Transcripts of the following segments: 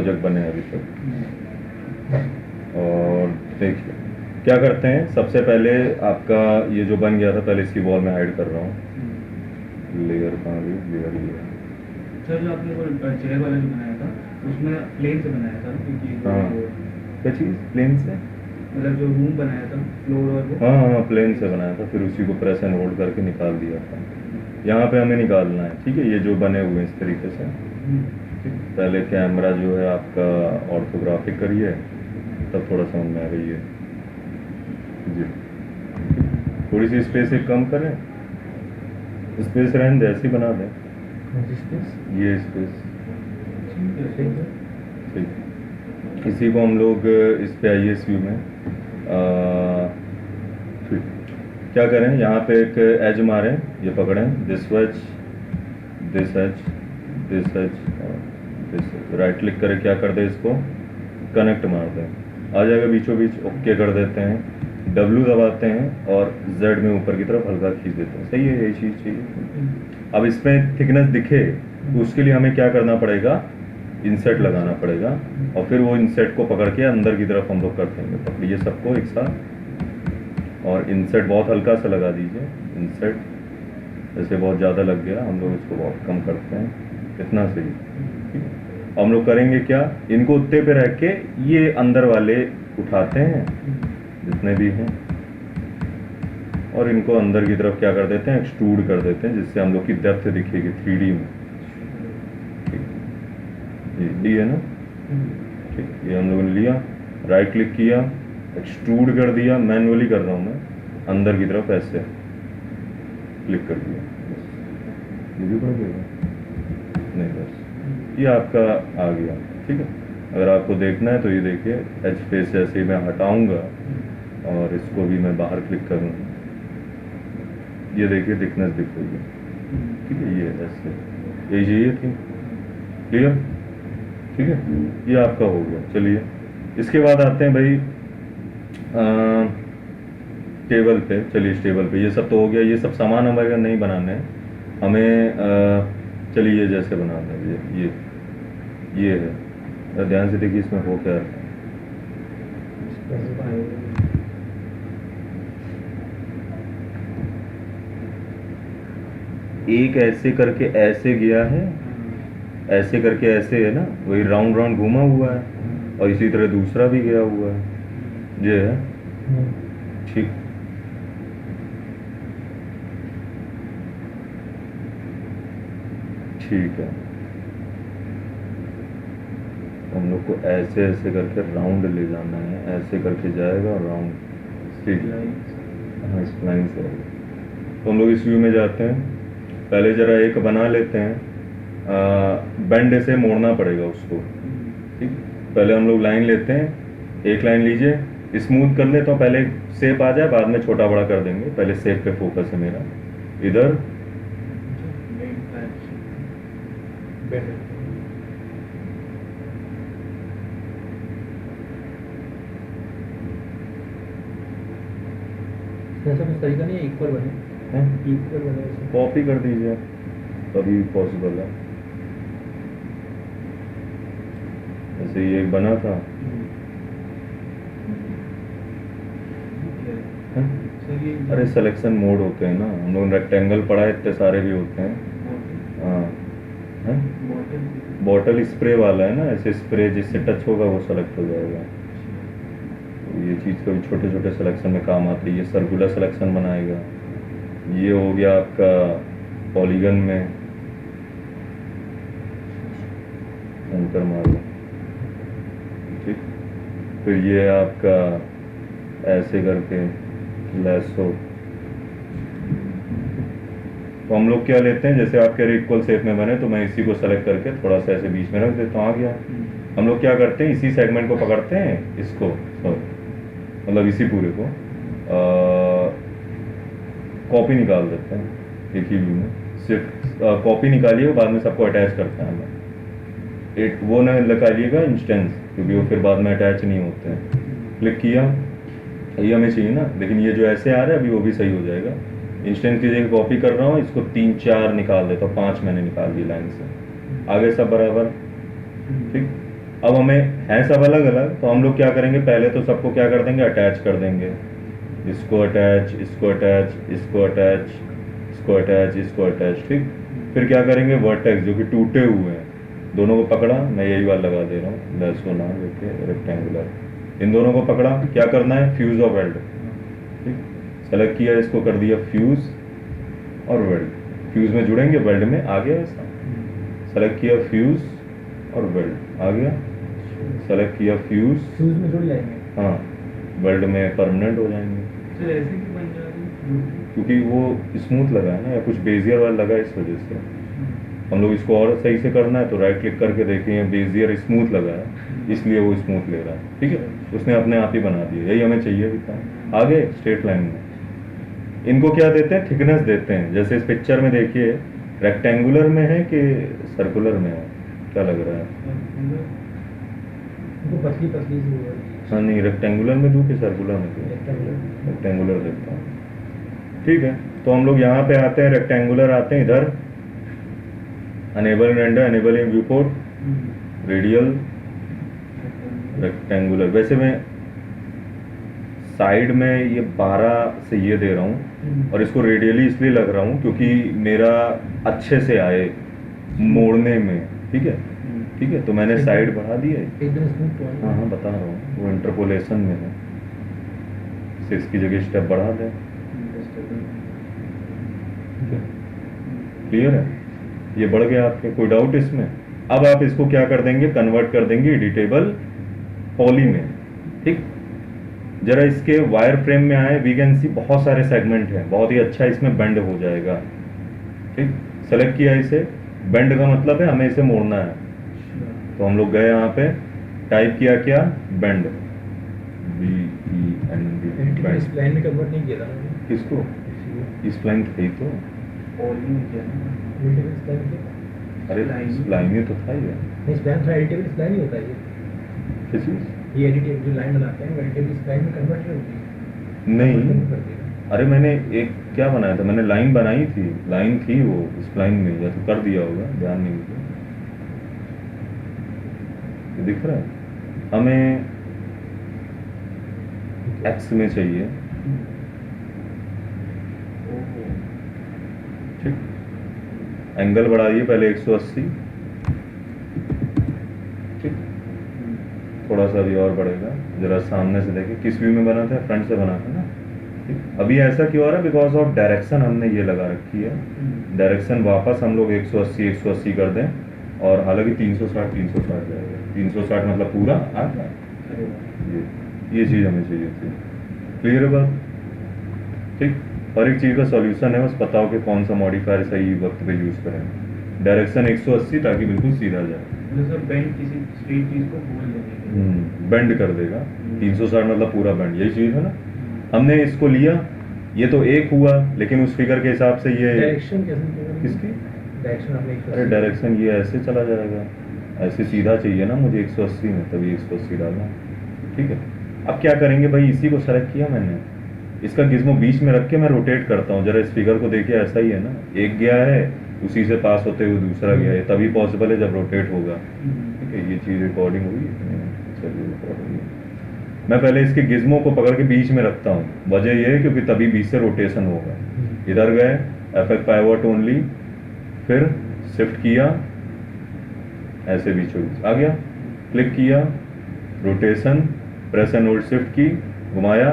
Project बने हैं अभी तक। और देखिए क्या करते हैं, सबसे पहले आपका ये जो बन गया था, पहले इसकी वॉल में हाइड कर रहा हूँ। लेयर कहाँ गई, लेयर ये। सर जो आपने वो चेयर वाला जो बनाया था उसमें प्लेन से बनाया था क्योंकि हाँ, क्या चीज़ प्लेन से? मतलब जो रूम बनाया था फ्लोर और वो। हाँ हाँ, प्लेन से बनाया था, फिर उसी को प्रेस एंड होल्ड करके निकाल दिया था। यहाँ पे हमें निकालना है, ठीक है, ये जो बने हुए हैं इस तरीके से। ठीक, पहले कैमरा जो है आपका ऑर्थोग्राफिक करिए, तब थोड़ा समझ में आएगा ये जी। थोड़ी सी स्पेस एक कम करें, स्पेस रहने दे, ऐसी बना दें ये स्पेस। ठीक, इसी को हम लोग इस पे आइए इस व्यू में। ठीक, क्या करें, यहाँ पे एक एज मारें, ये पकड़ें, this edge, this edge, this edge और दिस एज। राइट क्लिक करें, क्या कर दें, इसको कनेक्ट मार दें, आ जाएगा बीचों बीच। ओके कर देते हैं, W दबाते हैं और Z में ऊपर की तरफ हल्का खींच देते हैं। सही है, यही चीज़ चाहिए। अब इसमें थिकनेस दिखे तो उसके लिए हमें क्या करना पड़ेगा, इंसर्ट लगाना पड़ेगा, और फिर वो इंसर्ट को पकड़ के अंदर की तरफ हम लोग कर देंगे। पकड़िए सबको एक साथ और इंसर्ट बहुत हल्का सा लगा दीजिए। इंसर्ट जैसे बहुत ज़्यादा लग गया, हम लोग इसको बहुत कम करते हैं, इतना सही। ठीक है, हम लोग करेंगे क्या, इनको उत्ते पे रख के ये अंदर वाले उठाते हैं जितने भी हैं, और इनको अंदर की तरफ क्या कर देते हैं, एक्सट्रूड कर देते हैं, जिससे हम लोग की डेप्थ दिखेगी 3D में। ठीक, ये डी है ना। ठीक, ये हम लोगों ने लिया, राइट क्लिक किया, एक्सट्रूड कर दिया, मैनुअली कर रहा हूँ मैं, अंदर की तरफ ऐसे क्लिक कर दिया, ये भी बढ़ गया नहीं, बस ये आपका आ गया। ठीक है, अगर आपको देखना है तो ये देखिए, एच फेस जैसे ही मैं हटाऊंगा और इसको भी मैं बाहर क्लिक करूँगा, ये देखिए थिकनेस दिख रही है। ठीक है, ये ऐसे यही चाहिए थी। क्लियर, ठीक है, ये आपका हो गया। चलिए इसके बाद आते हैं भाई टेबल पे। चलिए इस टेबल पे ये सब तो हो गया, ये सब सामान हमारे घर नहीं बनाने हैं हमें। चलिए ये जैसे बनाना है, ये है, ध्यान से देखिए इसमें हो क्या है। एक ऐसे करके ऐसे गया है, ऐसे करके ऐसे है ना, वही राउंड राउंड घूमा हुआ है, और इसी तरह दूसरा भी गया हुआ है, ये है। ठीक, ठीक है, हम लोग को ऐसे ऐसे करके राउंड ले जाना है, ऐसे करके जाएगा और राउंड। ठीक, हाँ इस लाइन से। तो हम लोग इस व्यू में जाते हैं, पहले जरा एक बना लेते हैं, बेंड से मोड़ना पड़ेगा उसको। ठीक, पहले हम लोग लाइन लेते हैं, एक लाइन लीजिए, स्मूथ कर ले तो पहले शेप आ जाए, बाद में छोटा बड़ा कर देंगे। पहले शेप पे फोकस है मेरा, इधर ऐसा कुछ तरीका नहीं है इक्वल बने, इक्वल बने ऐसे। कॉपी कर दीजिए, तभी पॉसिबल है। ऐसे ही एक बना था। अरे सिलेक्शन मोड होते हैं ना, हम लोग रेक्टेंगल पढ़ा है, इतने सारे भी होते हैं। हाँ, बॉटल स्प्रे वाला है ना, ऐसे स्प्रे जिससे टच होगा वो सेलेक्ट हो जाएगा। तो ये चीज़ कभी छोटे छोटे सिलेक्शन में काम आती है। ये सर्कुलर सिलेक्शन बनाएगा। ये हो गया आपका पॉलीगन में, एंटर मारो। ठीक, फिर ये आपका ऐसे करके लेस हो। तो हम लोग क्या लेते हैं, जैसे आपके इक्वल शेप में बने, तो मैं इसी को सेलेक्ट करके थोड़ा सा ऐसे बीच में रख देता हूँ, आ गया। हम लोग क्या करते हैं, इसी सेगमेंट को पकड़ते हैं, इसको मतलब इसी पूरे को कॉपी निकाल देते हैं एक ही व्यू में। सिर्फ कॉपी निकालिए, बाद में सबको अटैच करते हैं हमें। एक वो न निकालिएगा इंस्टेंस, क्योंकि वो फिर बाद में अटैच नहीं होते हैं। क्लिक किया, ये हमें चाहिए ना, लेकिन ये जो ऐसे आ रहा है अभी वो भी सही हो जाएगा। इंस्टेंस की जगह कॉपी कर रहा हूँ, इसको 3 4 निकाल देता हूँ, 5 मैंने निकाल दी लाइन से, आगे सब बराबर। ठीक, अब हमें है सब अलग अलग, तो हम लोग क्या करेंगे, पहले तो सबको क्या कर देंगे, अटैच कर देंगे। इसको अटैच, इसको अटैच, इसको अटैच, इसको अटैच, इसको अटैच, ठीक। फिर क्या करेंगे, वर्टेक्स जो कि टूटे हुए हैं, दोनों को पकड़ा, मैं यही वाला लगा दे रहा हूँ, लेट्स गो नाउ देखिए रेक्टेंगुलर, इन दोनों को पकड़ा, क्या करना है, फ्यूज और वेल्ड, ठीक। सेलेक्ट किया, इसको कर दिया फ्यूज और वेल्ड, फ्यूज में जुड़ेंगे, वेल्ड में आ गया ऐसा। सेलेक्ट किया फ्यूज और वेल्ड आ गया, सेलेक्ट किया फ्यूज, फ्यूज में जुड़ जाएंगे। हाँ, वेल्ड में परमानेंट हो जाएंगे, सर ऐसे क्यों बन जा रही है? क्योंकि वो स्मूथ लगा है ना, या कुछ बेजियर वाला लगा है, इस वजह से। हम लोग इसको और सही से करना है तो राइट क्लिक करके देखेंगे, बेजियर स्मूथ लगा है, इसलिए वो स्मूथ ले रहा है, ठीक है। उसने अपने आप ही बना दिया, यही हमें चाहिए भी था। आगे स्ट्रेट लाइन में इनको क्या देते हैं, थिकनेस देते हैं। जैसे इस पिक्चर में देखिए, रेक्टेंगुलर में है कि सर्कुलर में है, क्या लग रहा है? उनको पतली पतली सी हो रही है। हाँ, नहीं, रेक्टेंगुलर में दूँ कि सर्कुलर में दूँ? रेक्टेंगुलर देता हूँ, ठीक है। तो हम लोग यहाँ पे आते हैं, रेक्टेंगुलर आते हैं इधर, enable render, enable in viewport, radial, rectangular. वैसे मैं साइड में ये 12 से ये दे रहा हूँ, और इसको रेडियली इसलिए लग रहा हूँ क्योंकि मेरा अच्छे से आए मोड़ने में, ठीक है, ठीक है। तो मैंने साइड बढ़ा दी है, एकदम स्मूथ हो। हाँ हाँ बता रहा हूँ, वो इंटरपोलेशन में है, 6 की जगह स्टेप बढ़ा दें, क्लियर है, ये बढ़ गया आपके, कोई डाउट इसमें? अब आप इसको क्या कर देंगे, कन्वर्ट कर देंगे एडिटेबल पॉली में, ठीक। जरा इसके वायर फ्रेम में आए, वी कैन सी बहुत सारे सेगमेंट हैं, बहुत ही अच्छा इसमें बेंड हो जाएगा, ठीक। सेलेक्ट किया इसे, बेंड का मतलब है हमें इसे मोड़ना है, तो हम लोग गए यहाँ पे, टाइप किया क्या, बेंड, BEND, बेंड। स्प्लाइन में कन्वर्ट नहीं किया था ना? किसको? स्प्लाइन थी तो, पॉली में किया ना? अरे स्प्लाइन ही तो था ये, नहीं, स्प्लाइन थोड़ा एडिटेबल स्प्लाइन ही होता है ये। किस चीज़? ये एडिटेबल जो लाइन बनाते हैं एडिटेबल स्प्लाइन में कन्वर्ट नहीं होती। नहीं, कर देगा। अरे मैंने एक क्या बनाया था, मैंने लाइन बनाई थी, लाइन थी वो स्प्लाइन में, या तो कर दिया होगा, ध्यान नहीं मुझे। ये दिख रहा है, हमें एक्स में चाहिए, ठीक। एंगल बढ़ाइए पहले 180, ठीक, थोड़ा सा भी और बढ़ेगा, जरा सामने से देखिए, किस व्यू में बना था, फ्रंट से बना था ना, ठीक। अभी ऐसा क्यों आ रहा है, बिकॉज ऑफ डायरेक्शन हमने ये लगा रखी है, डायरेक्शन वापस हम लोग 180 कर दें, और हालांकि 360 जाएगा, 360 मतलब पूरा आ गया, ये चीज़ हमें चाहिए थी, क्लियर है बात, ठीक। और एक चीज़ का सॉल्यूशन है, बस पता हो कि कौन सा मॉडिफायर सही वक्त पे यूज़ करें। डायरेक्शन 180 ताकि बिल्कुल सीधा जाए, मतलब बेंड किसी स्ट्रेट चीज को बोल देंगे, बेंड कर देगा, 360 मतलब पूरा बेंड, यही चीज़ है ना। हमने इसको लिया, ये तो एक हुआ, लेकिन उस फिगर के हिसाब से ये डायरेक्शन कैसे किसकी, डायरेक्शन आपने अरे डायरेक्शन ये ऐसे चला जाएगा, ऐसे सीधा चाहिए ना मुझे 180 में, तभी 180 डालना, ठीक है। अब क्या करेंगे भाई, इसी को सेलेक्ट किया मैंने, इसका गिज्मो बीच में रख के मैं रोटेट करता हूँ, जरा इस फिगर को देखिए, ऐसा ही है ना, एक गया है, उसी से पास होते हुए दूसरा गया है, तभी पॉसिबल है जब रोटेट होगा, ठीक है। ये चीज़ रिकॉर्डिंग हुई, चलिए रिकॉर्ड हुई। मैं पहले इसके गिज्मो को पकड़ के बीच में रखता हूँ, वजह यह है क्योंकि तभी बीच से रोटेशन होगा। इधर गए, एफेक्ट पाइवट ओनली, फिर शिफ्ट किया, ऐसे बीचों बीच आ गया, क्लिक किया, rotation, press and hold shift की, घुमाया,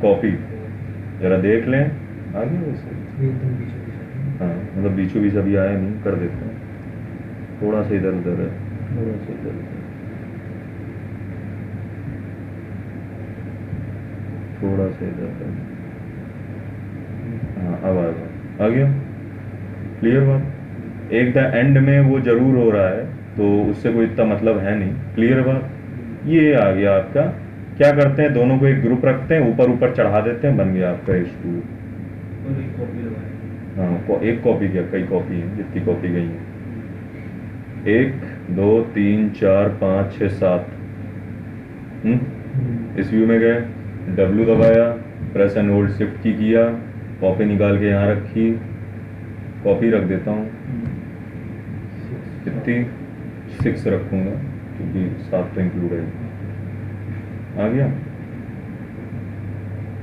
कॉपी, जरा देख लें, आ गया वैसे, हाँ मतलब बीचों बीच अभी आया नहीं, कर देते हैं, थोड़ा सा इधर उधर है, थोड़ा सा इधर उधर, थोड़ा सा इधर है, हाँ अब आ गया, क्लियर बात। एक द एंड में वो जरूर हो रहा है, तो उससे कोई इतना मतलब है नहीं, क्लियर बात। ये आ गया आपका, क्या करते हैं, दोनों को एक ग्रुप रखते हैं, ऊपर ऊपर चढ़ा देते हैं, बन गया आपका H2। और एक कॉपी लगाएं। हाँ, एक कॉपी क्या, कई कॉपी हैं, जितनी कॉपी गई हैं, 1 2 3 4 5 6 7, इस व्यू में गए, W दबाया, प्रेस एंड होल्ड शिफ्ट की किया, कॉपी निकाल के यहाँ रखी, कॉपी रख देता हूँ, कितनी 6 रखूँगा क्योंकि 7 तो इंक्लूड है। आ गया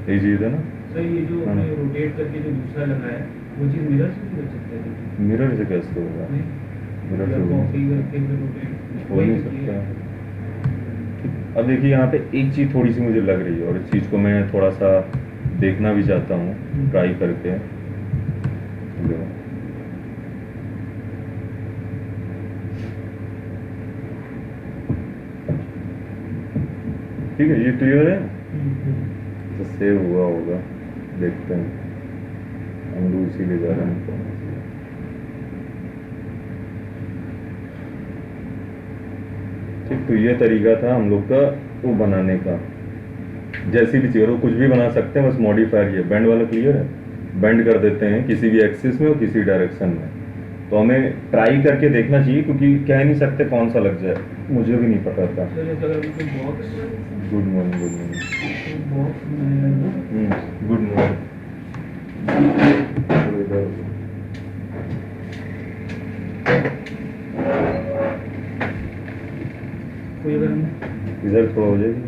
ये चीज़ है ना। सर ये जो हाँ। आपने रोटेट करके जो दूसरा लगाया है वो चीज़ मिरर से भी कर सकते हैं? मिरर से कैसे होगा? नहीं, मिरर से या होगा? कॉपी करके फिर रोटेट हो नहीं सकता। अब देखिए यहाँ पे एक चीज़ थोड़ी सी मुझे लग रही है और इस चीज़ को मैं थोड़ा सा देखना भी चाहता हूँ ट्राई करके। देखो। ठीक है, ये क्लियर है तो सेव हुआ होगा, देखते हैं। हम लोग इसीलिए जा रहे हैं। ठीक, तो ये तरीका था हम लोग का वो बनाने का। जैसी भी चीज़ हो कुछ भी बना सकते हैं, बस मॉडिफायर ये बेंड वाला क्लियर है। बेंड कर देते हैं किसी भी एक्सिस में और किसी डायरेक्शन में। तो हमें ट्राई करके देखना चाहिए क्योंकि कह नहीं सकते कौन सा लग जाए, मुझे भी नहीं पता था। सर जैसे अगर कोई box good morning, good morning. Box बनाया गुड मॉर्निंग। कोई अगर हम इधर थोड़ा हो जाएगी।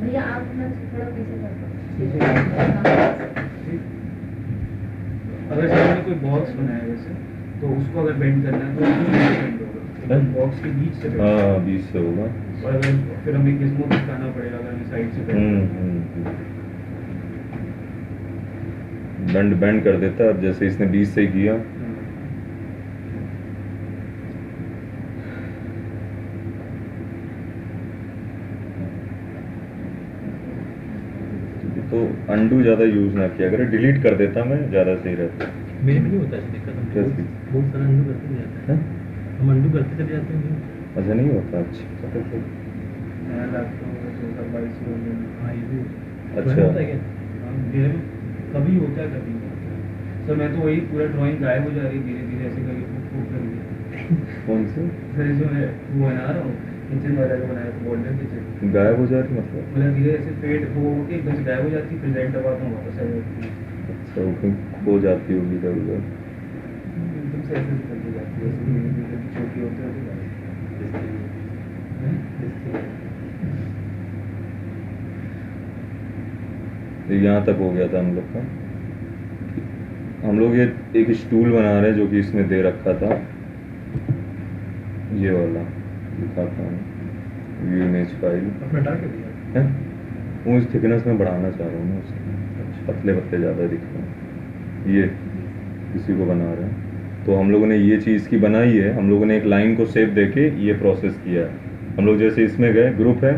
भैया आप अपना थोड़ा पीछे कर अगर सर हमने कोई बॉक्स बनाया वैसे तो उसको अगर बेंड करना है तो उसमें कैसे बेंड होगा? बॉक्स के बीच से bend हाँ, 20 से होगा। और अगर फिर हमें किस्मों तक आना पड़ेगा अगर हमें साइड से बेंड बेंड बेंड कर देता है। अब जैसे इसने 20 से किया, तो अंडू ज़्यादा यूज़ ना किया अगर डिलीट कर देता मैं ज़्यादा सही रहता। मेरे में नहीं होता ऐसी दिक्कत, हम कैसी? बहुत सारा अंडू करते चले जाते हैं। हम अंडू करते चले जाते हैं। अच्छा नहीं होता? अच्छा नया लैपटॉप 2022 में हाँ ये भी अच्छा। होता है क्या? मेरे में कभी होता है कभी नहीं होता। सर मैं तो वही पूरा ड्राइंग गायब हो जा रही है धीरे धीरे ऐसे करके फूक कर दिया। कौन से सर जो है वो बना रहा हूँ किचन वाला जो बनाया था मॉडर्न किचन, गायब हो जा रही मतलब? मतलब धीरे ऐसे फेड वो होके एकदम से गायब हो जाती है, फिर लाइट दबाता हूँ वापस आ जाती है। अच्छा, वो कहीं खो जाती होगी इधर उधर। एकदम से ऐसे निकल जाती है ऐसे धीरे धीरे छोटी होते होते। तो यहाँ तक हो गया था हम लोग का। हम लोग ये एक स्टूल बना रहे हैं जो कि इसमें दे रखा था, ये वाला दिखाता हूँ, व्यू इमेज फाइल अपना डाल के दिया है। वो इस थिकनेस में बढ़ाना चाह रहा हूँ मैं उसको, पतले पतले ज़्यादा दिख रहे हैं। ये किसी को बना रहे हैं तो हम लोगों ने ये चीज़ की बनाई है। हम लोगों ने एक लाइन को शेप देके ये प्रोसेस किया है। हम लोग जैसे इसमें गए, ग्रुप है,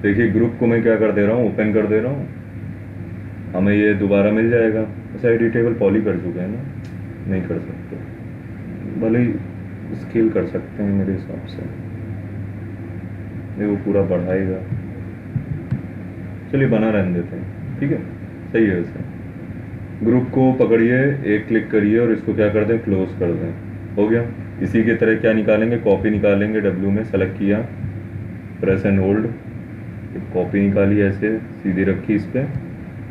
देखिए ग्रुप को मैं क्या कर दे रहा हूँ, ओपन कर दे रहा हूँ, हमें ये दोबारा मिल जाएगा। ऐसा एडिटेबल पॉली कर चुके हैं ना, नहीं कर सकते, भले ही स्केल कर सकते हैं मेरे हिसाब से, ये वो पूरा बढ़ाएगा। चलिए बना रहने देते हैं, ठीक है, सही है। वैसे ग्रुप को पकड़िए, एक क्लिक करिए और इसको क्या कर दें, क्लोज कर दें, हो गया। इसी की तरह क्या निकालेंगे, कॉपी निकालेंगे। डब्ल्यू में सेलेक्ट किया, प्रेस एंड होल्ड, कॉपी निकाली, ऐसे सीधी रखी इस पर,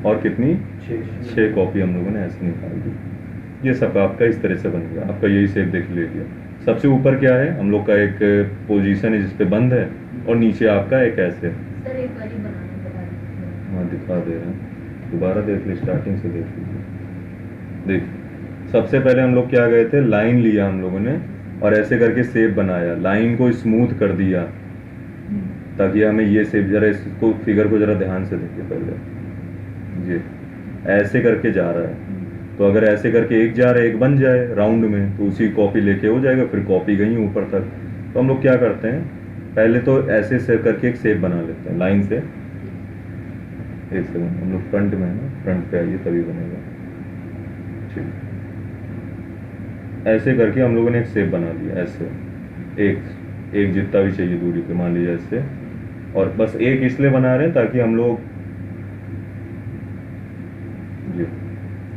और कितनी 6 कॉपी हम लोगों ने ऐसे निकाल दी। ये सब आपका इस तरह से बन गया, आपका यही शेप देख लीजिए। सबसे ऊपर क्या है, हम लोग का एक पोजीशन है जिसपे बंद है, और नीचे आपका एक ऐसे। सर एक बारी बनाने बता दीजिए। हाँ दिखा दे रहे हैं, दोबारा देख लीजिए, स्टार्टिंग से देख लीजिए। देखिए सबसे पहले हम लोग क्या गए थे, लाइन लिया हम लोगों ने और ऐसे करके शेप बनाया, लाइन को स्मूथ कर दिया ताकि हमें ये शेप, जरा इसको फिगर को जरा ध्यान से देखिए पहले, ये ऐसे करके जा रहा है। तो अगर ऐसे करके एक जा रहा है, एक बन जाए राउंड में, तो उसी कॉपी लेके हो जाएगा, फिर कॉपी गई ऊपर तक। तो हम लोग क्या करते हैं, पहले तो ऐसे से करके एक शेप बना लेते हैं लाइन से। एक सेकंड, हम लोग फ्रंट में है ना, फ्रंट पे आइए तभी बनेगा, ठीक। ऐसे करके हम लोगों ने एक शेप बना लिया, ऐसे एक जितना भी चाहिए दूरी पे, मान लीजिए ऐसे। और बस एक इसलिए बना रहे हैं ताकि हम लोग ये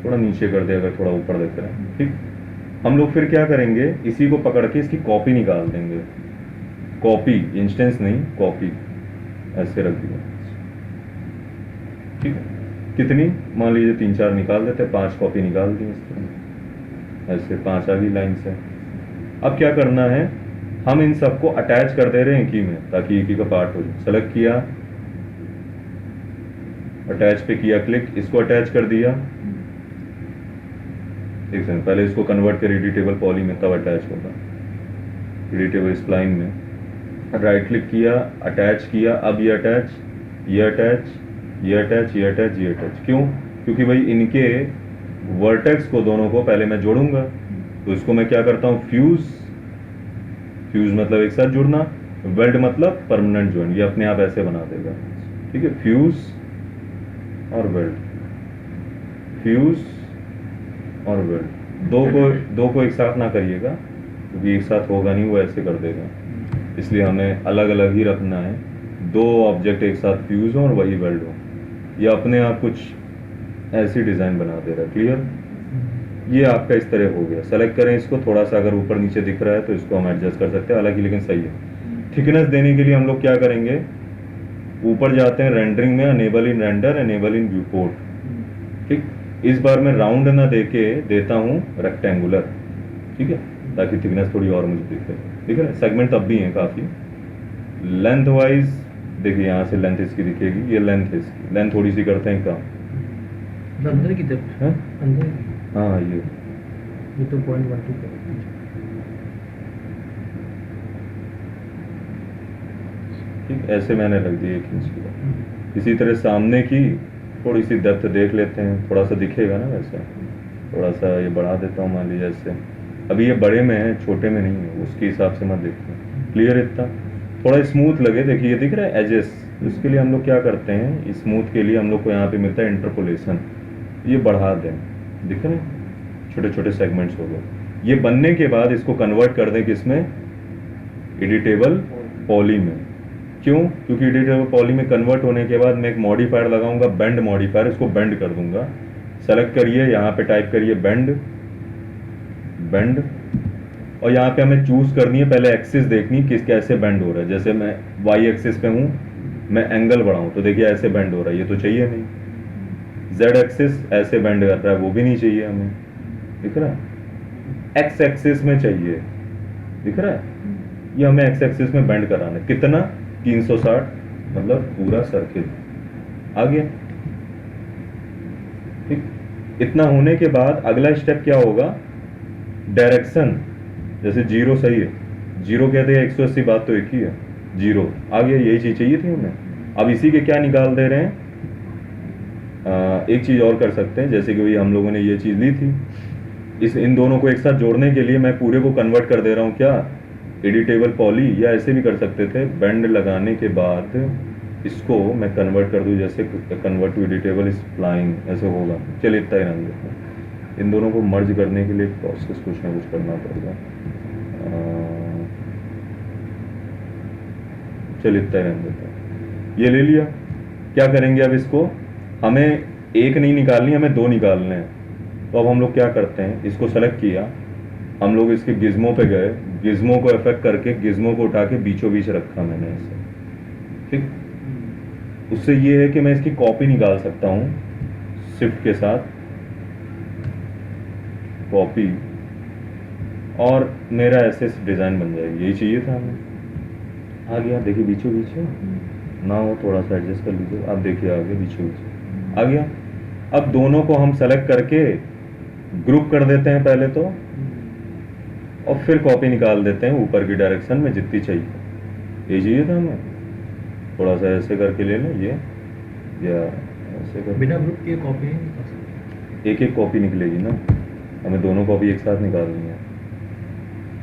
थोड़ा नीचे कर दे, अगर थोड़ा ऊपर देख रहे हैं, ठीक। हम लोग फिर क्या करेंगे, इसी को पकड़ के इसकी कॉपी निकाल देंगे। कॉपी, इंस्टेंस नहीं, कॉपी ऐसे रख दिया, ठीक है। कितनी, मान लीजिए 3-4 निकाल देते, 5 कॉपी निकाल दी इस तरह, ऐसे 5 आ गई लाइन से। अब क्या करना है, हम इन सबको अटैच कर दे रहे हैं एक ही में ताकि एक ही का पार्ट हो जाए। सेलेक्ट किया, अटैच पे किया क्लिक, इसको अटैच कर दिया। एक सेकंड, पहले इसको कन्वर्ट कर एडिटेबल पॉली में, तब अटैच होगा एडिटेबल स्प्लाइन में। राइट क्लिक किया, अटैच किया, अब ये अटैच, ये अटैच, ये अटैच, ये अटैच, ये अटैच। क्यों? क्योंकि भाई इनके वर्टेक्स को दोनों को पहले मैं जोड़ूंगा, तो इसको मैं क्या करता हूँ, फ्यूज। फ्यूज मतलब एक साथ जुड़ना, वेल्ड मतलब परमानेंट ज्वाइन, ये अपने आप ऐसे बना देगा। ठीक है, फ्यूज और वेल्ड, फ्यूज और वेल्ड, दो को एक साथ ना करिएगा क्योंकि एक साथ होगा नहीं, वो ऐसे कर देगा। इसलिए हमें अलग अलग ही रखना है, दो ऑब्जेक्ट एक साथ फ्यूज हो और वही वेल्ड हो। ये अपने आप कुछ ऐसी डिज़ाइन बना दे रहा है। क्लियर? ये आपका इस तरह हो गया। सेलेक्ट करें इसको, थोड़ा सा अगर ऊपर नीचे दिख रहा है तो इसको हम एडजस्ट कर सकते हैं, हालांकि लेकिन सही है। थिकनेस देने के लिए हम लोग क्या करेंगे, ऊपर जाते हैं रेंडरिंग में, enable in render, enable in viewport. ठीक, इस बार मैं राउंड ना देके देता हूँ रेक्टेंगुलर। ठीक है, ताकि थिकनेस थोड़ी और मुझे दिखे। ठीक है, सेगमेंट तब भी हैं काफ़ी। लेंथ वाइज देखिए, यहाँ से लेंथ इसकी दिखेगी, ये लेंथ है इसकी, लेंथ थोड़ी सी करते हैं कम। अंदर की तरफ हैं? अंदर की। हाँ, ये तो 0.12 ठीक, ऐसे मैंने रख दी 1 इंच की। इसी तरह सामने की थोड़ी सी डेप्थ देख लेते हैं, थोड़ा सा दिखेगा ना वैसे। थोड़ा सा ये बढ़ा देता हूँ, मान लीजिए ऐसे। अभी ये बड़े में है, छोटे में नहीं है, उसके हिसाब से मत देखिए। क्लियर? इतना थोड़ा स्मूथ लगे, देखिए ये दिख रहा है एजेस। इसके लिए हम लोग क्या करते हैं, स्मूथ के लिए हम लोग को यहाँ पे मिलता है इंटरपोलेशन। ये बढ़ा दें, दिख रहे हैं, छोटे छोटे सेगमेंट्स हो गए। ये बनने के बाद इसको कन्वर्ट कर दें किसमें, एडिटेबल पॉली में। क्यों? क्योंकि एडिटेबल पॉली में कन्वर्ट होने के बाद मैं एक मॉडिफायर लगाऊंगा, बेंड मॉडिफायर, इसको बेंड कर दूंगा। सेलेक्ट करिए, यहाँ पे टाइप करिए बेंड, बेंड, और यहाँ पे हमें चूज करनी है पहले एक्सिस देखनी किस कैसे बेंड हो रहा है। जैसे मैं वाई एक्सिस पे हूँ, मैं एंगल बढ़ाऊँ तो देखिए ऐसे बेंड हो रहा है, ये तो चाहिए नहीं। जेड एक्सिस ऐसे बेंड कर रहा है, वो भी नहीं चाहिए हमें, दिख रहा है। एक्स एक्सिस में चाहिए, दिख रहा है, ये हमें एक्स एक्सिस में बेंड कराना है। कितना? 360, मतलब पूरा सर्किल आ गया। ठीक, इतना होने के बाद अगला स्टेप क्या होगा, डायरेक्शन। जैसे जीरो सही है, जीरो कहते हैं 180, बात तो एक ही है, जीरो आ गया, यही चीज चाहिए थी हमें। अब इसी के क्या निकाल दे रहे हैं, एक चीज और कर सकते हैं, जैसे कि भाई हम लोगों ने ये चीज ली थी, इन दोनों को एक साथ जोड़ने के लिए मैं पूरे को कन्वर्ट कर दे रहा हूँ क्या, एडिटेबल पॉली, या ऐसे भी कर सकते थे, बेंड लगाने के बाद इसको मैं कन्वर्ट कर दूं, जैसे कन्वर्ट टू एडिटेबल स्प्लाइन, ऐसे होगा। चलिए इतना ही रहने देते हैं। इन दोनों को मर्ज करने के लिए प्रोसेस कुछ ना कुछ करना पड़ेगा। चलिए इतना ही रहने देते हैं। ये ले लिया, क्या करेंगे अब इसको, हमें एक नहीं निकालनी, हमें दो निकालने हैं। तो अब हम लोग क्या करते हैं, इसको सेलेक्ट किया, हम लोग इसके गिज्मो पे गए, गिज्मो को इफेक्ट करके गिज्मो को उठा के बीचों बीच रखा मैंने इसे। ठीक, उससे ये है कि मैं इसकी कॉपी निकाल सकता हूँ शिफ्ट के साथ, कॉपी, और मेरा ऐसे डिजाइन बन जाएगी। यही चाहिए था हमें, आ गया। देखिए बीचों बीच ना हो, थोड़ा सा एडजस्ट कर लीजिए, आप देखिए आ गया, बीचों बीच आ गया। अब दोनों को हम सेलेक्ट करके ग्रुप कर देते हैं पहले तो, और फिर कॉपी निकाल देते हैं ऊपर की डायरेक्शन में जितनी चाहिए। ये चाहिए था हमें, थोड़ा सा ऐसे करके ले लें ये, या ऐसे कर, बिना ग्रुप के कॉपी नहीं कर सकते। एक एक कॉपी निकलेगी ना, हमें दोनों कॉपी एक साथ निकालनी है।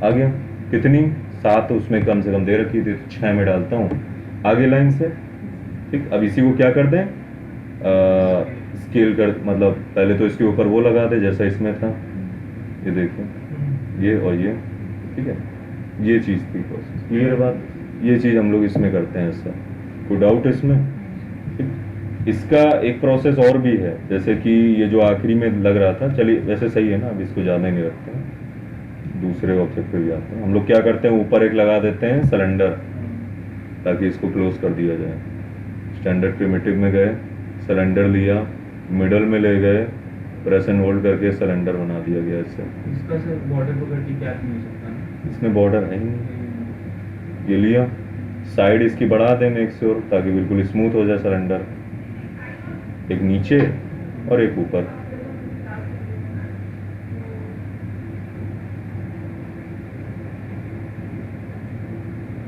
आ गया, कितनी, 7 उसमें कम से कम दे रखी थी, 6 में डालता हूँ आगे लाइन से। ठीक, अब इसी को क्या कर दें, स्केल कर, मतलब पहले तो इसके ऊपर वो लगा दे जैसा इसमें था, ये देखिए, ये और ये। ठीक है, ये चीज़ थी प्रोसेस। क्लियर बात, ये चीज़ हम लोग इसमें करते हैं। ऐसा कोई डाउट इसमें? ठीक, इसका एक प्रोसेस और भी है, जैसे कि ये जो आखिरी में लग रहा था, चलिए वैसे सही है ना, अब इसको ज़्यादा ही नहीं रखते हैं, दूसरे ऑब्जेक्ट पे भी आते हैं। हम लोग क्या करते हैं, ऊपर एक लगा देते हैं सिलेंडर, ताकि इसको क्लोज कर दिया जाए। स्टैंडर्ड प्रिमिटिव में गए, सिलेंडर लिया, मिडल में ले गए, प्रेस एंड होल्ड करके सिलेंडर बना दिया गया इससे। इसका सर बॉर्डर पकड़ के क्या नहीं हो सकता ना? इसमें बॉर्डर है ही नहीं। ये लिया, साइड इसकी बढ़ा दें मेक श्योर, ताकि बिल्कुल स्मूथ हो जाए सिलेंडर। एक नीचे और एक ऊपर।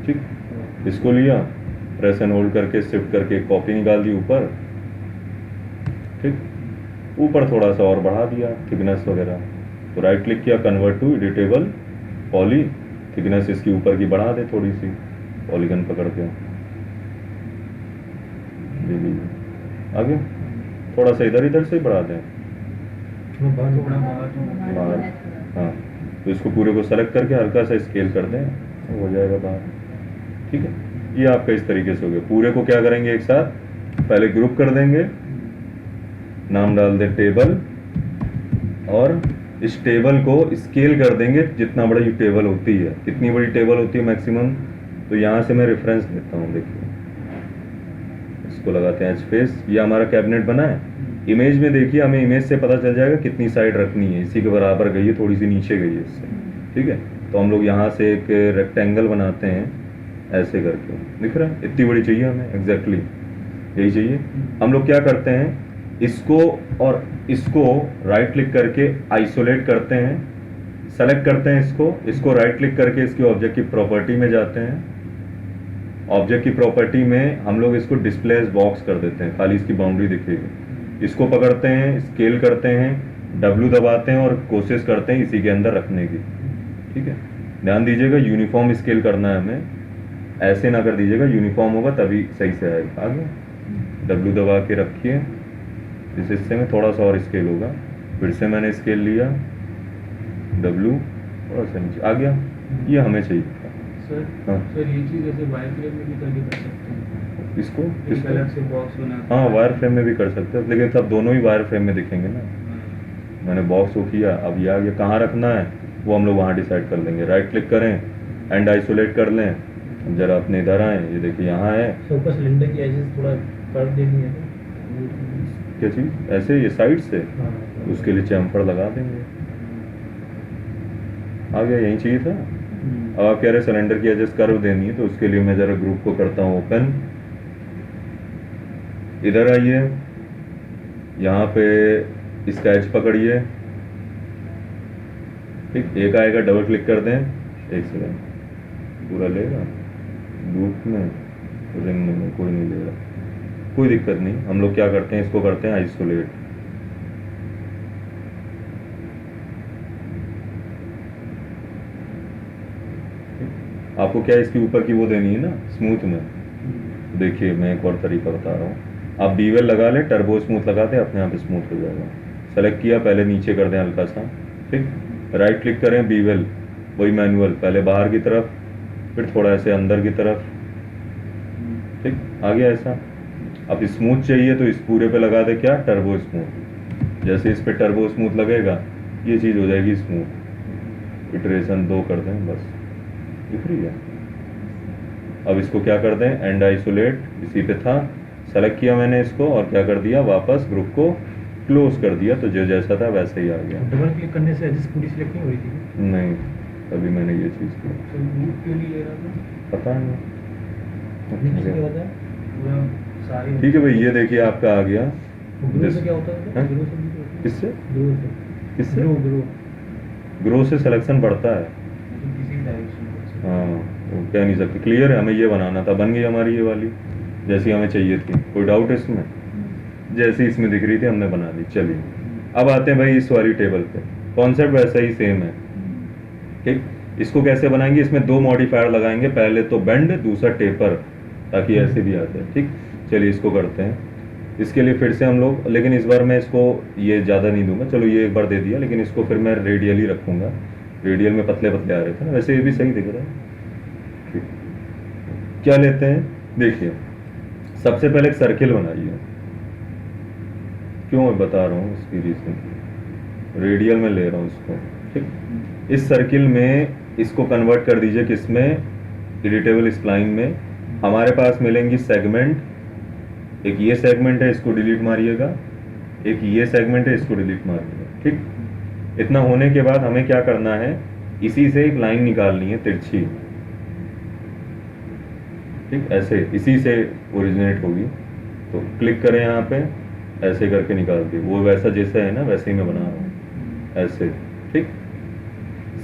ठीक, इसको लिया, प्रेस एंड होल्ड करके शिफ्ट करके एक कॉपी निकाल दी ऊपर। ठीक, ऊपर थोड़ा सा और बढ़ा दिया थिकनेस वगैरह। तो राइट क्लिक किया, convert to editable poly, thickness इसकी ऊपर की बढ़ा दे थोड़ी सी, पॉलीगन पकड़ के। ये लीजिए आगे, थोड़ा सा इधर इधर से ही बढ़ा दें थोड़ा बाहर बाहर। हाँ, तो इसको पूरे को सेलेक्ट करके हल्का सा स्केल कर दें, तो हो जाएगा बाहर। ठीक है, ये आपका इस तरीके से हो गया। पूरे को क्या करेंगे एक साथ, पहले ग्रुप कर देंगे, नाम डाल दें टेबल, और इस टेबल को स्केल कर देंगे जितना बड़ी टेबल होती है। कितनी बड़ी टेबल होती है मैक्सिमम, तो यहाँ से मैं रेफरेंस देता हूँ। देखिए, इसको लगाते हैं स्पेस। ये हमारा कैबिनेट बना है। इमेज में देखिए, हमें इमेज से पता चल जाएगा कितनी साइड रखनी है। इसी के बराबर गई है, थोड़ी सी नीचे गई है इससे। ठीक है, तो हम लोग यहाँ से एक रेक्टेंगल बनाते हैं ऐसे करके, दिख रहा है? इतनी बड़ी चाहिए हमें, एग्जैक्टली यही चाहिए। हम लोग क्या करते हैं, इसको और इसको राइट क्लिक करके आइसोलेट करते हैं, सेलेक्ट करते हैं इसको राइट क्लिक करके इसकी ऑब्जेक्ट की प्रॉपर्टी में जाते हैं। ऑब्जेक्ट की प्रॉपर्टी में हम लोग इसको डिस्प्ले एज बॉक्स कर देते हैं, खाली इसकी बाउंड्री दिखेगी। इसको पकड़ते हैं, स्केल करते हैं, W दबाते हैं और कोशिश करते हैं इसी के अंदर रखने की। ठीक है, ध्यान दीजिएगा, यूनिफॉर्म स्केल करना है हमें, ऐसे ना कर दीजिएगा, यूनिफॉर्म होगा तभी सही से आएगा। आगे W दबा के रखिए, इस हिस्से में थोड़ा सा और स्केल होगा। फिर से मैंने स्केल लिया, W थोड़ा सा नीचे आ गया, ये हमें चाहिए। सर हाँ। सर ये चीज़ ऐसे वायर फ्रेम में भी करके कर सकते हैं, इसको एक अलग से बॉक्स बना के। हाँ, वायर फ्रेम में भी कर सकते हैं, लेकिन सब दोनों ही वायर फ्रेम में दिखेंगे ना। मैंने बॉक्स को किया, अब ये आ गया। कहाँ रखना है वो हम लोग वहाँ डिसाइड कर लेंगे। राइट क्लिक करें, एंड आइसोलेट कर लें। अब जरा अपने इधर आए, ये देखिए यहाँ है। तो ऊपर सिलेंडर की एजेस थोड़ा कर देनी है। क्या चीज़, ऐसे ये साइड से, हाँ, उसके लिए चैम्फर लगा देंगे। आ गया, यही चाहिए था। अब आप कह रहे सिलेंडर की एजेस कर्व देनी है, तो उसके लिए मैं जरा ग्रुप को करता हूँ ओपन। इधर आइए, यहाँ पे स्केच पकड़िए। ठीक, एक आएगा, डबल क्लिक कर दें, एक सेकंड, पूरा लेगा लूप में, रिंग में कोई नहीं लेगा, कोई दिक्कत नहीं। हम लोग क्या करते हैं, इसको करते हैं आइसोलेट। आपको क्या इसके ऊपर की वो देनी है ना, स्मूथ में। देखिए, मैं एक और तरीका बता रहा हूँ। आप बीवेल लगा लें, टर्बो स्मूथ लगाते हैं, अपने आप स्मूथ हो जाएगा। सेलेक्ट किया, पहले नीचे कर दें हल्का सा। ठीक, राइट क्लिक करें, बीवेल, वही मैनुअल, पहले बाहर की तरफ, फिर थोड़ा ऐसे अंदर की तरफ। ठीक, आ गया ऐसा। अब स्मूथ चाहिए तो इस पूरे पे लगा दे क्या, टर्बो स्मूथ। जैसे इस पे टर्बो स्मूथ लगेगा, ये चीज़ हो जाएगी स्मूथ। इटरेशन 2 कर दें बस, दिख रही है। अब इसको क्या कर दें, एंड आइसोलेट, इसी पे था, सेलेक्ट किया मैंने इसको, और क्या कर दिया, वापस ग्रुप को क्लोज कर दिया, तो जो जैसा था वैसे ही आ गया। डबल क्लिक करने से एजेस पूरी सिलेक्ट नहीं हो रही थी। नहीं, तभी मैंने ये चीज़ की, सर लूप क्यों नहीं ले रहा था? पता नीचे क्या नहीं। होता है? पूरा सारी ठीक है भाई, ये देखिए आपका आ गया। ग्रो से क्या होता है? हैं? ग्रो से भी क्या होता है? किससे ग्रो से। किससे ग्रो ग्रो से सिलेक्शन बढ़ता है। किसी डायरेक्शन में। हाँ, वो कह नहीं सकते। क्लियर है, हमें ये बनाना था, बन गई हमारी ये वाली जैसी हमें चाहिए थी। कोई डाउट है इसमें? जैसी इसमें दिख रही थी हमने बना ली। चलिए, अब आते हैं भाई इस वाली टेबल पे। कॉन्सेप्ट वैसा ही सेम है। ठीक, इसको कैसे बनाएंगे, इसमें 2 मॉडिफायर लगाएंगे, पहले तो बेंड, दूसरा टेपर, ताकि ऐसे भी आ जाए। ठीक, चलिए इसको करते हैं। इसके लिए फिर से हम लोग, लेकिन इस बार मैं इसको ये ज़्यादा नहीं दूंगा, चलो ये एक बार दे दिया, लेकिन इसको फिर मैं रेडियल ही रखूँगा। रेडियल में पतले पतले आ रहे थे ना, वैसे ये भी सही दिख रहा है। ठीक, क्या लेते हैं, देखिए सबसे पहले एक सर्किल बनाइए। क्यों मैं बता रहा हूँ, इसकी रीजन रेडियल में ले रहा हूँ इसको। ठीक, इस सर्किल में इसको कन्वर्ट कर दीजिए किसमें, एडिटेबल स्प्लाइन में। हमारे पास मिलेंगी सेगमेंट, एक ये सेगमेंट है, इसको डिलीट मारिएगा, एक ये सेगमेंट है, इसको डिलीट मारिएगा। ठीक, इतना होने के बाद हमें क्या करना है, इसी से एक लाइन निकालनी है तिरछी, ठीक, ऐसे इसी से ओरिजिनेट होगी। तो क्लिक करें यहाँ पे, ऐसे करके निकाल दी, वो वैसा जैसा है ना वैसे ही मैं बना रहा हूँ, ऐसे, ठीक।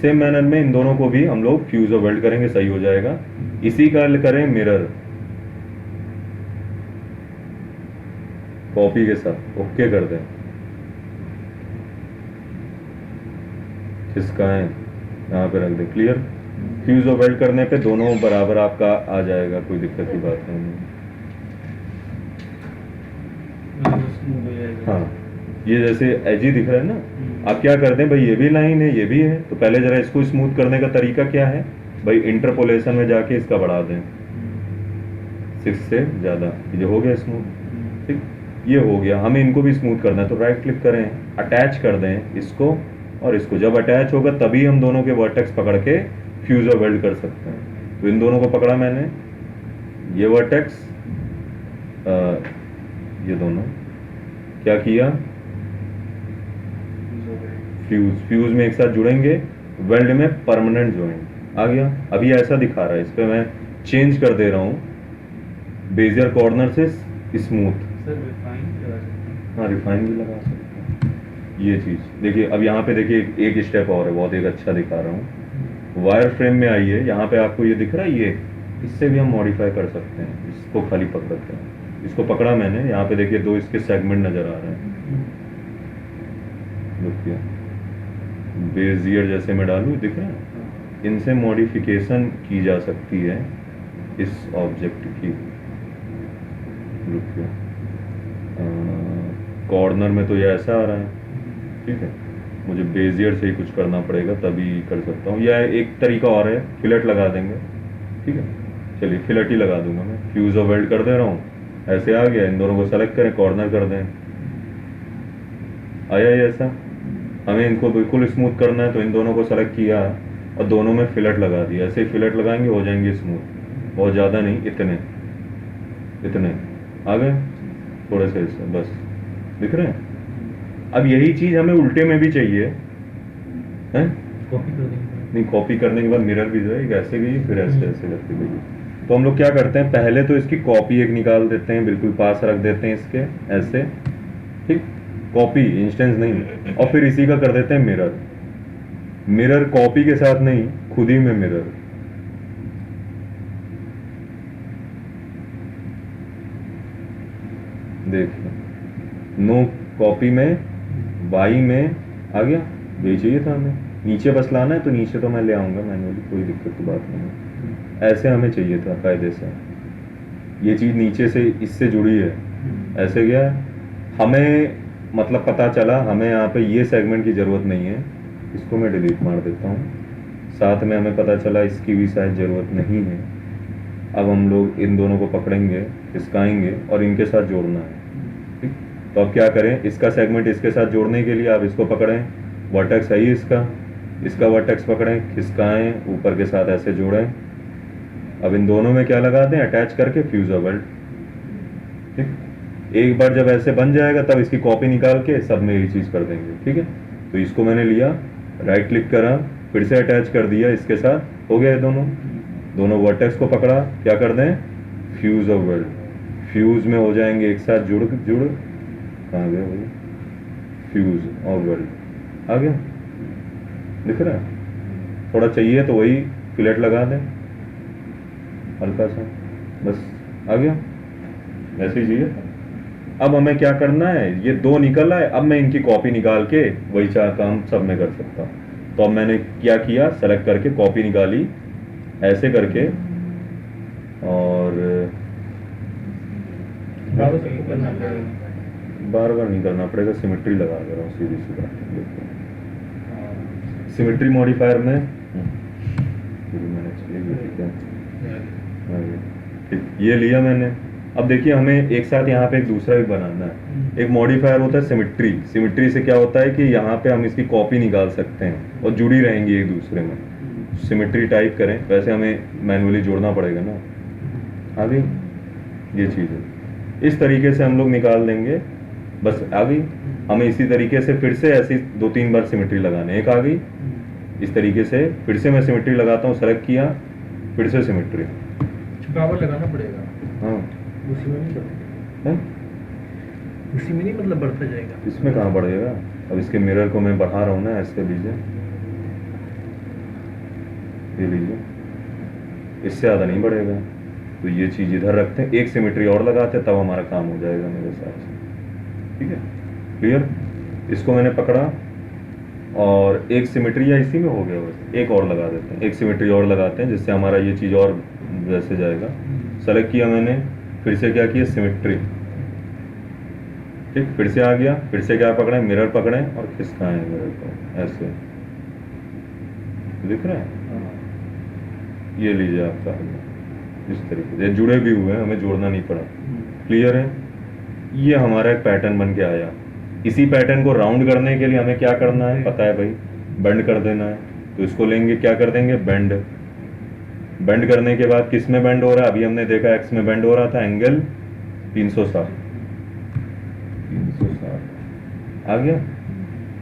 सेम मैनर में इन दोनों को भी हम लोग फ्यूज और वेल्ड करेंगे, सही हो जाएगा। इसी का करें मिरर, कॉपी के साथ ओके कर दें, खिसकाएं, यहाँ पे रख दें, क्लियर। फ्यूज और वेल्ड करने पे दोनों बराबर आपका आ जाएगा, कोई दिक्कत की बात नहीं। स्मूथ हो जाएगा। हाँ, ये जैसे एजी दिख रहा है ना, आप क्या करते हैं भाई, ये भी लाइन है ये भी है, तो पहले जरा इसको स्मूथ करने का तरीका क्या है भाई, इंटरपोलेशन में जाके इसका बढ़ा दें 6 से ज़्यादा, ये हो गया स्मूथ, ठीक, ये हो गया। हमें इनको भी स्मूथ करना है, तो राइट क्लिक करें, अटैच कर दें इसको और इसको, जब अटैच होगा तभी हम दोनों के वर्टेक्स पकड़ के फ्यूज और वेल्ड कर सकते हैं। तो इन दोनों को पकड़ा मैंने, ये वर्टेक्स, ये दोनों क्या किया, फ्यूज में एक साथ जुड़ेंगे, वेल्ड में परमानेंट ज्वाइंट आ गया। अभी ऐसा दिखा रहा है, इस पे मैं चेंज कर दे रहा हूँ, बेजियर कॉर्नर से स्मूथ। सर रिफाइन लगा सकते हैं। हाँ, रिफाइन भी लगा सकते हैं। ये चीज़ देखिए, अब यहाँ पे देखिए एक स्टेप और है, बहुत एक अच्छा दिखा रहा हूँ। वायर फ्रेम में आइए, यहाँ पे आपको ये दिख रहा है, ये इससे भी हम मॉडिफाई कर सकते हैं। इसको खाली पकड़ते हैं, इसको पकड़ा मैंने, यहाँ पे देखिए 2 इसके सेगमेंट नज़र आ रहे हैं, देखिए बेजियर जैसे मैं डालूँ, दिख रहा है। इनसे मॉडिफिकेशन की जा सकती है इस ऑब्जेक्ट की, देखिए कॉर्नर में तो ये ऐसा आ रहा है, ठीक है, मुझे बेजियर से ही कुछ करना पड़ेगा तभी कर सकता हूँ। या एक तरीका और है, फिलेट लगा देंगे, ठीक है, चलिए फिलेट ही लगा दूंगा मैं। फ्यूज और वेल्ड कर दे रहा हूँ, ऐसे आ गया। इन दोनों को सेलेक्ट करें, कॉर्नर कर दें, आया ये ऐसा। हमें इनको बिल्कुल स्मूथ करना है, तो इन दोनों को सेलेक्ट किया और दोनों में फिलेट लगा दिया। ऐसे ही फिलेट लगाएंगे, हो जाएंगे स्मूथ, बहुत ज़्यादा नहीं, इतने इतने आ गए, थोड़े से ऐसे, बस दिख रहे हैं। अब यही चीज़ हमें उल्टे में भी चाहिए, हैं? कॉपी कर देंगे। नहीं, कॉपी करने के बाद मिरर भी जाएगी, ऐसे गई फिर ऐसे ऐसे करके गई। तो हम लोग क्या करते हैं, पहले तो इसकी कॉपी एक निकाल देते हैं, बिल्कुल पास रख देते हैं इसके, ऐसे, ठीक, कॉपी इंस्टेंस नहीं, और फिर इसी का कर देते हैं मिरर। मिरर कॉपी के साथ नहीं, खुद ही में मिरर। देखिए, नो कॉपी में, वाई में आ गया, यही चाहिए था हमें। नीचे बस लाना है तो नीचे तो मैं ले आऊँगा मैनुअली, कोई दिक्कत की बात नहीं है। ऐसे हमें चाहिए था कायदे से, ये चीज़ नीचे से इससे जुड़ी है, ऐसे गया। हमें मतलब पता चला हमें यहाँ पे ये सेगमेंट की ज़रूरत नहीं है, इसको मैं डिलीट मार देता हूँ। साथ में हमें पता चला इसकी भी शायद ज़रूरत नहीं है। अब हम लोग इन दोनों को पकड़ेंगे, खिसकाएंगे और इनके साथ जोड़ना है, ठीक। तो अब क्या करें, इसका सेगमेंट इसके साथ जोड़ने के लिए आप इसको पकड़ें, वर्टेक्स है ही इसका वर्टेक्स पकड़ें, खिसकाएं, ऊपर के साथ ऐसे जोड़ें। अब इन दोनों में क्या लगा दें, अटैच करके फ्यूज और वेल्ड, ठीक। एक बार जब ऐसे बन जाएगा तब इसकी कॉपी निकाल के सब में यही चीज़ कर देंगे, ठीक है। तो इसको मैंने लिया, राइट क्लिक करा, फिर से अटैच कर दिया इसके साथ, हो गया दोनों वर्टेक्स को पकड़ा, क्या कर दें, फ्यूज और वेल्ड। फ्यूज में हो जाएंगे एक साथ जुड़ कहाँ गया भाई, फ्यूज और वेल्ड आ गया, दिख रहा है। थोड़ा चाहिए तो वही फिलेट लगा दें हल्का सा, बस आ गया, ऐसे ही चाहिए। अब हमें क्या करना है, ये 2 निकल आए, अब मैं इनकी कॉपी निकाल के वही काम सब में कर सकता हूँ। तो अब मैंने क्या किया, सेलेक्ट करके कॉपी निकाली ऐसे करके, और बार बार नहीं करना पड़ेगा, सिमेट्री लगा दे रहा हूँ सीधी सीधा। सिमेट्री मॉडिफायर में मैंने ठीक ये लिया मैंने। अब देखिए हमें एक साथ यहाँ पे एक दूसरा भी बनाना है। एक मॉडिफायर होता है सिमेट्री। सिमेट्री से क्या होता है कि यहाँ पे हम इसकी कॉपी निकाल सकते हैं और जुड़ी रहेंगी एक दूसरे में। सिमेट्री टाइप करें, वैसे हमें मैनुअली जोड़ना पड़ेगा ना। आ गई ये चीज़ है, इस तरीके से हम लोग निकाल देंगे, बस आ गई। हमें इसी तरीके से फिर से ऐसी 2-3 बार सिमेट्री लगाने, एक आ गई, इस तरीके से फिर से मैं सिमेट्री लगाता हूँ, सेलेक्ट किया, फिर से सिमेट्री। पावर लगाना पड़ेगा, हाँ उसी में नहीं बढ़ेगा, है? उसी में नहीं मतलब बढ़ता जाएगा। इसमें कहाँ बढ़ेगा? अब इसके मिरर को मैं बढ़ा रहा हूँ ना, ऐसे लीजिए, ये लीजिए, इससे ज़्यादा नहीं बढ़ेगा। तो ये चीज़ इधर रखते हैं, एक सिमेट्री और लगाते हैं, तब हमारा काम हो जाएगा मेरे हिसाब से। ठीक है, क्लियर? इसको मैंने पकड़ा और एक सिमेट्री या इसी में हो गया, बस एक और लगा देते हैं, एक सिमेट्री और लगाते हैं जिससे हमारा ये चीज़ और वैसे जाएगा। सेलेक्ट किया मैंने, फिर से क्या किया, सिमेट्री, ठीक, फिर से आ गया, फिर से क्या पकड़े, मिरर पकड़े और खिसकाएं मिरर को ऐसे, दिख रहा है? ये लीजिए आपका इस तरीके से जुड़े भी हुए हैं, हमें जोड़ना नहीं पड़ा। क्लियर है? ये हमारा एक पैटर्न बन के आया। इसी पैटर्न को राउंड करने के लिए हमें क्या करना है पता है भाई, बेंड कर देना है। तो इसको लेंगे, क्या कर देंगे, बेंड। बेंड करने के बाद किस में बेंड हो रहा है, अभी हमने देखा एक्स में बेंड हो रहा था, एंगल 360 आ गया,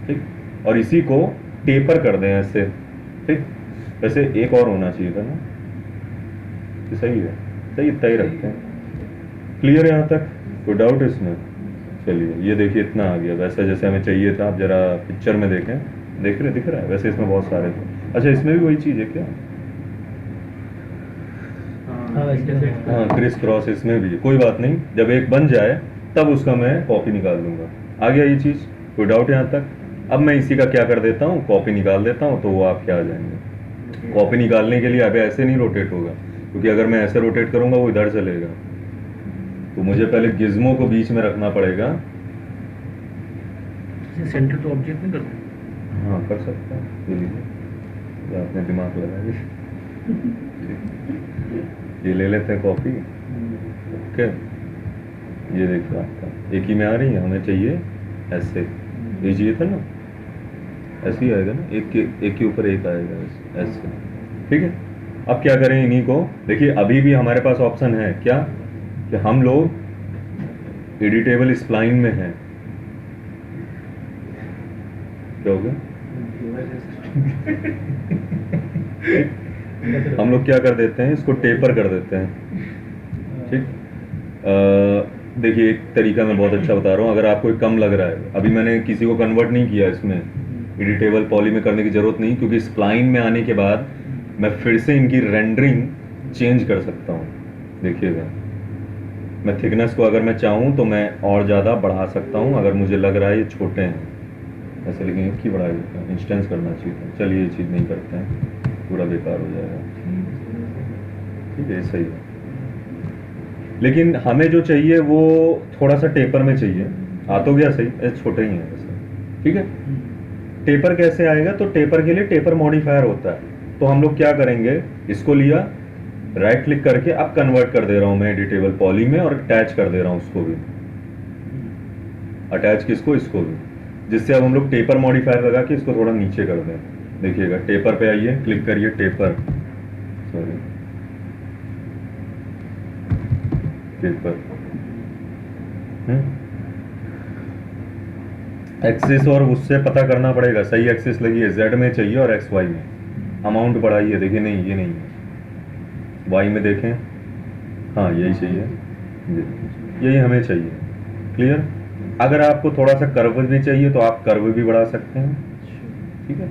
ठीक। और इसी को टेपर कर दें ऐसे, ठीक, वैसे एक और होना चाहिए था ना, ये सही है, सही, इतना ही रखते हैं। क्लियर है यहाँ तक? कोई डाउट इसमें? चलिए, ये देखिए इतना आ गया वैसा जैसे हमें चाहिए था। आप जरा पिक्चर में देखें, देख रहे, दिख रहा है? वैसे इसमें बहुत सारे थे। अच्छा, इसमें भी वही चीज़ है क्या? हाँ, क्रिस क्रॉस इसमें भी है, कोई बात नहीं, जब एक बन जाए तब उसका मैं कॉपी निकाल दूंगा। आ गया ये चीज़? कोई डाउट यहाँ तक? अब मैं इसी का क्या कर देता हूँ, कॉपी निकाल देता हूँ, तो वो आपके आ जाएंगे। कॉपी निकालने के लिए अब ऐसे नहीं रोटेट होगा, क्योंकि अगर मैं ऐसे रोटेट करूंगा वो इधर चलेगा, तो मुझे पहले गिज्मो को बीच में रखना पड़ेगा। सेंटर तो ऑब्जेक्ट नहीं करते? हाँ, कर सकता है, ये लीजिए, ये आपने दिमाग लगाया। ये ले लेते हैं कॉपी, ओके। ये देखिए आपका एक ही में आ रही है, हमें चाहिए ऐसे, ये चाहिए था ना, ऐसे ही आएगा ना, एक के ऊपर एक आएगा ऐसे, ठीक है। अब क्या करें इन्हीं को, देखिए अभी भी हमारे पास ऑप्शन है क्या, कि हम लोग एडिटेबल स्प्लाइन में हैं। क्या हो गया? हम लोग क्या कर देते हैं, इसको टेपर कर देते हैं, ठीक। देखिए एक तरीका मैं बहुत अच्छा बता रहा हूँ, अगर आपको कम लग रहा है, अभी मैंने किसी को कन्वर्ट नहीं किया इसमें, एडिटेबल पॉली में करने की ज़रूरत नहीं, क्योंकि स्प्लाइन में आने के बाद मैं फिर से इनकी रेंडरिंग चेंज कर सकता हूँ। देखिएगा, मैं थिकनेस को अगर मैं चाहूँ तो मैं और ज़्यादा बढ़ा सकता हूँ, अगर मुझे लग रहा है ये छोटे हैं ऐसे, लेकिन इसकी बढ़ाई देते हैं, इंस्टेंस करना चाहिए था। चलिए ये चीज़ नहीं करते हैं, पूरा बेकार हो जाएगा, ठीक है, सही है। लेकिन हमें जो चाहिए वो थोड़ा सा टेपर में चाहिए, आ तो गया सही, छोटे ही हैं वैसे, ठीक है। टेपर कैसे आएगा, तो टेपर के लिए टेपर मॉडिफायर होता है। तो हम लोग क्या करेंगे, इसको लिया, राइट क्लिक करके अब कन्वर्ट कर दे रहा हूं मैं एडिटेबल पॉली में, और अटैच कर दे रहा हूं उसको भी, अटैच किसको, इसको भी, जिससे अब हम लोग टेपर मॉडिफायर लगा के इसको थोड़ा नीचे कर दें। देखिएगा, टेपर पे आइए, क्लिक करिए, टेपर, सॉरी, टेपर, एक्सिस, और उससे पता करना पड़ेगा सही एक्सिस लगी है, जेड में चाहिए और एक्स वाई में। अमाउंट बढ़ाइए, देखिए नहीं ये नहीं है, वाई में देखें, हाँ यही चाहिए, यही हमें चाहिए। क्लियर? अगर आपको थोड़ा सा कर्व भी चाहिए तो आप कर्व भी बढ़ा सकते हैं, ठीक है।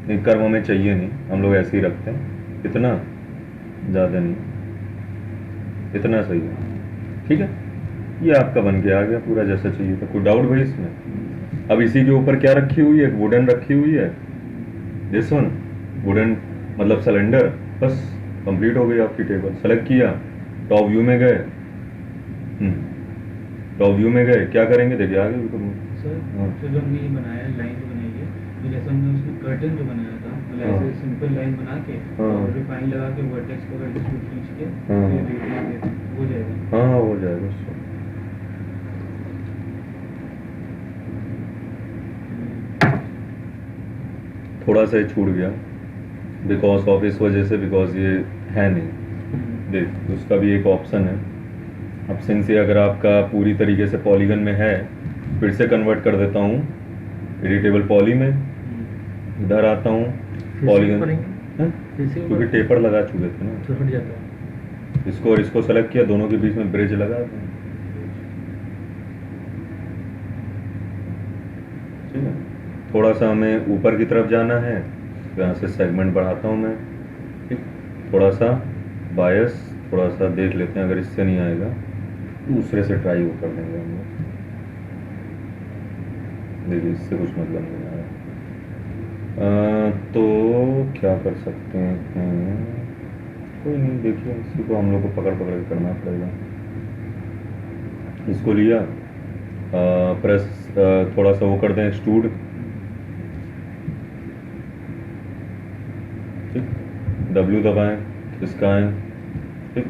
नहीं, कर्व हमें चाहिए नहीं, हम लोग ऐसे ही रखते हैं, इतना ज़्यादा नहीं, इतना सही है, ठीक है। ये आपका बन के आ गया पूरा जैसा चाहिए था। कोई डाउट भाई इसमें? अब इसी के ऊपर क्या रखी हुई है, वुडन रखी हुई है, दिस वन वुडन मतलब सिलेंडर, बस कंप्लीट हो गई आपकी टेबल। सेलेक्ट किया, टॉप व्यू में गए, टॉप व्यू में गए, क्या करेंगे देखिए आगे भी करूँ सर। हाँ। तो जो हमने ये बनाया, लाइन जो बनाई है, तो जैसे हमने उसमें कर्टन जो बनाया था, मतलब हाँ। ऐसे सिंपल लाइन बना के हाँ। और रिफाइन लगा के वर्टेक्स को अगर इसको खींच के हाँ। फिर रेडियन दे हो जाएगा। हाँ हो जाएगा उसको। थोड़ा सा ही छूट गया बिकॉज ऑफ, इस वजह से, बिकॉज ये है नहीं, देख उसका भी एक ऑप्शन है। अब सिंस ये अगर आपका पूरी तरीके से पॉलीगन में है, फिर से कन्वर्ट कर देता हूँ एडिटेबल पॉली में, इधर आता हूँ, पॉलीगन करेंगे हैं? जैसे क्योंकि टेपर लगा चुके थे ना, तो हट जाता है। इसको और इसको सेलेक्ट किया, दोनों के बीच में ब्रिज लगा दें। ठीक है, थोड़ा सा हमें ऊपर की तरफ जाना है, तो यहाँ से सेगमेंट बढ़ाता हूँ मैं। ठीक, थोड़ा सा बायस, थोड़ा सा देख लेते हैं, अगर इससे नहीं आएगा दूसरे से ट्राई वो कर लेंगे हम लोग। देखिए इससे कुछ मतलब नहीं आ रहा। तो क्या कर सकते हैं, कोई नहीं, देखिए इसी को हम लोग को पकड़ पकड़ के करना पड़ेगा। इसको लिया, प्रेस, थोड़ा सा वो कर दें एक्सट्रूड। ठीक, W दबाएं, खिसकाएं। ठीक,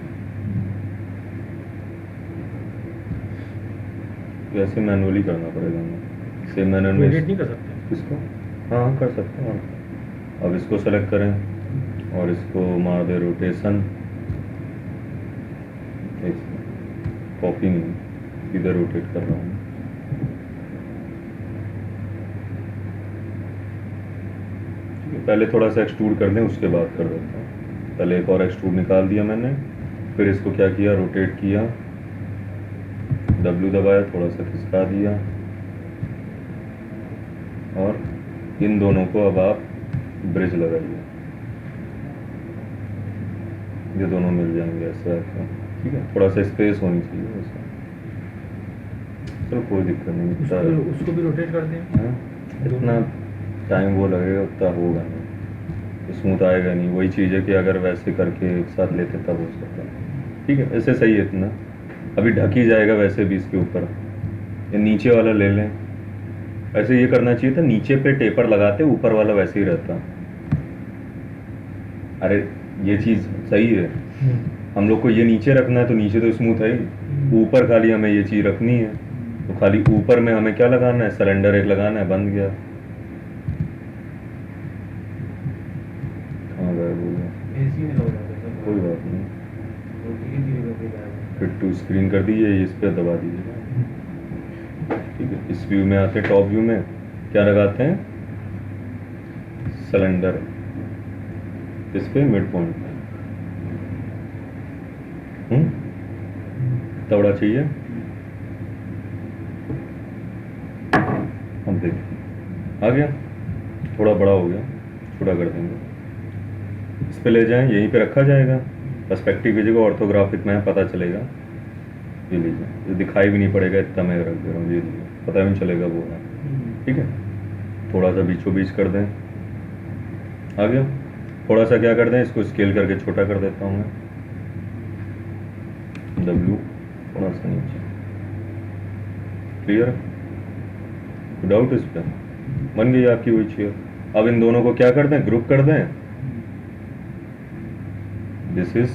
ऐसे मैनुअली करना पड़ेगा हमें, सेम मैनुअल में। एडिट नहीं कर सकते इसको हाँ कर सकते हैं। अब इसको सेलेक्ट करें और इसको मार दे रोटेशन, कॉपी नहीं, इधर रोटेट कर रहा हूँ। पहले थोड़ा सा एक्सट्रूड कर दें, उसके बाद कर देता हूँ। पहले एक और एक्सट्रूड निकाल दिया मैंने, फिर इसको क्या किया, रोटेट किया, W दबाया, थोड़ा सा खिसका दिया, और इन दोनों को अब आप ब्रिज लगाइए, ये दोनों मिल जाएंगे ऐसे आपको। ठीक है, थोड़ा सा स्पेस होनी चाहिए ऐसा। चलो कोई दिक्कत नहीं, उसको भी रोटेट कर दें। हाँ, इतना टाइम वो लगेगा उतना होगा नहीं, स्मूथ आएगा नहीं। वही चीज़ है कि अगर वैसे करके एक साथ लेते तब हो सकता है। ठीक है, ऐसे सही है इतना, अभी ढक ही जाएगा वैसे भी इसके ऊपर। ये नीचे वाला ले लें, ऐसे ये करना चाहिए था, नीचे पे टेपर लगाते, ऊपर वाला वैसे ही रहता। अरे ये चीज़ सही है, हम लोग को ये नीचे रखना है तो नीचे तो स्मूथ है ही, ऊपर खाली हमें ये चीज़ रखनी है, तो खाली ऊपर में हमें क्या लगाना है, सिलेंडर एक लगाना है, बंद गया। कहाँ गया वो, एसी में लग जाता है सब। कोई बात नहीं, तो धीरे-धीरे करके जाएगा। फिट टू स्क्रीन कर दीजिए, इस पर दबा दीजिए। ठीक है, इस व्यू में आते हैं, टॉप व्यू में क्या लगाते हैं, सिलेंडर, इस पे मिड पॉइंट तवड़ा चाहिए। हम देखिए आ गया, थोड़ा बड़ा हो गया, छोटा कर देंगे। इस पे ले जाएं, यहीं पे रखा जाएगा, पर्सपेक्टिव की जगह ऑर्थोग्राफिक में पता चलेगा। ये लीजिए, ये दिखाई भी नहीं पड़ेगा, इतना मैं रख दे रहा हूँ, ये लीजिए, पता भी नहीं चलेगा वो है। ठीक है, थोड़ा सा बीचों बीच कर दें, आ गया। थोड़ा सा क्या कर दें, इसको स्केल करके छोटा कर देता हूँ मैं, W थोड़ा सा नीचे। क्लियर, डाउट इस पर, बन गई आपकी वही चेयर। अब इन दोनों को क्या कर दें, ग्रुप कर दें। दिस इज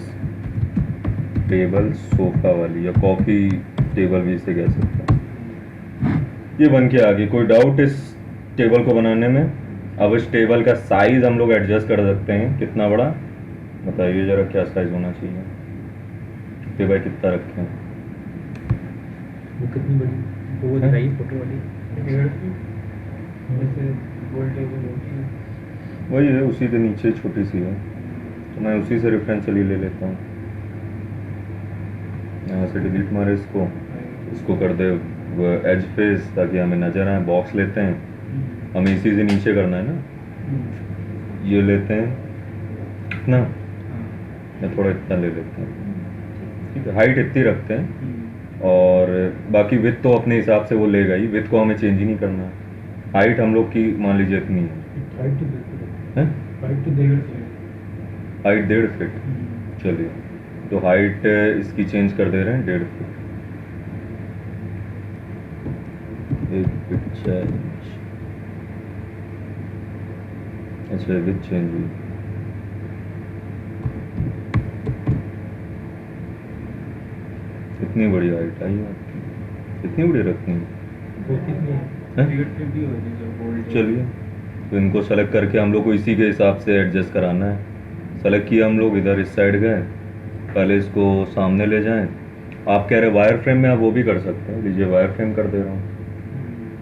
टेबल सोफा वाली, या कॉफी टेबल भी इसे कह सकते हैं। ये बन के आ गई। कोई डाउट इस टेबल को बनाने में? अब इस टेबल का साइज हम लोग एडजस्ट कर सकते हैं, कितना बड़ा बताइए जरा, क्या साइज होना चाहिए, कितने बाय कितना रखें। वो कितनी बड़ी, वो दिखाइए फोटो वाली। 1.5 फीट जैसे गोल टेबल होती है। वही है, उसी के नीचे छोटी सी है, तो मैं उसी से रेफरेंस चली ले लेता हूँ। यहाँ से डिलीट मारे इसको कर दे एज फेस, ताकि हमें नजर आए। बॉक्स लेते हैं, हमें इसी से नीचे करना है ना, ये लेते हैं इतना, या थोड़ा इतना ले लेते हैं। ठीक है, हाइट इतनी रखते हैं, और बाकी विथ तो अपने हिसाब से वो लेगा ही, विथ को हमें चेंज ही नहीं करना है। हाइट हम लोग की मान लीजिए इतनी है, हाइट तो हैं? 1.5 फीट। हाइट 1.5 फीट, चलिए तो हाइट इसकी चेंज कर दे रहे हैं 1.5 फीट। 1 फीट चेंज, अच्छा विथ चेंज हुई। इतनी बड़ी हाइट आई आपकी, इतनी बड़ी रखनी है? चलिए, तो इनको सेलेक्ट करके हम लोग को इसी के हिसाब से एडजस्ट कराना है। सेलेक्ट किया हम लोग, इधर इस साइड गए, पहले इसको सामने ले जाएं। आप कह रहे वायर फ्रेम में, आप वो भी कर सकते हैं, लीजिए वायर फ्रेम कर दे रहा हूँ।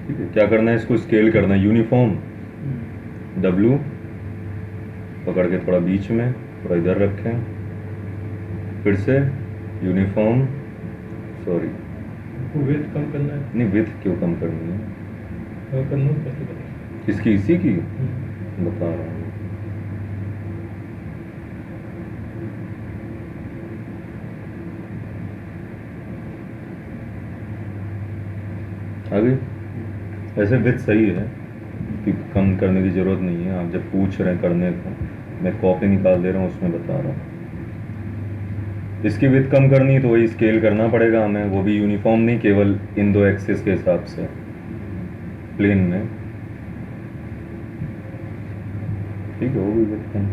ठीक है, क्या करना है, इसको स्केल करना है, यूनिफॉर्म W पकड़ के थोड़ा बीच में, थोड़ा इधर रखें, फिर से यूनिफॉर्म, सॉरी वेट कम करना है नहीं, विथ क्यों कम करनी है? और करना है कैसे करें? किसकी? इसी की बता रहा हूँ। आगे ऐसे विथ सही है कि कम करने की ज़रूरत नहीं है। आप जब पूछ रहे हैं करने को, मैं कॉपी निकाल दे रहा हूँ, उसमें बता रहा हूँ। इसकी विथ कम करनी है तो वही स्केल करना पड़ेगा हमें, वो भी यूनिफॉर्म नहीं, केवल इन दो एक्सिस के हिसाब से, प्लेन में। ठीक है, वो भी विथ कम।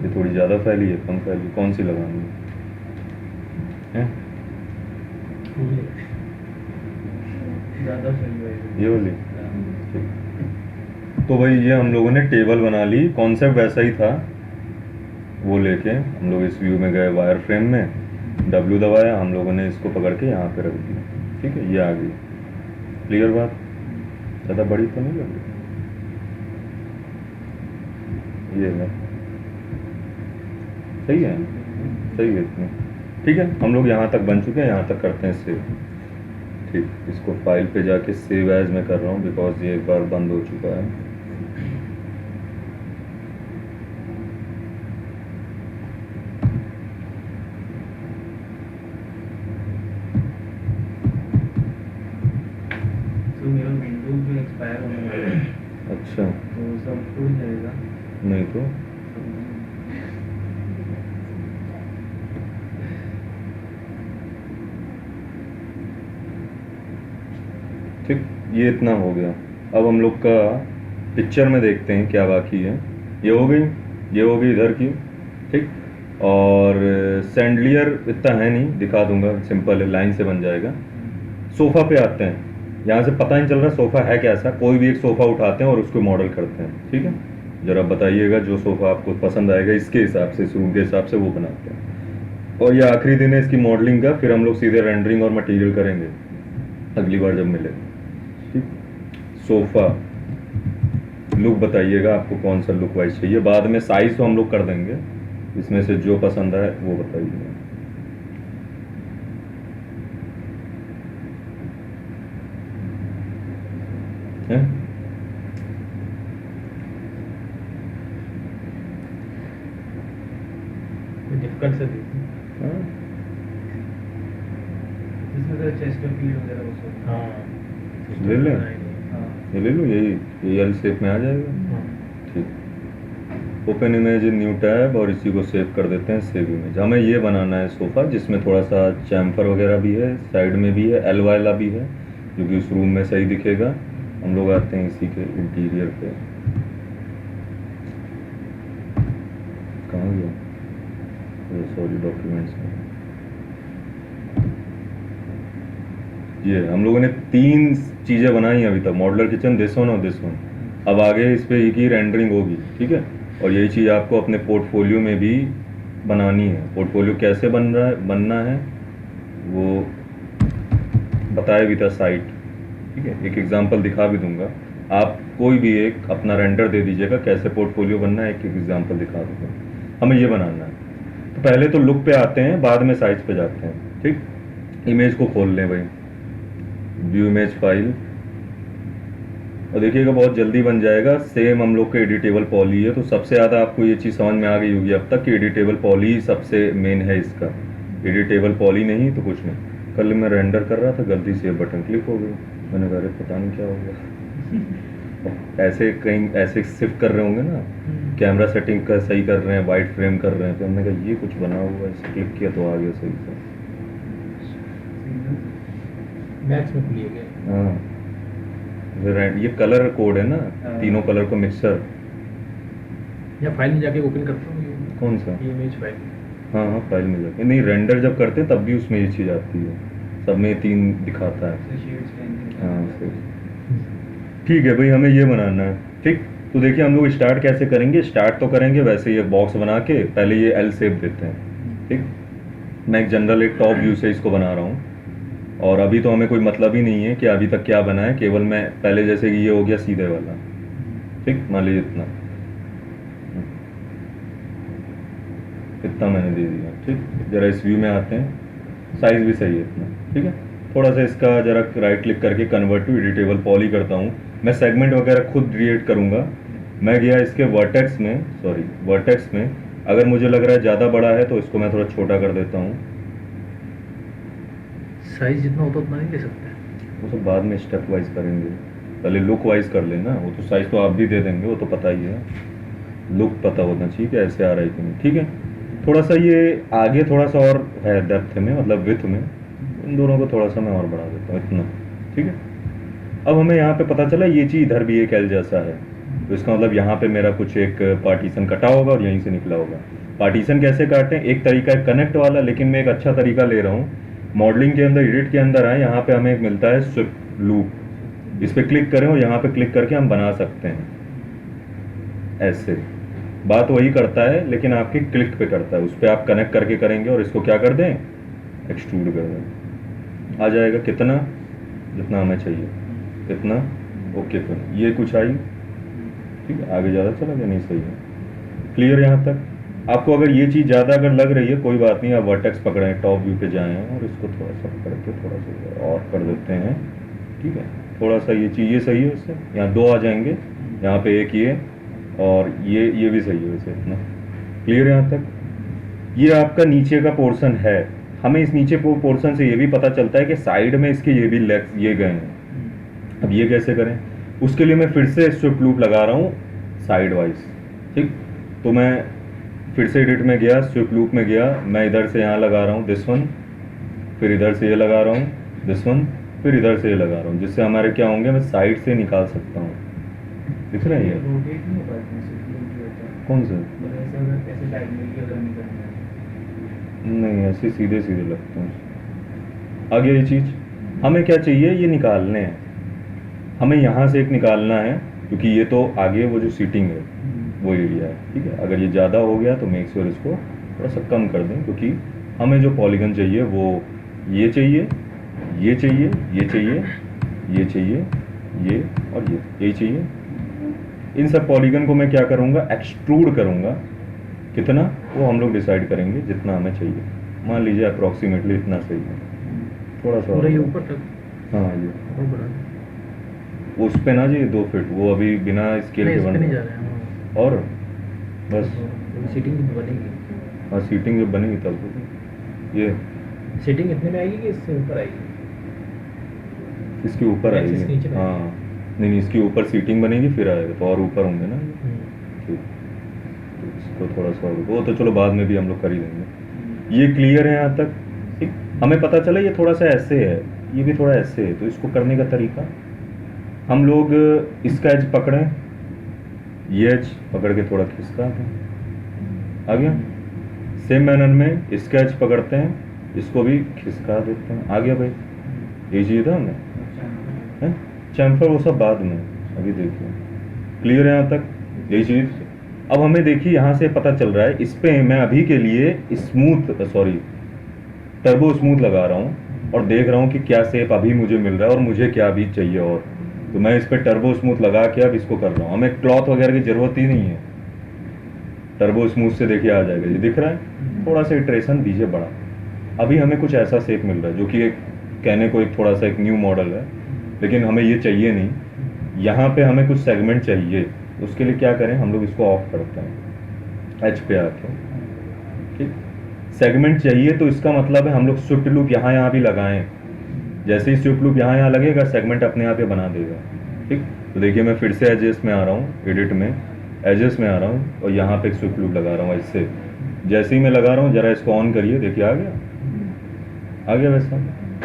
ये थोड़ी ज़्यादा फैली है, कम फैली, कौन सी लगानी है? ज़्यादा सही है ये वाली। तो भाई ये हम लोगों ने टेबल बना ली, कॉन्सेप्ट वैसा ही था। वो लेके हम लोग इस व्यू में गए, वायर फ्रेम में W दबाया, हम लोगों ने इसको पकड़ के यहाँ पे रख दिया। ठीक है, ये आ गई। क्लियर बात? ज़्यादा बड़ी तो नहीं लग रही? ये है, सही है, सही है इतनी। ठीक है, हम लोग यहाँ तक बन चुके हैं, यहाँ तक करते हैं सेव। ठीक, इसको फाइल पे जाके सेव एज में कर रहा हूँ बिकॉज ये एक बार बंद हो चुका है। तो मेरा विंडोज जो एक्सपायर होने वाला है अच्छा, तो सब टूट जाएगा। नहीं तो ठीक, ये इतना हो गया। अब हम लोग का पिक्चर में देखते हैं क्या बाकी है। ये हो गई, ये हो गई इधर की। ठीक, और सैंडलियर इतना है नहीं, दिखा दूंगा, सिंपल है, लाइन से बन जाएगा। सोफ़ा पे आते हैं। यहाँ से पता नहीं चल रहा सोफ़ा है कैसा, कोई भी एक सोफ़ा उठाते हैं और उसको मॉडल करते हैं। ठीक है, ज़रा बताइएगा जो सोफ़ा आपको पसंद आएगा इसके हिसाब से, इस रूम के हिसाब से वो बनाते हैं। और ये आखिरी दिन है इसकी मॉडलिंग का, फिर हम लोग सीधे रेंडरिंग और मटेरियल करेंगे अगली बार जब मिले। ठीक, सोफ़ा लुक बताइएगा आपको कौन सा लुक वाइज चाहिए, बाद में साइज़ तो हम लोग कर देंगे, इसमें से जो पसंद आए वो बताइए। हैं? डिफिकल्ट से हाँ? इसमें तो चेस्टरफील्ड वगैरह वो सब। हाँ ले लें? हाँ ये ले लो, यही एल शेप में आ जाएगा। हाँ ठीक, open image in new tab और इसी को सेव कर देते हैं, सेव इमेज। हमें ये बनाना है सोफ़ा जिसमें थोड़ा सा चैम्फर वगैरह भी है, साइड में भी है, एल वाला भी है, जो कि उस रूम में सही दिखेगा। हम लोग आते हैं इसी के इंटीरियर पे। कहाँ गया? सॉरी, डॉक्यूमेंट्स में। ये हम लोगों ने 3 चीज़ें बनाई हैं अभी तक, मॉडलर किचन, दिस वन और दिस वन। अब आगे इस पे एक ही रेंडरिंग होगी। ठीक है, और यही चीज़ आपको अपने पोर्टफोलियो में भी बनानी है। पोर्टफोलियो कैसे बनना है वो बताया भी था साइट। ठीक है, एक एग्जांपल दिखा भी दूंगा। आप कोई भी एक अपना रेंडर दे दीजिएगा कैसे पोर्टफोलियो बनना है, एक एग्जांपल दिखा दूंगा। हमें ये बनाना है, तो पहले तो लुक पे आते हैं, बाद में साइज पे जाते हैं। ठीक, इमेज को खोल लें भाई, व्यू इमेज फाइल, और देखिएगा बहुत जल्दी बन जाएगा। सेम हम लोग का एडिटेबल पॉली है, तो सबसे ज़्यादा आपको ये चीज़ समझ में आ गई होगी अब तक कि एडिटेबल पॉली सबसे मेन है इसका। एडिटेबल पॉली नहीं तो कुछ नहीं। कल मैं रेंडर कर रहा था, गलती से बटन क्लिक हो गई, मैंने कहा अरे पता नहीं क्या हो गया। ऐसे कहीं ऐसे शिफ्ट कर रहे होंगे ना, कैमरा सेटिंग का सही कर रहे हैं, वाइट फ्रेम कर रहे हैं, तो हमने कहा ये कुछ बना हुआ है, इसे क्लिक किया तो आ गया सही से। मैक्स में खुलिए गए। हाँ, ये कलर कोड है ना, हाँ। तीनों कलर को मिक्सर। या फाइल में जाके ओपन करता हूँ ये कौन सा? Image file. हाँ हाँ, फाइल में जाके नहीं, रेंडर जब करते हैं तब भी उसमें ये चीज़ आती है, सब में 3 दिखाता है। शेड्स का हाँ सही। ठीक है भाई, हमें ये बनाना है। ठीक, तो देखिए हम लोग स्टार्ट कैसे करेंगे। स्टार्ट तो करेंगे वैसे ये बॉक्स बना के, पहले ये एल शेप देते हैं। ठीक, मैं एक जनरल एक टॉप व्यू से इसको बना रहा हूँ, और अभी तो हमें कोई मतलब ही नहीं है कि अभी तक क्या बना है, केवल मैं पहले जैसे कि ये हो गया सीधे वाला। ठीक, मान लीजिए इतना। इतना मैंने दे दिया, ठीक। जरा इस व्यू में आते हैं, साइज़ भी सही है इतना, ठीक है। थोड़ा सा इसका जरा राइट क्लिक करके कन्वर्ट टू एडिटेबल पॉली करता हूँ। मैं सेगमेंट वगैरह खुद क्रिएट करूँगा। मैं गया इसके वर्टेक्स में, अगर मुझे लग रहा है ज़्यादा बड़ा है तो इसको मैं थोड़ा छोटा कर देता हूँ। साइज जितना होता उतना नहीं ले सकते? वो सब बाद में स्टेप वाइज करेंगे, पहले लुक वाइज कर लेना। वो तो साइज़ तो आप भी दे देंगे, वो तो पता ही है, लुक पता होना चाहिए कि ऐसे आ रहा है कि नहीं, ठीक है। थोड़ा सा ये आगे थोड़ा सा और है डेप्थ में, मतलब विथ में, इन दोनों को थोड़ा सा मैं और बढ़ा देता हूँ इतना, ठीक है। अब हमें यहाँ पे पता चला ये चीज़ इधर भी एक एल जैसा है, तो इसका मतलब यहाँ पे मेरा कुछ एक पार्टीशन कटा होगा और यहीं से निकला होगा। पार्टीशन कैसे काटें? एक तरीका है कनेक्ट वाला, लेकिन मैं एक अच्छा तरीका ले रहा हूँ। मॉडलिंग के अंदर, एडिट के अंदर आए, यहाँ पे हमें एक मिलता है स्विफ्ट लूप, इस पर क्लिक करें और यहाँ पे क्लिक करके हम बना सकते हैं ऐसे। बात वही करता है लेकिन आपके क्लिक पे करता है, उस पर आप कनेक्ट करके करेंगे और इसको क्या कर दें, एक्सट्रूड कर दें। आ जाएगा कितना, जितना हमें चाहिए कितना, ओके। फिर ये कुछ आई, ठीक है। आगे ज़्यादा चला गया, नहीं सही है, क्लियर यहाँ तक। आपको अगर ये चीज़ ज़्यादा अगर लग रही है, कोई बात नहीं, आप वर्टेक्स पकड़ें, टॉप व्यू पे जाएं और इसको थोड़ा सा पकड़ के थोड़ा सा और कर देते हैं, ठीक है। थोड़ा सा ये चीज़, ये सही है, उससे यहाँ दो आ जाएंगे, यहाँ पे एक ये और ये भी सही है वैसे, इतना क्लियर यहाँ तक। ये आपका नीचे का पोर्शन है। हमें इस नीचे पोर्शन से ये भी पता चलता है कि साइड में इसके ये भी लेग्स ये गए हैं। अब ये कैसे करें, उसके लिए मैं फिर से स्विफ्ट लूप लगा रहा हूँ साइड वाइज, ठीक। तो मैं फिर से एडिट में गया, स्विफ्ट लूप में गया, मैं इधर से यहाँ लगा रहा हूँ दिस वन, फिर इधर से ये लगा रहा हूँ दिस वन, फिर इधर से ये लगा रहा हूँ, जिससे हमारे क्या होंगे, मैं साइड से निकाल सकता हूँ। दिख रहा है ये रोटेट नहीं हो पाता है, सिर्फ loop जो होता है। कौन सा? मतलब ऐसे अगर ऐसे डायगोनली अगर हमें करना है, नहीं, ऐसे सीधे सीधे लगते हैं। आगे ये चीज़ हमें क्या चाहिए, ये निकालने हैं, हमें यहाँ से एक निकालना है, क्योंकि ये तो आगे वो जो सीटिंग है वो एरिया है, ठीक है। अगर ये ज़्यादा हो गया तो मेक श्योर इसको थोड़ा सा कम कर दें, क्योंकि हमें जो पॉलीगन चाहिए वो ये चाहिए, ये चाहिए, ये चाहिए, ये चाहिए, ये और ये, यही चाहिए। इन सब पॉलीगन को मैं क्या करूँगा, एक्सट्रूड करूँगा। कितना, वो हम लोग डिसाइड करेंगे, जितना हमें चाहिए। मान लीजिए अप्रॉक्सीमेटली इतना सही है, थोड़ा सा पूरा ये और। ऊपर तक हाँ, ये और बढ़ा दें। उस पे ना जी 2 फीट, वो अभी बिना स्केल नहीं, के इस पे बन नहीं जा रहा रहे हैं है। और बस, सीटिंग बनेगी। हाँ, सीटिंग जब बनेगी तब होगी। ये सीटिंग इतने में आएगी कि इससे ऊपर आएगी? इसके ऊपर Axis नीचे आएगी, में हाँ। नहीं, इसके ऊपर सीटिंग बनेगी फिर आएगा, तो और ऊपर होंगे ना ये। हम्म। ठीक, तो इसको थोड़ा सा और, वो तो चलो बाद में भी हम लोग कर ही देंगे। ये क्लियर है यहाँ तक, ठीक। हमें पता चला ये थोड़ा सा ऐसे है, ये भी थोड़ा ऐसे है, तो इसको करने का तरीका, हम लोग इसका एज पकड़ें, ये एज पकड़ के थोड़ा खिसका दें, आ गया। सेम मैनर में इसका एज पकड़ते हैं, इसको भी खिसका देते हैं, आ गया भाई। ये चीज़ था हमने, हैं चैम्फर, वो सब बाद में, अभी देखिए क्लियर है यहाँ तक, यही चीज़। अब हमें देखिए यहाँ से पता चल रहा है, इस पे मैं अभी के लिए टर्बो स्मूथ लगा रहा हूँ और देख रहा हूँ कि क्या शेप अभी मुझे मिल रहा है और मुझे क्या अभी चाहिए, और तो मैं इस पर टर्बो स्मूथ लगा के अब इसको कर रहा हूँ। हमें क्लॉथ वगैरह की ज़रूरत ही नहीं है, टर्बो स्मूथ से देखिए आ जाएगा, ये दिख रहा है। थोड़ा सा इटरेशन दीजिए बड़ा, अभी हमें कुछ ऐसा शेप मिल रहा है जो कि एक कहने को एक थोड़ा सा एक न्यू मॉडल है, लेकिन हमें ये चाहिए नहीं। यहाँ पे हमें कुछ सेगमेंट चाहिए, उसके लिए क्या करें, हम लोग इसको ऑफ करते हैं, एच पे आके, ठीक। सेगमेंट चाहिए तो इसका मतलब है हम लोग स्विफ्ट लूप यहाँ भी लगाएं, जैसे ही स्विफ्ट लूप यहाँ लगेगा सेगमेंट अपने आप ये बना देगा, ठीक। तो देखिए मैं फिर से एजेस में आ रहा हूँ, एडिट में एजेस में आ रहा हूँ और यहाँ पे एक स्विफ्ट लूप लगा रहा हूँ। इससे जैसे ही मैं लगा रहा हूँ, जरा इसको ऑन करिए, देखिए आ गया वैसा।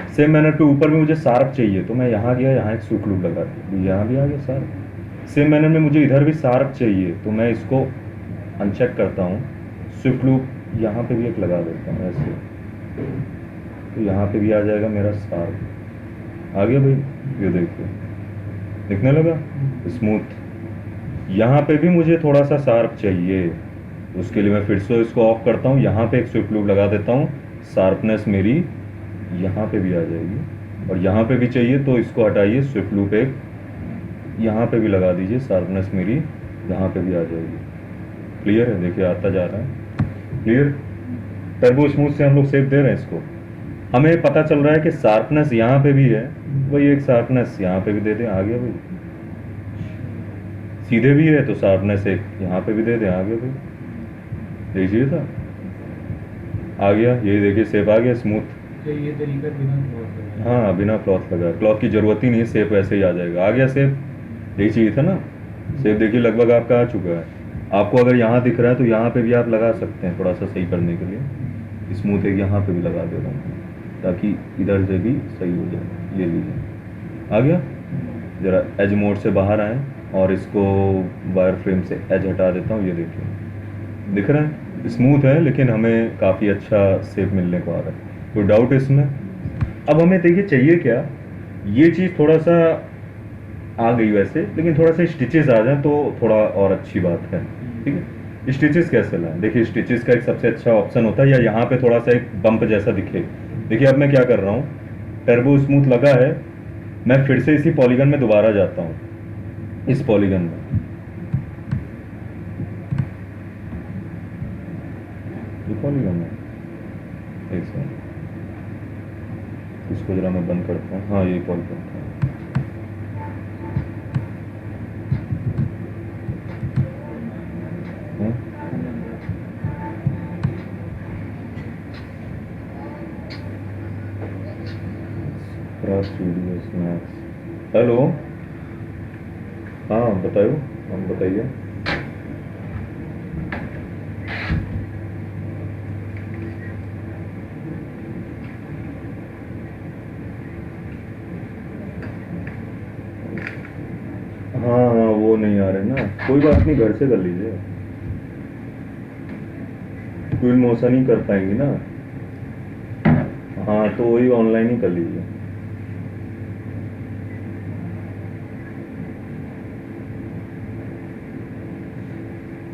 सेम मैनर पे ऊपर में मुझे शार्प चाहिए, तो मैं यहाँ गया, यहाँ एक स्विफ्ट लूप लगा दिया, यहाँ भी आ गया शार्प। सेम मैनर में मुझे इधर भी शार्प चाहिए, तो मैं इसको अनचेक करता हूँ, स्विफ्ट लूप यहाँ पे भी एक लगा देता हूँ ऐसे, तो यहाँ पे भी आ जाएगा मेरा शार्प। आ गया भाई, ये देखिए दिखने लगा स्मूथ। यहाँ पे भी मुझे थोड़ा सा शार्प चाहिए, उसके लिए मैं फिर से इसको ऑफ करता हूँ, यहाँ पे एक स्विफ्ट लूप लगा देता हूँ, शार्पनेस मेरी यहाँ पे भी आ जाएगी। और यहाँ पे भी चाहिए तो इसको हटाइए, स्विफ्ट लूप एक यहाँ पे भी लगा दीजिए, शार्पनेस मेरी यहाँ पे भी आ जाएगी। क्लियर है, देखिए आता जा रहा है, क्लियर। टर्बो स्मूथ से हम लोग सेप दे रहे हैं इसको, हमें पता चल रहा है कि शार्पनेस यहाँ पे भी है, वही एक शार्पनेस यहाँ पे भी दे दें, आ गया भाई। सीधे भी है तो शार्पनेस एक यहाँ पे भी दे दें, आ गया भाई। देखिए था, आ गया, यही देखिए सेप आ गया स्मूथ। तो ये तरीका बिना क्लॉथ लगा। हाँ बिना क्लॉथ लगा, क्लॉथ की जरूरत ही नहीं है, सेप ऐसे ही आ जाएगा, आ गया सेप। यही चाहिए था ना, सेप देखिए लगभग आपका आ चुका है। आपको अगर यहाँ दिख रहा है तो यहाँ पे भी आप लगा सकते हैं थोड़ा सा सही करने के लिए। स्मूथ एक यहाँ पे भी लगा दे रहा हूँ ताकि इधर से भी सही हो जाए। ये लीजिए, आ गया। ज़रा एज मोड से बाहर आए और इसको वायर फ्रेम से एज हटा देता हूँ। ये देखिए दिख रहा है, स्मूथ है लेकिन हमें काफ़ी अच्छा शेप मिलने को आ रहा है। कोई डाउट है इसमें? अब हमें देखिए चाहिए क्या, ये चीज़ थोड़ा सा आ गई वैसे, लेकिन थोड़ा सा स्टिचेस आ जाए तो थोड़ा और अच्छी बात है। ठीक है, स्टिचेस कैसे लाएं? देखिए स्टिचेस का एक सबसे अच्छा ऑप्शन होता है या यहाँ पे थोड़ा सा एक बम्प जैसा दिखे। देखिए अब मैं क्या कर रहा हूँ, टर्बो स्मूथ लगा है, मैं फिर से इसी पॉलीगन में दोबारा जाता हूँ, इस पॉलीगन में। ये पॉलीगन है, एक सेकंड, इसको जरा मैं बंद करता हूँ। हाँ ये पॉलीगन था। हेलो, हाँ बताओ, हम बताइए। हाँ हाँ वो नहीं आ रहे ना, कोई बात नहीं, घर से कर लीजिए, कोई मोशन ही कर पाएंगी ना। हाँ तो वही ऑनलाइन ही कर लीजिए।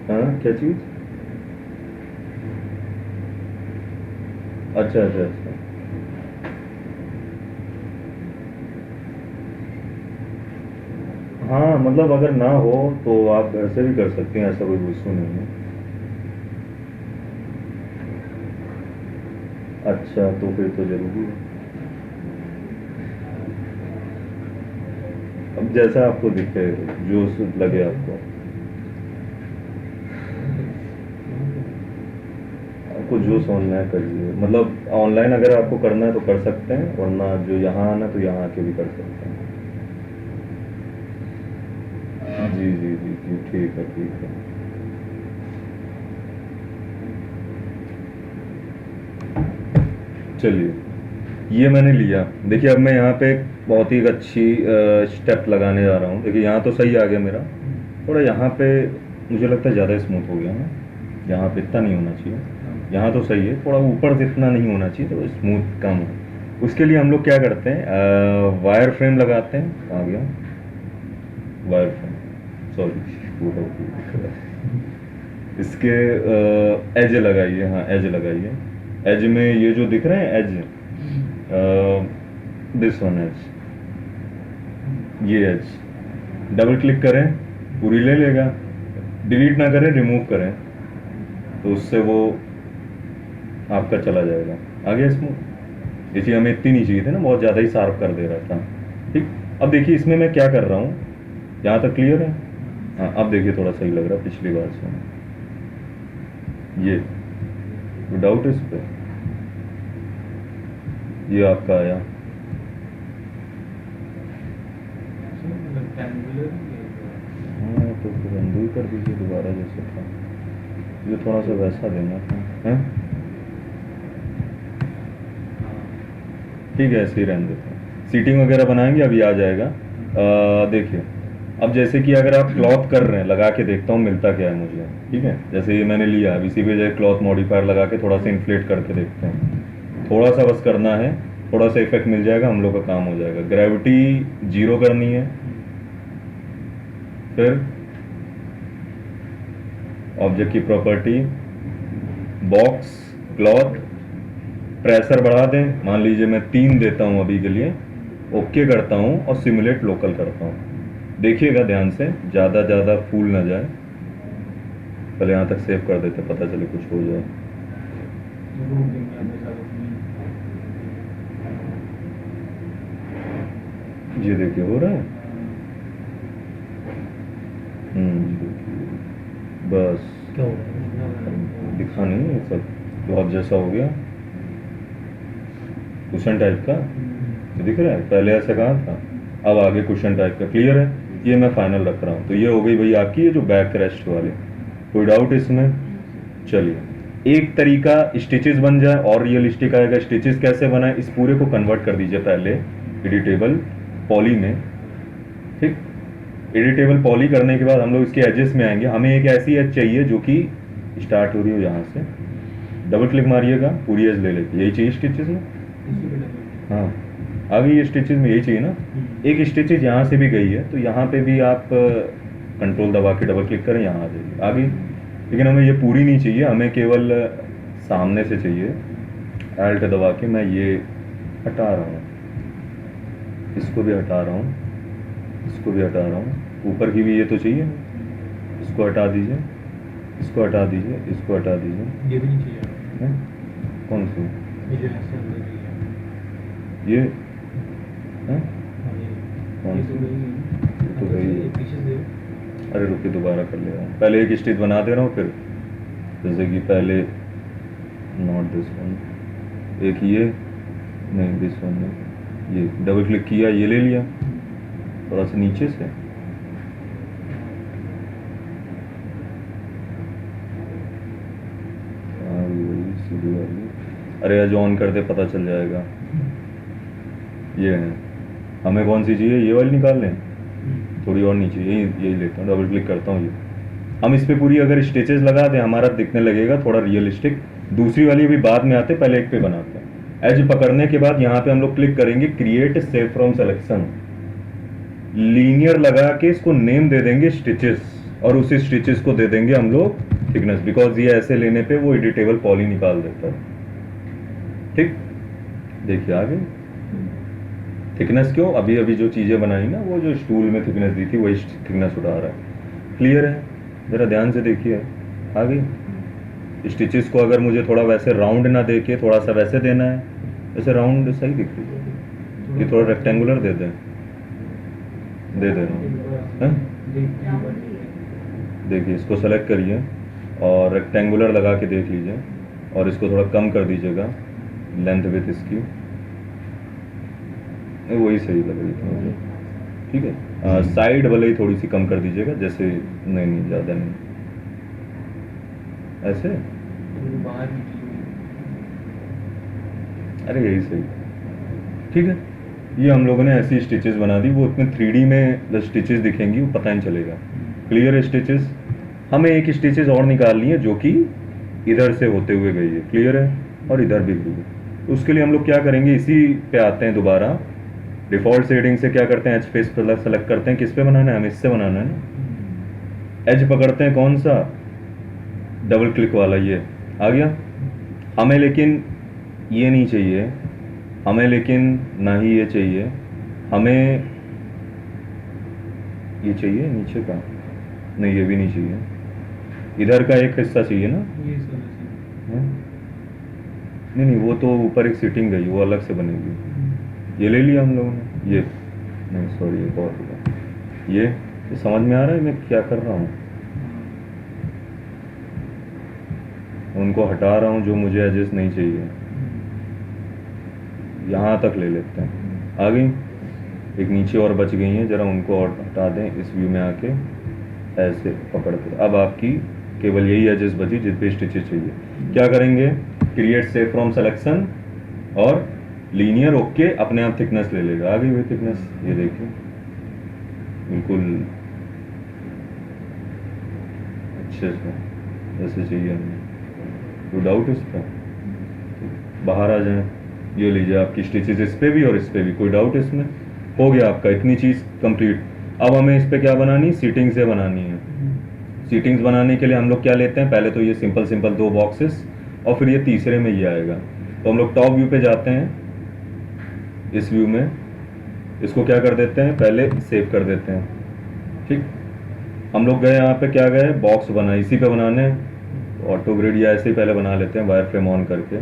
हाँ क्या चीज़? अच्छा अच्छा अच्छा, हाँ मतलब अगर ना हो तो आप घर से भी कर सकते हैं, ऐसा कोई इशू नहीं है। अच्छा तो फिर तो जरूरी है, अब जैसा आपको दिखे, जो लगे आपको। आपको जो सोचना है करिए, मतलब ऑनलाइन अगर आपको करना है तो कर सकते हैं, वरना जो यहाँ आना तो यहाँ आके भी कर सकते हैं। जी जी जी जी ठीक है ठीक है। चलिए ये मैंने लिया, देखिए अब मैं यहाँ पे एक बहुत ही अच्छी स्टेप लगाने जा रहा हूँ। देखिए यहाँ तो सही आ गया मेरा, थोड़ा यहाँ पे मुझे लगता है ज़्यादा स्मूथ हो गया ना, यहाँ पे इतना नहीं होना चाहिए, यहाँ तो सही है, थोड़ा ऊपर से इतना नहीं होना चाहिए, तो स्मूथ कम है। उसके लिए हम लोग क्या करते हैं, वायर फ्रेम लगाते हैं। आ गया वायर फ्रेम, सॉरी इसके एज लगाइए, हाँ एज लगाइए। एज में ये जो दिख रहे हैं एज, दिस वन एज, ये एज डबल क्लिक करें, पूरी ले लेगा, डिलीट ना करें, रिमूव करें तो उससे वो आपका चला जाएगा। आगे स्मूथ, ये चीज़ हमें इतनी नहीं चाहिए थी ना, बहुत ज़्यादा ही शार्प कर दे रहा था। ठीक, अब देखिए इसमें मैं क्या कर रहा हूँ, यहाँ तक क्लियर है? हाँ अब देखिए थोड़ा सही लग रहा है पिछली बार से। ये डाउट इस पर, ये आपका आया। हाँ तो फिर अंदू ही कर दीजिए दोबारा जैसे था, ये थोड़ा सा वैसा देना था, हैं? ठीक है ऐसे ही रहने देते हैं, सीटिंग वगैरह बनाएंगे अभी आ जाएगा। देखिए अब जैसे कि अगर आप क्लॉथ कर रहे हैं, लगा के देखता हूँ मिलता क्या है मुझे। ठीक है, जैसे ये मैंने लिया, अब इसी पे जो क्लॉथ मॉडिफायर लगा के थोड़ा सा इन्फ्लेट करके देखते हैं, थोड़ा सा बस करना है, थोड़ा सा इफेक्ट मिल जाएगा, हम लोग का काम हो जाएगा। ग्रेविटी 0 करनी है, फिर ऑब्जेक्ट की प्रॉपर्टी, बॉक्स, क्लॉथ, प्रेशर बढ़ा दें, मान लीजिए मैं 3 देता हूँ अभी के लिए, ओके करता हूँ और सिमुलेट लोकल करता हूँ। देखिएगा ध्यान से, ज़्यादा फूल ना जाए, पहले यहाँ तक सेव कर देते, पता चले कुछ हो जाए। तो रोक देंगे अपने साथ अपनी। ये देखिए हो रहा है। देखिए बस क्या हो रहा है? दिखा नहीं ये सब ब्लॉक जैसा हो गया, कुशन टाइप का। ये दिख रहा है, पहले ऐसा कहा था, अब आगे कुशन टाइप का। क्लियर है? ये मैं फाइनल रख रहा हूँ। तो ये हो गई भाई आपकी ये जो बैक रेस्ट वाले। कोई डाउट इसमें? चलिए, एक तरीका स्टिचेस बन जाए और रियलिस्टिक आएगा। स्टिचेस कैसे बनाए, इस पूरे को कन्वर्ट कर दीजिए पहले एडिटेबल पॉली में। ठीक, एडिटेबल पॉली करने के बाद हम लोग इसके एजेस में आएंगे। हमें एक ऐसी एज चाहिए जो कि स्टार्ट हो रही हो यहाँ से, डबल क्लिक मारिएगा, पूरी एज ले लेगी। यही चाहिए स्टिचेस में? इसी पे लगे। हाँ, आ गई ये स्टिचेस में, यही चाहिए ना। एक स्टिचेस यहाँ से भी गई है, तो यहाँ पे भी आप कंट्रोल दबा के डबल क्लिक करें, यहाँ आ जाएगी, आ गई। लेकिन हमें ये पूरी नहीं चाहिए, हमें केवल सामने से चाहिए। Alt दबा के मैं ये हटा रहा हूँ, इसको भी हटा रहा हूँ, इसको भी हटा रहा हूँ, ऊपर की भी ये तो चाहिए। इसको हटा दीजिए, इसको हटा दीजिए, इसको हटा दीजिए। ये भी नहीं चाहिए। हैं? कौन सी? ये जो ऐसे अंदर चाहिए। ये हैं? हाँ, ये। कौन ये सी? तो गई है। ये तो गई है। पीछे से अरे रुकिए, दोबारा कर ले रहा हूँ। पहले एक स्टिच बना दे रहा हूँ, फिर जैसे कि पहले नॉट दिस वन, एक ये नहीं, दिस वन नहीं, ये डबल क्लिक किया, ये ले लिया थोड़ा सा नीचे से। वही सीधी वाली। अरे आज ऑन कर दे, पता चल जाएगा। ये है, हमें कौन सी चाहिए? ये वाली निकाल लें, थोड़ी और नीचे, यही लेता हूँ, डबल क्लिक करता हूँ। ये हम इस पे पूरी अगर स्टिचेस लगा दें, हमारा दिखने लगेगा थोड़ा रियलिस्टिक। दूसरी वाली भी बाद में आते, पहले एक पे बनाते हैं। एज पकड़ने के बाद यहाँ पे हम लोग क्लिक करेंगे create save from selection, linear लगा के इसको नेम दे देंगे स्टिचेस, और उसी स्टिचेस को दे देंगे हम लोग थिकनेस, बिकॉज ये ऐसे लेने पे वो एडिटेबल पॉली निकाल देता है। ठीक, देखिए आ गई थिकनेस। क्यों? अभी अभी जो चीज़ें बनाई ना, वो जो स्टूल में थिकनेस दी थी वही थिकनेस उठा रहा है। क्लियर है? ज़रा ध्यान से देखिए, आ गई। स्टिचेस को अगर मुझे थोड़ा वैसे राउंड ना दे के थोड़ा सा वैसे देना है, वैसे राउंड सही दिख रही है, ये थोड़ा रेक्टेंगुलर दे दें, दे दे रहा हूँ। हैं? देखिए, इसको सेलेक्ट करिए और रेक्टेंगुलर लगा के देख लीजिए, और इसको थोड़ा कम कर दीजिएगा लेंथ विथ इसकी, वही सही लग रही थी मुझे। ठीक है, साइड भले ही थोड़ी सी कम कर दीजिएगा, जैसे नहीं ज़्यादा नहीं, ऐसे। बाहर निकली अरे यही सही। ठीक है, ये हम लोगों ने ऐसी स्टिचेस बना दी, वो उसमें 3D में जो स्टिचेस दिखेंगी वो पता नहीं चलेगा। क्लियर है? स्टिचेस हमें एक स्टिचेस और निकालनी है जो कि इधर से होते हुए गई है। क्लियर है? और इधर भी गई है। तो उसके लिए हम लोग क्या करेंगे, इसी पे आते हैं दोबारा, डिफ़ॉल्ट शेडिंग से क्या करते हैं, एज पे सेलेक्ट करते हैं। किस पे बनाना है? हमें इससे बनाना है ना। एज पकड़ते हैं कौन सा? डबल क्लिक वाला, ये आ गया। हमें लेकिन ये नहीं चाहिए, हमें लेकिन ना ही ये चाहिए, हमें ये चाहिए नीचे का, नहीं ये भी नहीं चाहिए, इधर का एक हिस्सा चाहिए ना। ये सब ऐसे। हैं? नहीं, वो तो ऊपर एक सीटिंग गई, वो अलग से बनेगी। ये ले लिया हम लोगों ने, ये नहीं, सॉरी, ये बहुत होगा। ये समझ में आ रहा है मैं क्या कर रहा हूँ? उनको हटा रहा हूँ जो मुझे एडजस्ट नहीं चाहिए, यहाँ तक ले लेते हैं। आ गई, एक नीचे और बच गई हैं, ज़रा उनको और हटा दें। इस व्यू में आके ऐसे पकड़ के, अब आपकी केवल यही एजेस बची जिस पे स्टिचेस चाहिए। क्या करेंगे? क्रिएट सेव फ्रॉम सिलेक्शन और लीनियर ओके, अपने आप थिकनेस ले लेगा। आ गई वही थिकनेस, ये देखिए बिल्कुल अच्छे से जैसे चाहिए हमें। कोई डाउट इसका? बाहर आ जाए, ये लीजिए आपकी स्टिचेस इस पे भी और इस पे भी। कोई डाउट इसमें? हो गया आपका इतनी चीज़ कंप्लीट। अब हमें इस पे क्या बनानी है? सीटिंग से बनानी है। सीटिंग्स बनाने के लिए हम लोग क्या लेते हैं, पहले तो ये सिंपल 2 बॉक्सेस, और फिर ये तीसरे में ये आएगा। तो हम लोग टॉप व्यू पे जाते हैं, इस व्यू में इसको क्या कर देते हैं, पहले सेव कर देते हैं। ठीक, हम लोग गए यहाँ पे, क्या गए, बॉक्स बना, इसी पे बनाने हैं। ऑटो ग्रिड या ऐसे ही पहले बना लेते हैं वायर फ्रेम ऑन करके।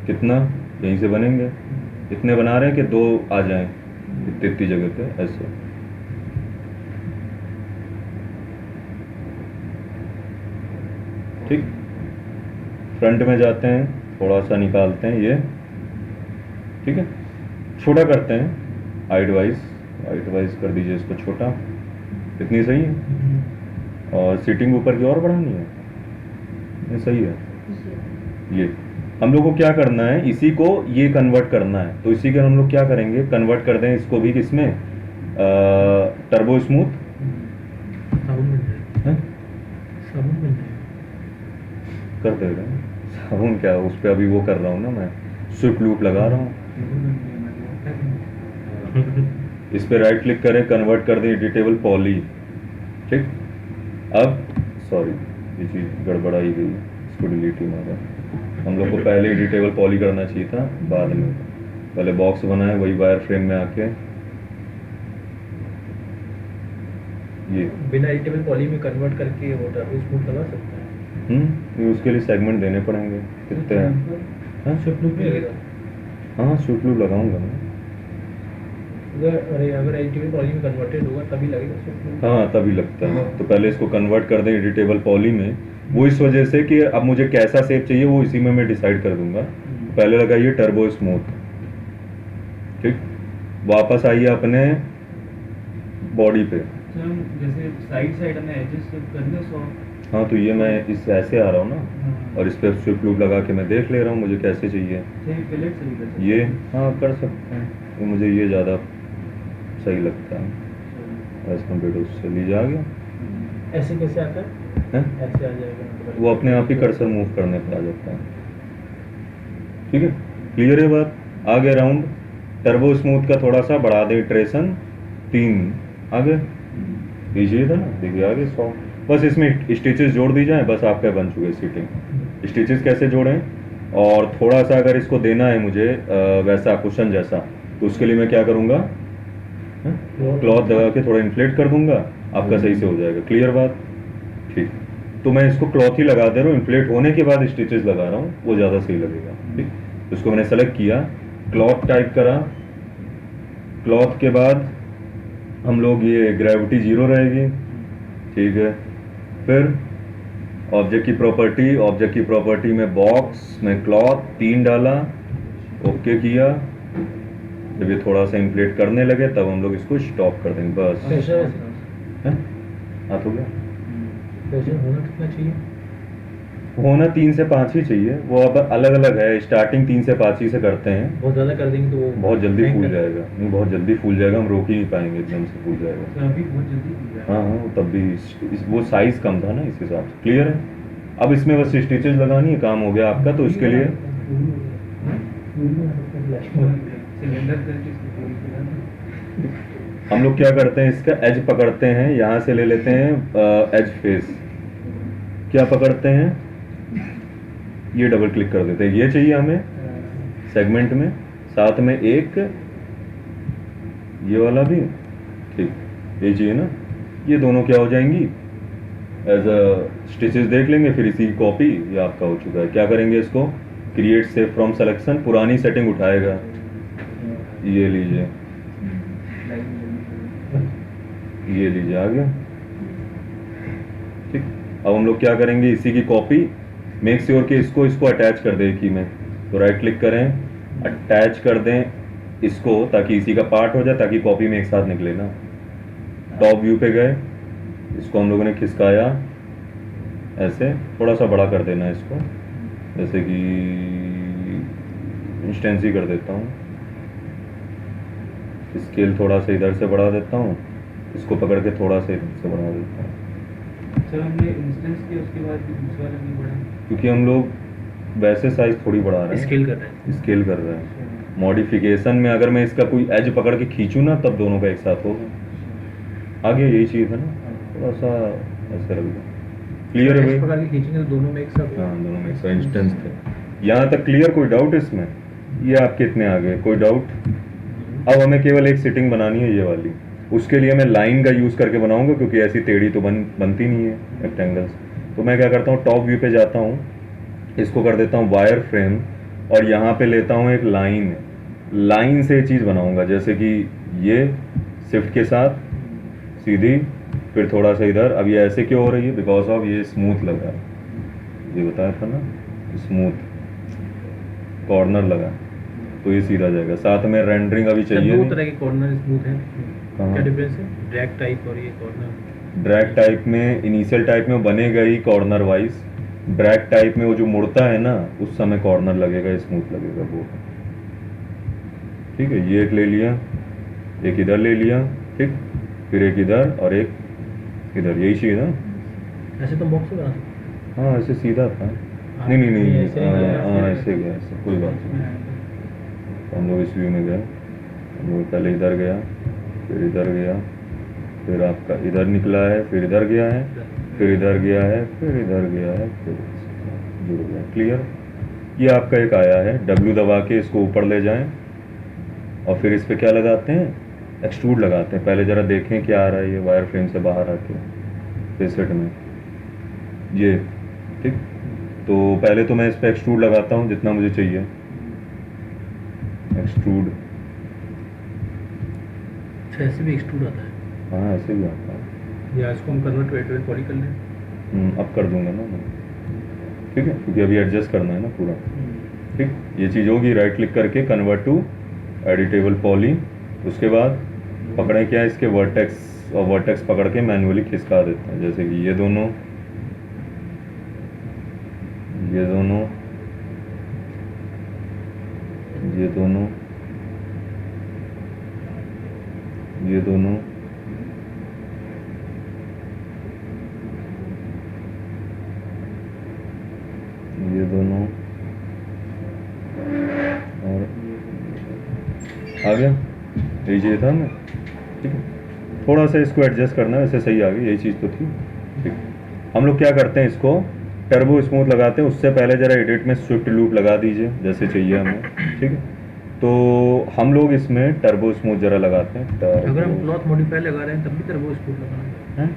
कितना यहीं से बनेंगे, इतने बना रहे हैं कि 2 आ जाएं इतनी इतनी जगह पे ऐसे। ठीक, फ्रंट में जाते हैं, थोड़ा सा निकालते हैं ये, ठीक है, छोटा करते हैं हाइट वाइज कर दीजिए इसको छोटा, इतनी सही है। और सीटिंग ऊपर की और बढ़ानी है, ये सही है। ये हम लोग को क्या करना है, इसी को ये कन्वर्ट करना है, तो इसी के हम लोग क्या करेंगे, कन्वर्ट कर दें इसको भी किसमें, टर्बो स्मूथ साबुन बन जाएगा। है, साबुन बन जाएगा। कर देगा। साबुन क्या, उस पर अभी वो कर रहा हूँ ना मैं, स्विफ्ट लूप लगा रहा हूँ। इस पे राइट क्लिक करें, कन्वर्ट कर दें एडिटेबल पॉली। ठीक, अब सॉरी ये चीज़ गड़बड़ाई गई, इसको डिलीट ही मारा। हम लोग को पहले एडिटेबल पॉली करना चाहिए था, बाद में पहले बॉक्स बनाए, वही वायर फ्रेम में आके ये बिना एडिटेबल पॉली में कन्वर्ट करके वो टर्बो स्मूथ लगा सकता है। ये उसके लिए सेगमेंट देने पड़ेंगे, कितने हैं? हाँ स्विफ्ट लूप भी लगेगा। हाँ स्विफ्ट लूप लगाऊंगा मैं। अगर एडिटेबल पॉली में कन्वर्टेड होगा तभी लगेगा स्विफ्ट लूप। हाँ तभी लगता है, तो पहले इसको कन्वर्ट कर दें एडिटेबल पॉली में, वो इस वजह से कि अब मुझे कैसा शेप चाहिए वो इसी में मैं डिसाइड कर दूंगा। पहले लगाइए टर्बो स्मूथ। ठीक, वापस आइए अपने बॉडी पे। तो हम जैसे साइड में एडजस्ट करने सॉफ्ट। हाँ तो ये मैं इस ऐसे आ रहा हूँ ना, हाँ। और इस पर स्विफ्ट लूप लगा के मैं देख ले रहा हूँ मुझे कैसे चाहिए फिलेट से भी कर सकते ये। हैं। हाँ कर सकते हैं, तो मुझे ये ज़्यादा सही लगता है एज कम्पेयर टू उससे। लीजिए आ गया ऐसे कैसे आता है? है, ऐसे आ जाएगा मतलब। वो अपने आप ही कर्सर मूव करने पर आ जाता है। ठीक है, क्लियर है बात। आगे राउंड टर्बो स्मूथ का थोड़ा सा बढ़ा दे इटरेशन 3 आगे दीजिए था ना, देखिए आगे 100। बस इसमें स्टिचेस जोड़ दी जाए, बस आपका बन चुके सीटिंग। स्टिचेस कैसे जोड़ें, और थोड़ा सा अगर इसको देना है मुझे वैसा कुशन जैसा, तो उसके लिए मैं क्या करूँगा, क्लॉथ दबा के थोड़ा इन्फ्लेट कर दूंगा, आपका सही से हो जाएगा। क्लियर बात। ठीक, तो मैं इसको क्लॉथ ही लगा दे रहा हूँ, इन्फ्लेट होने के बाद स्टिचेस लगा रहा हूँ, वो ज़्यादा सही लगेगा। ठीक, तो इसको मैंने सेलेक्ट किया, क्लॉथ टाइप करा, क्लॉथ के बाद हम लोग ये ग्रेविटी 0 रहेगी। ठीक है, फिर ऑब्जेक्ट की प्रॉपर्टी में बॉक्स में क्लॉथ 3 डाला, ओके किया। जब ये थोड़ा सा इन्फ्लेट करने लगे तब हम लोग इसको स्टॉप कर देंगे, बस। प्रेशर हैं? हाथ हो गया। प्रेशर होना कितना चाहिए? होना 3 से 5 ही चाहिए, वो अब अलग अलग है, स्टार्टिंग 3 से 5 ही से करते हैं। बहुत ज़्यादा कर देंगे तो वो बहुत जल्दी hang फूल कर- जाएगा, नहीं बहुत जल्दी फूल जाएगा, हम रोक ही नहीं पाएंगे, एकदम से फूल जाएगा। तो अभी बहुत जल्दी हो गया। हाँ हाँ, तब भी वो साइज कम था ना, इस हिसाब से। क्लियर है। अब इसमें बस स्टिचेस लगानी है, काम हो गया आपका। तो उसके लिए सिलेंडर करके इसको पूरी करना। हम लोग क्या करते हैं, इसका एज पकड़ते हैं, यहाँ से ले लेते हैं एज फेस। क्या पकड़ते हैं, ये डबल क्लिक कर देते हैं, ये चाहिए हमें सेगमेंट में, साथ में एक ये वाला भी। ठीक, ये चाहिए ना, ये दोनों क्या हो जाएंगी, एज अ स्टिचेस देख लेंगे, फिर इसी की कॉपी। ये आपका हो चुका है। क्या करेंगे, इसको क्रिएट सेव फ्रॉम सिलेक्शन, पुरानी सेटिंग उठाएगा। ये लीजिए, ये लीजिए, आ गया। ठीक, अब हम लोग क्या करेंगे, इसी की कॉपी, मेक श्योर कि इसको अटैच कर दे एक ही में। तो राइट क्लिक करें, अटैच कर दें इसको, ताकि इसी का पार्ट हो जाए, ताकि कॉपी में एक साथ निकले ना। टॉप व्यू पे गए, इसको हम लोगों ने खिसकाया ऐसे, थोड़ा सा बड़ा कर देना है इसको, जैसे कि इंस्टेंसी कर देता हूँ, स्केल थोड़ा सा इधर से बढ़ा देता हूँ, इसको पकड़ के थोड़ा सा इधर से बढ़ा देता हूँ। सर हमने इंस्टेंस किया, उसके बाद भी दूसरा नहीं बढ़ा। क्योंकि हम लोग वैसे साइज थोड़ी बढ़ा रहे हैं, स्केल कर रहे हैं। स्केल कर रहे हैं। मॉडिफिकेशन में अगर मैं इसका कोई एज पकड़ के खींचूँ ना, तब दोनों का एक साथ होगा। आगे यही चीज़ है ना, थोड़ा सा ऐसे रख दो। क्लियर है इस भाई। प्रकार की खींचेंगे तो दोनों में एक साथ हाँ, दोनों में एक साथ इंस्टेंस थे। यहाँ तक क्लियर, कोई डाउट इसमें? ये आपके इतने आ गए, कोई डाउट? अब हमें केवल एक सिटिंग बनानी है, ये वाली। उसके लिए मैं लाइन का यूज़ करके बनाऊंगा, क्योंकि ऐसी टेढ़ी तो बनती नहीं है रेक्टेंगल्स। तो मैं क्या करता हूँ, टॉप व्यू पे जाता हूँ, इसको कर देता हूँ वायर फ्रेम, और यहाँ पे लेता हूँ एक लाइन से चीज़ बनाऊंगा, जैसे कि ये शिफ्ट के साथ सीधी, फिर थोड़ा सा इधर। अब ये ऐसे क्यों हो रही है, बिकॉज ऑफ ये स्मूथ लगा है, ये बताया था ना, स्मूथ कॉर्नर लगा, तो ये सीधा जाएगा। साथ में रेंडरिंग अभी सर, चाहिए दो नहीं। तरह के कॉर्नर स्मूथ हैं, कहाँ? क्या डिफरेंस है? ड्रैग टाइप और ये कॉर्नर। ड्रैग टाइप में, इनिशियल टाइप में बनेगा ही कॉर्नर वाइज। ड्रैग टाइप में वो जो मुड़ता है ना, उस समय कॉर्नर लगेगा, स्मूथ लगेगा वो। ठीक है, ये एक ले लिया, एक इधर ले लिया, ठीक, फिर एक इधर और एक इधर, यही चाहिए ना। ऐसे तो बॉक्स बना सकते हाँ ऐसे सीधा था, हाँ, नहीं नहीं नहीं, ऐसे ही गया, हाँ ऐसे गया, ऐसे कोई बात नहीं। तो हम लोग इस व्यू में गए, हम लोग पहले इधर गया, फिर इधर गया, फिर आपका इधर निकला है, फिर इधर गया है, फिर इधर गया है, फिर इधर गया है, फिर जुड़ गया। क्लियर? ये आपका एक आया है, W दबा के इसको ऊपर ले जाएं, और फिर इस पे क्या लगाते हैं, एक्सट्रूड लगाते हैं। पहले ज़रा देखें क्या आ रहा है ये वायर फ्रेम से बाहर आके फेसेट में, ये ठीक। तो पहले तो मैं इस पे एक्सट्रूड लगाता हूँ जितना मुझे चाहिए, एक्सट्रूड। अच्छा, ऐसे भी एक्सट्रूड आता है। हाँ ऐसे भी आता है। या इसको हम कन्वर्ट टू एडिटिव पॉली कर लें। अब कर दूंगा ना मैं, ठीक है, क्योंकि अभी एडजस्ट करना है ना पूरा। ठीक, ये चीज़ होगी, राइट क्लिक करके कन्वर्ट टू एडिटेबल पॉली। उसके बाद पकड़े क्या है, इसके वर्टेक्स, और वर्टेक्स पकड़ के मैन्युअली खिसका देते हैं, जैसे कि ये दोनों, ये दोनों, ये दोनों, ये दोनों, ये दोनों, और आ गया, यही चाहिए था हमें। ठीक है, थोड़ा सा इसको एडजस्ट करना है, वैसे सही आ गई, यही चीज़ तो थी। ठीक, हम लोग क्या करते हैं, इसको टर्बो स्मूथ लगाते हैं। उससे पहले ज़रा एडिट में स्विफ्ट लूप लगा दीजिए जैसे चाहिए हमें। ठीक है, तो हम लोग इसमें टर्बो स्मूथ ज़रा लगाते हैं। अगर हम क्लॉथ मॉडिफायर लगा रहे हैं तब भी टर्बो स्मूथ लगाना है।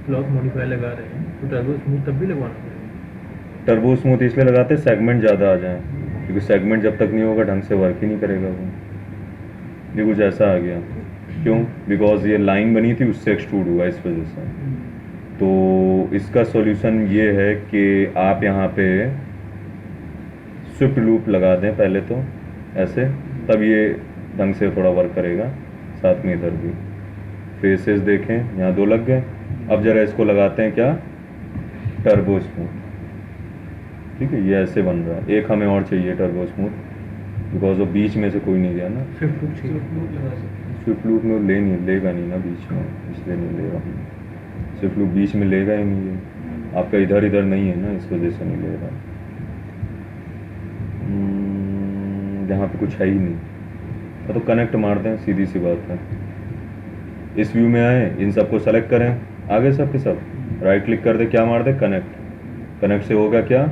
क्लॉथ मॉडिफायर लगा रहे हैं तो टर्बो स्मूथ तब भी लगवाना पड़ेगा। टर्बो स्मूथ इसलिए लगाते हैं सेगमेंट ज़्यादा आ जाए, क्योंकि सेगमेंट जब तक नहीं होगा ढंग से वर्क ही नहीं करेगा वो। ये कुछ ऐसा आ गया, क्यों? बिकॉज ये लाइन बनी थी, उससे एक्सट्रूड हुआ इस वजह से। तो इसका सॉल्यूशन ये है कि आप यहाँ पे स्विफ्ट लूप लगा दें पहले तो ऐसे, तब ये ढंग से थोड़ा वर्क करेगा। साथ में इधर भी फेसेस देखें, यहाँ 2 लग गए। अब ज़रा इसको लगाते हैं क्या, टर्बो स्मूथ। ठीक है, ये ऐसे बन रहा है। एक हमें और चाहिए टर्बो स्मूथ, बिकॉज वो बीच में से कोई नहीं गया ना। स्विफ्ट लूप चाहिए। स्विफ्ट लूप में लेगा नहीं ना बीच में, इसलिए नहीं ले रहा। स्विफ्ट लूप बीच में लेगा ही नहीं, ये आपका इधर इधर नहीं है ना, इस वजह से नहीं ले रहा। जहाँ पे कुछ है ही नहीं, तो कनेक्ट मार दें, सीधी सी बात है। इस व्यू में आए, इन सबको सेलेक्ट करें, आगे सब के सब राइट क्लिक कर दे, क्या मार दे, कनेक्ट। कनेक्ट से होगा क्या,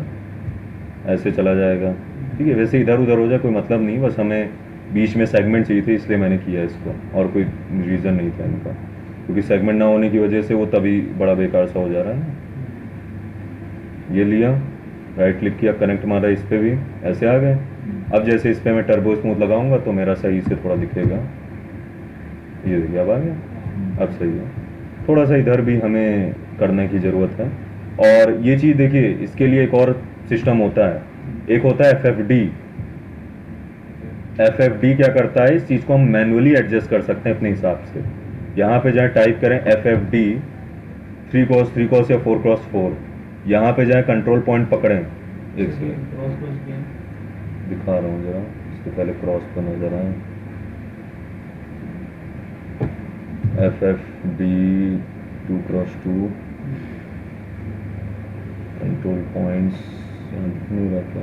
ऐसे चला जाएगा। ठीक है, वैसे इधर उधर हो जाए कोई मतलब नहीं, बस हमें बीच में सेगमेंट चाहिए थे, इसलिए मैंने किया इसको, और कोई रीज़न नहीं था इनका, क्योंकि सेगमेंट ना होने की वजह से वो तभी बड़ा बेकार सा हो जा रहा है ना। ये लिया, राइट क्लिक किया, कनेक्ट मारा, इस पर भी ऐसे आ गए। अब जैसे इस पर मैं टर्बो स्मूथ लगाऊंगा तो मेरा सही से थोड़ा दिखेगा। ये देखिए अब आ गया, अब सही है। थोड़ा सा इधर भी हमें करने की ज़रूरत है। और ये चीज़ देखिए, इसके लिए एक और सिस्टम होता है, एक होता है FFD। FFD क्या करता है, इस चीज़ को हम मैनुअली एडजस्ट कर सकते हैं अपने हिसाब से। यहाँ पे जाए, टाइप करें FFD 3x3 या 4x4, यहाँ पे जाए, कंट्रोल पॉइंट पकड़ें। एक सेकंड दिखा रहा हूँ जरा, इसके पहले क्रॉस पर नजर आए। FFD 2x2 कंट्रोल पॉइंट्स नहीं रहता।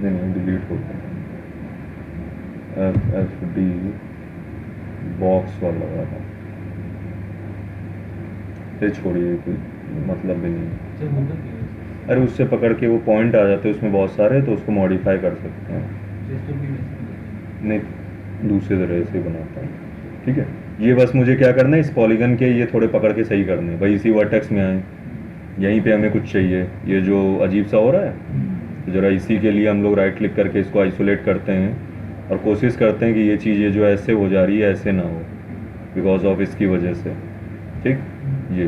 नहीं डिलीट होता है। FFD बॉक्स वाला वाला, ये छोड़िए, कोई मतलब भी नहीं। अरे उससे पकड़ के वो पॉइंट आ जाते हैं उसमें बहुत सारे, तो उसको मॉडिफाई कर सकते हैं। सिस्टम भी वैसे नहीं, दूसरे तरह से बनाता हूँ। ठीक है, ये बस मुझे क्या करना है, इस पॉलीगन के ये थोड़े पकड़ के सही करने हैं भाई, इसी वर्टेक्स में आए, यहीं पे हमें कुछ चाहिए, ये जो अजीब सा हो रहा है, तो ज़रा इसी के लिए हम लोग राइट क्लिक करके इसको आइसोलेट करते हैं और कोशिश करते हैं कि ये चीज़ ये जो ऐसे हो जा रही है ऐसे ना हो, बिकॉज ऑफ इसकी वजह से। ठीक, ये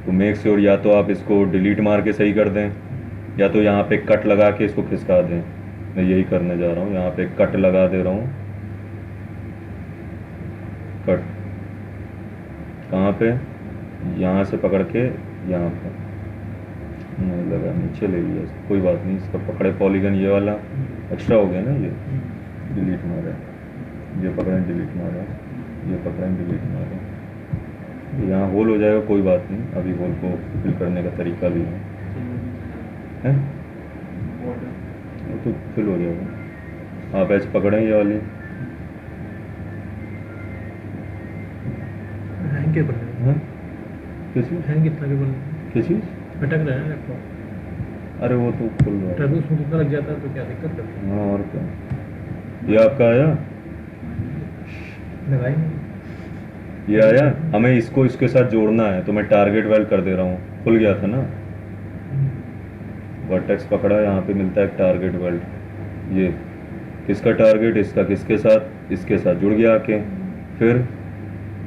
तो मेक श्योर या तो आप इसको डिलीट मार के सही कर दें, या तो यहाँ पे कट लगा के इसको खिसका दें। मैं यही करने जा रहा हूँ, यहाँ पे कट लगा दे रहा हूँ। कट कहाँ पे, यहाँ से पकड़ के यहाँ पे, नहीं लगा, नीचे ले लिया, कोई बात नहीं, इसका पकड़े पॉलीगन ये वाला एक्स्ट्रा हो गया ना, ये डिलीट मारा, ये पकड़ें डिलीट मारा, ये पकड़ें डिलीट मारा, यहाँ होल हो जाएगा, कोई बात नहीं, अभी होल को फिल करने का तरीका भी है, वो तो फिल हो जाएगा। आप ऐसे पकड़ें ये वाली, हैंग के बनने हाँ किस चीज़, हैंग कितना के बनने किस चीज़, अटक रहा है लैपटॉप। अरे वो तो खुल रहा है। टर्बो उसमें कितना लग जाता है तो क्या दिक्कत करती है? हाँ और क्या, ये आपका आया, लगाई नहीं। ये आया, हमें इसको इसके साथ जोड़ना है, तो मैं टारगेट वेल्ड कर दे रहा हूँ, खुल गया था ना, वर्टेक्स पकड़ा, यहाँ पे मिलता है टारगेट वेल्ड, ये किसका टारगेट, इसका किसके साथ, इसके साथ जुड़ गया आके, फिर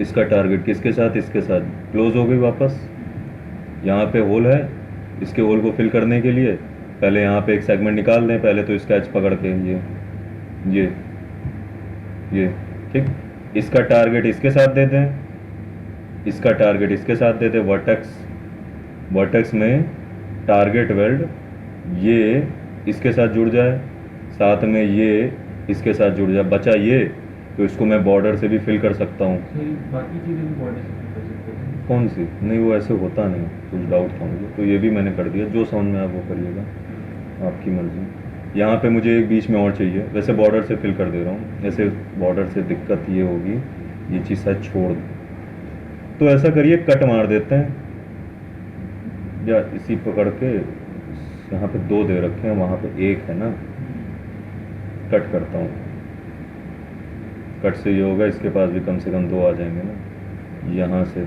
इसका टारगेट किसके साथ, इसके साथ, क्लोज हो गई वापस। यहाँ पे होल है, इसके होल को फिल करने के लिए पहले यहाँ पे एक सेगमेंट निकाल दें, पहले तो इसका एज पकड़ के ये ठीक, इसका टारगेट इसके साथ दे दें, इसका टारगेट इसके साथ दे दें, वर्टेक्स में टारगेट वेल्ड ये इसके साथ जुड़ जाए, साथ में ये इसके साथ जुड़ जाए, बचा ये, तो इसको मैं बॉर्डर से भी फिल कर सकता हूँ। सही, बाकी चीज़ें भी बॉर्डर से फिल कर सकते हैं। कौन सी, नहीं वो ऐसे होता नहीं, कुछ डाउट था मुझे, तो ये भी मैंने कर दिया, जो समझ में आए वो करिएगा, आपकी मर्जी। यहाँ पे मुझे एक बीच में और चाहिए, वैसे बॉर्डर से फिल कर दे रहा हूँ, ऐसे बॉर्डर से दिक्कत ये होगी, ये चीज़ शायद छोड़ दूँ, तो ऐसा करिए कट मार देते हैं, या इसी पकड़ के यहाँ पे 2 दे रखे हैं, वहाँ पे 1 है ना, कट करता हूँ, कट से ये होगा, इसके पास भी कम से कम 2 आ जाएंगे ना, यहाँ से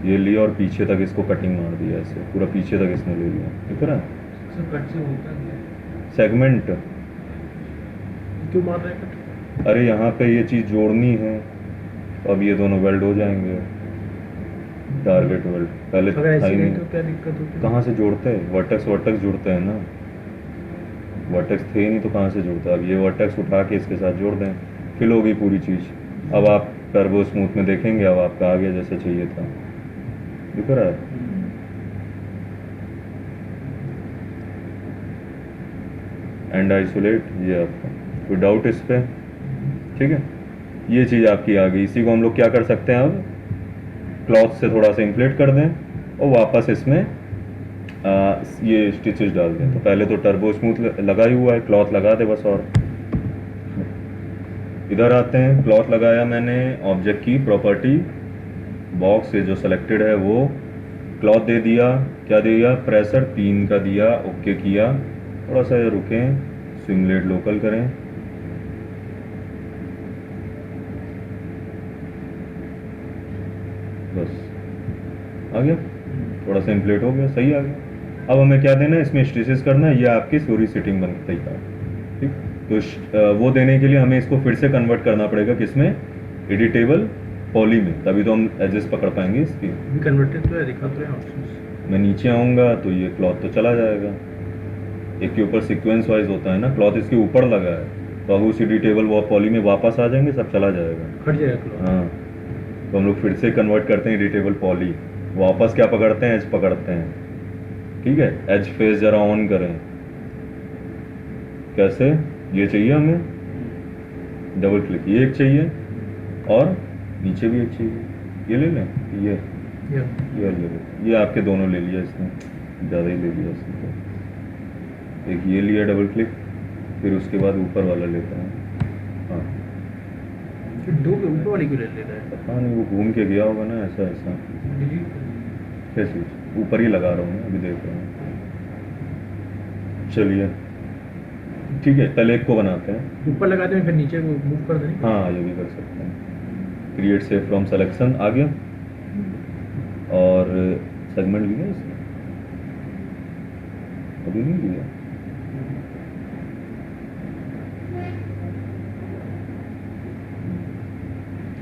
ये लिया और पीछे तक इसको कटिंग मार दिया, ऐसे पूरा पीछे तक इसने ले लिया, दिख रहा है सर कट से होता है सेगमेंट। क्यों मार रहे हैं कट? अरे यहाँ पे ये चीज़ जोड़नी है, तो अब ये दोनों वेल्ड हो जाएंगे, टारगेट वेल्ड, पहले अगर था ऐसे ही नहीं नहीं, तो क्या दिक्कत होती है? कहाँ से जोड़ते हैं, वर्टेक्स जुड़ते हैं ना, वर्टेक्स थे ही नहीं तो कहाँ से जुड़ता है, अब ये वर्टेक्स उठा के इसके साथ जोड़ दें, फिल होगी पूरी चीज़। अब आप टर्बो स्मूथ में देखेंगे, अब आपका आ गया जैसे चाहिए था, दिख रहा है। एंड आइसोलेट, ये आपका, कोई डाउट इस पे, ठीक है, ये चीज़ आपकी आ गई। इसी को हम लोग क्या कर सकते हैं, अब क्लॉथ से थोड़ा सा इन्फ्लेट कर दें और वापस इसमें ये स्टिचेस डाल दें। तो पहले तो टर्बो स्मूथ लगा ही हुआ है, क्लॉथ लगा दे बस, और इधर आते हैं, क्लॉथ लगाया मैंने, ऑब्जेक्ट की प्रॉपर्टी बॉक्स से जो सेलेक्टेड है वो क्लॉथ दे दिया, क्या दिया, प्रेशर 3 का दिया, ओके किया, थोड़ा सा ये रुकें, सिमुलेट लोकल करें, बस आ गया, थोड़ा सा इन्फ्लेट हो गया, सही आ गया। अब हमें क्या देना है, इसमें स्टिचेस करना है, ये आपकी सूरी सिटिंग बन के तैयार, ठीक। तो वो देने के लिए हमें इसको फिर से कन्वर्ट करना पड़ेगा, किसमें, एडिटेबल पॉली में, तभी तो हम एजेस पकड़ पाएंगे इसकी। भी कन्वर्टेड तो है, दिखा तो है ऑप्शंस। मैं नीचे आऊँगा तो ये क्लॉथ तो चला जाएगा, एक के ऊपर सीक्वेंस वाइज होता है ना, क्लॉथ इसके ऊपर लगा है, तो अब उस एडिटेबल वो पॉली में वापस आ जाएंगे, सब चला जाएगा, हट जाएगा क्लॉथ। हाँ। तो हम लोग फिर से कन्वर्ट करते हैं एडिटेबल पॉली, वापस क्या पकड़ते हैं, एज पकड़ते हैं, ठीक है। एज फेस जरा ऑन करें, कैसे, ये चाहिए हमें, डबल क्लिक, ये एक चाहिए और नीचे भी एक चाहिए, ये ले लें, ये ले लो, ये आपके दोनों ले लिया इसने, ज़्यादा ही ले लिया इसने, तो एक ये लिया डबल क्लिक, फिर उसके बाद ऊपर वाला लेता हूँ, हाँ। फिर 2 के ऊपर वाली क्यों ले लेता है? पता नहीं, वो घूम के गया होगा ना, ऐसा डिलीट कर कैसे, ऊपर ही लगा रहा हूँ मैं, अभी देख रहा हूँ, चलिए ठीक है, पहले एक को बनाते हैं। ऊपर लगाते हैं फिर नीचे को मूव कर दें। हाँ ये भी कर सकते हैं। क्रिएट से फ्रॉम सिलेक्शन आ गया और सेगमेंट लिया इसमें, अभी नहीं लिया।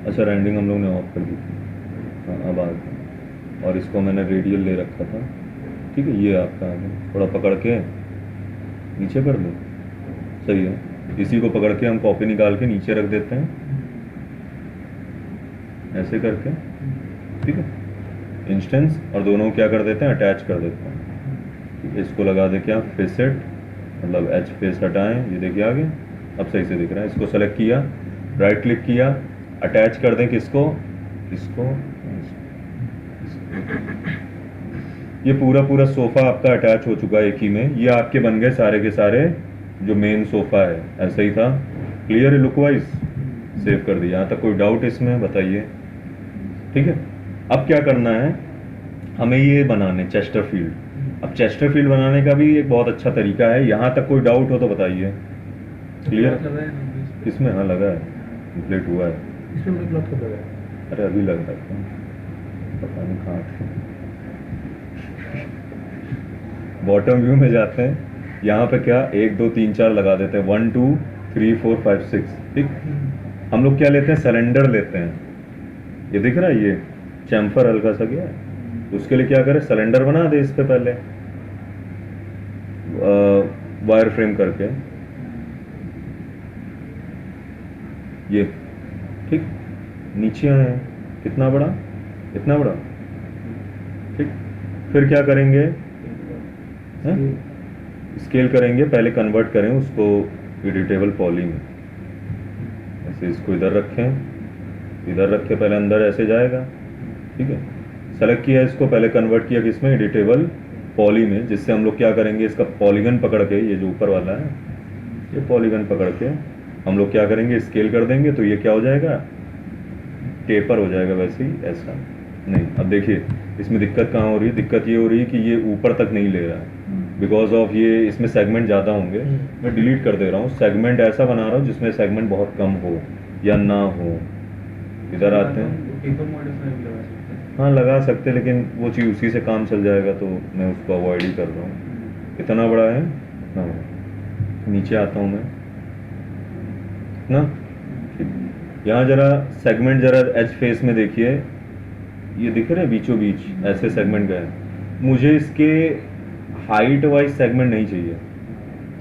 अच्छा रेंडिंग हम लोग ने ऑफ कर दी थी। हाँ अब आ गया और इसको मैंने रेडियल ले रखा था। ठीक है ये आपका आ गया, थोड़ा पकड़ के नीचे कर दो, सही है। इसी को पकड़ के हम कॉपी निकाल के नीचे रख देते हैं ऐसे करके, ठीक है। इंस्टेंस और दोनों को क्या कर देते हैं, अटैच कर देते हैं। ठीक है, इसको लगा दे क्या फेसेट, मतलब एच फेस हटाएं, ये देखिए आ गया, अब सही से दिख रहा है। इसको सेलेक्ट किया, राइट क्लिक किया, अटैच कर दें किसको, इसको। ये पूरा पूरा सोफा आपका अटैच हो चुका है एक ही में। ये आपके बन गए सारे के सारे जो मेन सोफा है, ऐसा ही था। क्लियर है लुक वाइज, सेव कर दिया। यहाँ तक कोई डाउट इसमें बताइए, ठीक है। अब क्या करना है, हमें ये बनाने चेस्टरफील्ड। अब चेस्टरफील्ड बनाने का भी एक बहुत अच्छा तरीका है। यहाँ तक कोई डाउट हो तो बताइए। क्लियर इसमें, हाँ लगा है, कंप्लीट हुआ है। इसमें मैं क्लॉथ कब लगाया? अरे अभी लग रहा था, पता नहीं कहाँ थे। बॉटम व्यू में जाते हैं, यहाँ पे क्या 1 2 3 4 लगा देते हैं, 1 2 3 4 5 6। ठीक, हम लोग क्या लेते हैं, सिलेंडर लेते हैं। ये दिख रहा है, ये चैम्फर हल्का सा गया है, उसके लिए क्या करें, सिलेंडर बना दे इस पे पहले वायर फ्रेम करके, ये ठीक। नीचे आए, कितना बड़ा, इतना बड़ा, ठीक। फिर क्या करेंगे, स्केल करेंगे, पहले कन्वर्ट करें उसको एडिटेबल पॉली में। ऐसे इसको इधर रखें, इधर रखे, पहले अंदर ऐसे जाएगा, ठीक है। सेलेक्ट किया इसको, पहले कन्वर्ट किया किसमें, एडिटेबल पॉली में, जिससे हम लोग क्या करेंगे, इसका पॉलीगन पकड़ के, ये जो ऊपर वाला है, ये पॉलीगन पकड़ के हम लोग क्या करेंगे, स्केल कर देंगे, तो ये क्या हो जाएगा, टेपर हो जाएगा। वैसे ही ऐसा नहीं। अब देखिए इसमें दिक्कत कहाँ हो रही है, दिक्कत ये हो रही है कि ये ऊपर तक नहीं ले रहा है, बिकॉज ऑफ ये इसमें सेगमेंट ज़्यादा होंगे। मैं डिलीट कर दे रहा हूँ, सेगमेंट ऐसा बना रहा हूँ जिसमें सेगमेंट बहुत कम हो या ना हो। इधर आते हैं, हाँ लगा सकते हैं, लेकिन वो चीज़ उसी से काम चल जाएगा, तो मैं उसको अवॉइड ही कर रहा हूँ। इतना बड़ा है ना, नीचे आता हूँ मैं ना, यहाँ जरा सेगमेंट जरा एज फेस में देखिए, ये दिख रहे हैं बीचों बीच ऐसे सेगमेंट गए। मुझे इसके हाइट वाइज सेगमेंट नहीं चाहिए,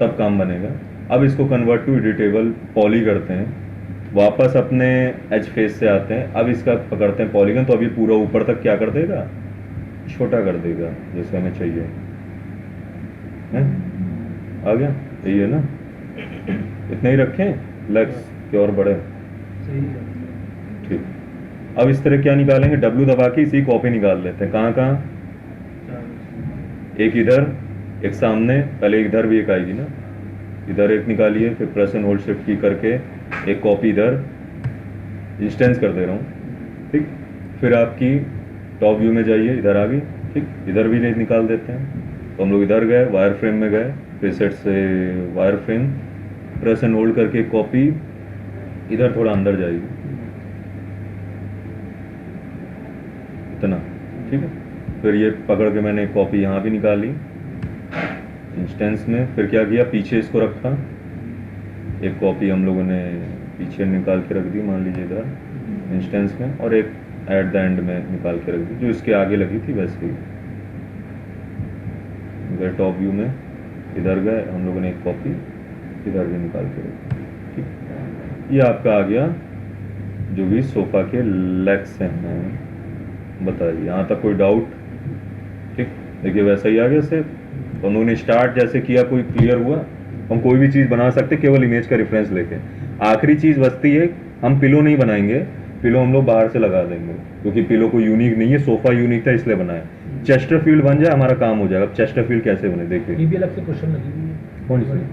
तब काम बनेगा। अब इसको कन्वर्ट टू एडिटेबल पॉली करते हैं, वापस अपने एज फेस से आते हैं। अब इसका पकड़ते हैं पॉलीगन, तो अभी पूरा ऊपर तक क्या कर देगा, छोटा कर देगा जैसे हमें चाहिए है? आ गया, यही है ना, इतने ही रखें लेग्स के और बड़े, ठीक। अब इस तरह क्या निकालेंगे, W दबा के इसी कॉपी निकाल लेते हैं। कहाँ कहाँ, एक इधर, एक सामने, पहले इधर भी एक आएगी ना, इधर एक निकालिए, फिर प्रेस एंड होल्ड शिफ्ट की करके एक कॉपी इधर, इंस्टेंस कर दे रहा हूँ, ठीक। फिर आपकी टॉप व्यू में जाइए, इधर आ गई, ठीक। इधर भी निकाल देते हैं, तो हम लोग इधर गए, वायर फ्रेम में गए, प्रीसेट से wire frame, press and hold करके एक कॉपी इधर थोड़ा अंदर जाएगी, इतना, ठीक है। फिर ये पकड़ के मैंने एक कॉपी यहाँ भी निकाली इंस्टेंस में। फिर क्या किया, पीछे इसको रखा, एक कॉपी हम लोगों ने पीछे निकाल के रख दी, मान लीजिए इधर इंस्टेंस में, और एक एट द एंड में निकाल के रख दी जो इसके आगे लगी थी वैसे ही। गए टॉप व्यू में, इधर गए, हम लोगों ने एक कॉपी इधर भी निकाल के रख दी, ठीक। ये आपका आ गया जो भी सोफा के लेग्स हैं। बताइए यहाँ तक कोई डाउट, ठीक। देखिए वैसा ही आ गया से, तो हम लोगों ने स्टार्ट जैसे किया, कोई क्लियर हुआ। हम कोई भी चीज़ बना सकते केवल इमेज का रेफरेंस लेके। आखिरी चीज़ बचती है, हम पिलो नहीं बनाएंगे, पिलो हम लोग बाहर से लगा देंगे, क्योंकि पिलो को यूनिक नहीं है, सोफा यूनिक था इसलिए बनाया। चेस्टरफील्ड बन जाए हमारा काम हो जाएगा। अब चेस्टरफील्ड कैसे बने देखिए, ये भी अलग से क्वेश्चन लगी हुई है। कौन सी,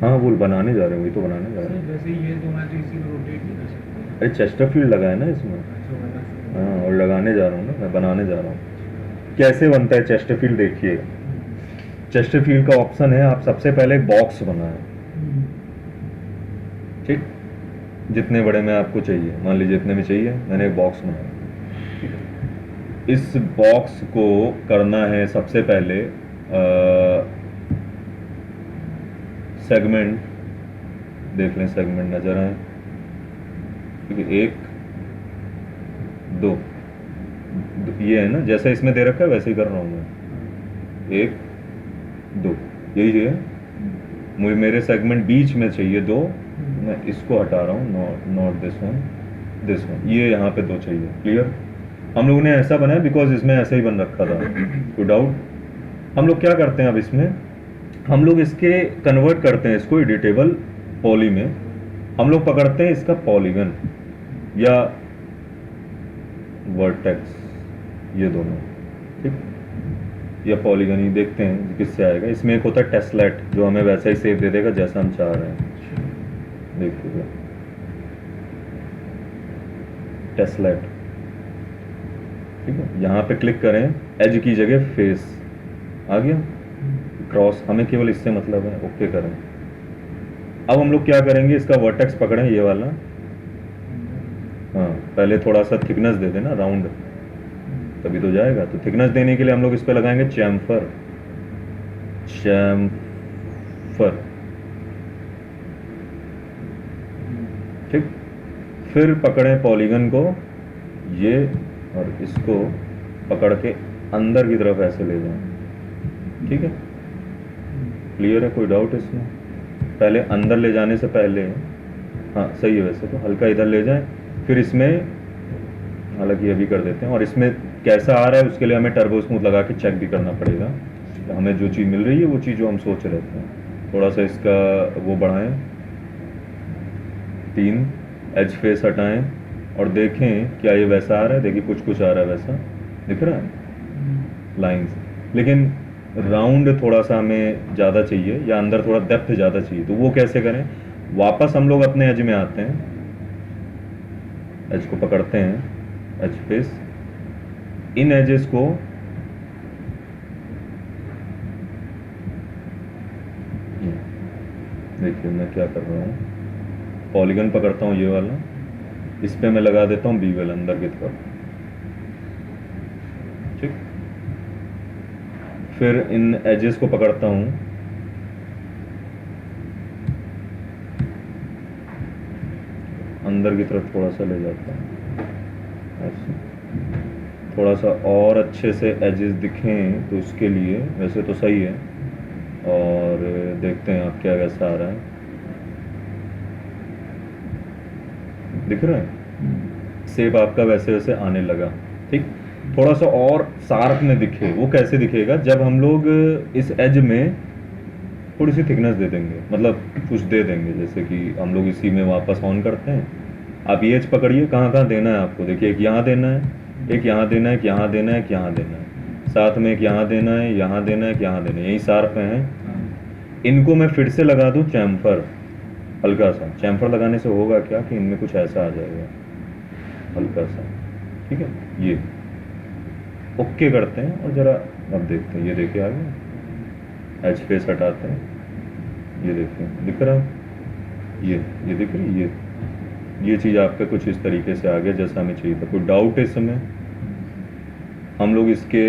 हाँ वो बनाने जा रहे हैं, वही तो बनाने जा रहे हैं। जैसे ये तो मैं तो इसी को रोटेट नहीं कर सकता। अरे चेस्टरफील्ड लगा है ना इसमें, हाँ, और लगाने जा रहा हूँ ना, मैं बनाने जा रहा हूँ। कैसे बनता है चेस्टरफील्ड देखिए, चेस्टरफील्ड का ऑप्शन है, आप सबसे पहले एक बॉक्स बनाएं, ठीक, जितने बड़े में आपको चाहिए, मान लीजिए इतने में चाहिए, मैंने एक बॉक्स बनाया, ठीक है। इस बॉक्स को करना है सबसे पहले सेगमेंट, देख लें सेगमेंट नजर आए, ठीक है, 1 2, ये है ना, जैसा इसमें दे रखा है वैसे ही कर रहा हूँ मैं, 1 2, यही है। मुझे मेरे सेगमेंट बीच में चाहिए 2, मैं इसको हटा रहा हूँ, नॉट दिस वन, ये यहाँ पे 2 चाहिए। क्लियर? हम लोगों ने ऐसा बनाया बिकॉज इसमें ऐसा ही बन रखा था, कोई डाउट? हम लोग क्या करते हैं अब इसमें, हम लोग इसके कन्वर्ट करते हैं इसको एडिटेबल पॉली में, हम लोग पकड़ते हैं इसका पॉलीगन या वर्टेक्स, ये दोनों, ठीक, या पॉलीगन ही, देखते हैं किससे आएगा। इसमें एक होता है टेस्लेट जो हमें वैसा ही सेव दे देगा जैसा हम चाह रहे हैं, देखिएगा टेस्लेट, ठीक है। यहाँ पे क्लिक करें, एज की जगह फेस आ गया, क्रॉस, हमें केवल इससे मतलब है, ओके करें। अब हम लोग क्या करेंगे, इसका वर्टेक्स पकड़ें, ये वाला, हाँ, पहले थोड़ा सा थिकनेस दे देना, राउंड, तभी तो जाएगा। तो थिकनेस देने के लिए हम लोग इस पे लगाएंगे चैम्फर, ठीक। फिर पकड़ें पॉलीगन को, ये और इसको पकड़ के अंदर की तरफ ऐसे ले जाएं, ठीक है। क्लियर है? कोई डाउट इसमें? पहले अंदर ले जाने से पहले, हाँ सही है वैसे तो, हल्का इधर ले जाएं, फिर इसमें, हालांकि अभी कर देते हैं, और इसमें कैसा आ रहा है उसके लिए हमें टर्बो स्मूथ लगा के चेक भी करना पड़ेगा, हमें जो चीज़ मिल रही है वो चीज़ जो हम सोच रहे थे। थोड़ा सा इसका वो बढ़ाएं, 3 एज फेस हटाएं और देखें क्या ये वैसा आ रहा है, देखिए कुछ कुछ आ रहा है वैसा, दिख रहा है लाइंस, लेकिन राउंड थोड़ा सा हमें ज़्यादा चाहिए या अंदर थोड़ा डेप्थ ज़्यादा चाहिए। तो वो कैसे करें, वापस हम लोग अपने एज में आते हैं, एज को पकड़ते हैं, एज फेस, इन एजेस को देखिए मैं क्या कर रहा हूँ, पॉलीगन पकड़ता हूँ ये वाला, इस पे मैं लगा देता हूँ बीवेल अंदर की तरफ, ठीक। फिर इन एजेस को पकड़ता हूँ, अंदर की तरफ थोड़ा सा ले जाता हूँ ऐसे, थोड़ा सा और अच्छे से एजेस दिखें तो उसके लिए, वैसे तो सही है, और देखते हैं आप क्या कैसा आ रहा है, दिख रहा है शेप आपका वैसे वैसे आने लगा, ठीक। थोड़ा सा और शार्प में दिखे, वो कैसे दिखेगा, जब हम लोग इस एज में थोड़ी सी थिकनेस दे देंगे, मतलब कुछ दे देंगे, जैसे कि हम लोग इसी में वापस ऑन करते हैं। आप ये एज पकड़िए, कहाँ कहाँ देना है आपको, देखिए एक यहाँ देना है, एक यहाँ देना है, एक यहाँ देना है, एक यहाँ देना है, साथ में एक यहाँ देना है, यहाँ देना है, एक यहाँ देना है, यही शार्प हैं। इनको मैं फिर से लगा दूँ चैम्फर, हल्का सा चैम्फर लगाने से होगा क्या कि इनमें कुछ ऐसा आ जाएगा हल्का सा, ठीक है। ये ओके करते हैं और ज़रा अब देखते हैं, ये देखिए आ गया, एज फेस हटाते हैं, ये देखिए दिख रहा है, ये दिख रही है, ये चीज़ आपका कुछ इस तरीके से आ गया जैसा हमें चाहिए था। कोई डाउट है इसमें? हम लोग इसके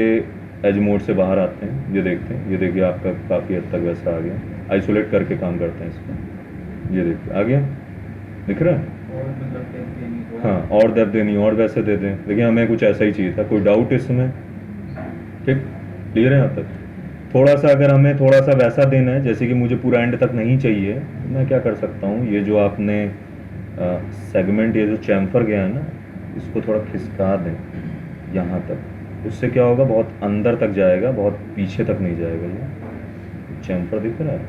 एज मोड से बाहर आते हैं, ये देखते हैं, ये देखिए आपका काफ़ी हद तक वैसा आ गया, आइसोलेट करके काम करते हैं इसको, ये देखिए आ गया, दिख रहा है, और मतलब डेप्थ देनी तो हाँ, और डेप्थ देनी और वैसे दे दें, देखिए हमें कुछ ऐसा ही चाहिए था। कोई डाउट इसमें? ठीक, क्लियर है यहाँ तक? थोड़ा सा अगर हमें थोड़ा सा वैसा देना है, जैसे कि मुझे पूरा एंड तक नहीं चाहिए, तो मैं क्या कर सकता हूँ, ये जो आपने सेगमेंट, ये जो चैम्फर गया है ना, इसको थोड़ा खिसका दें यहाँ तक, उससे क्या होगा, बहुत अंदर तक जाएगा, बहुत पीछे तक नहीं जाएगा। ये चैम्फर दिख रहा है,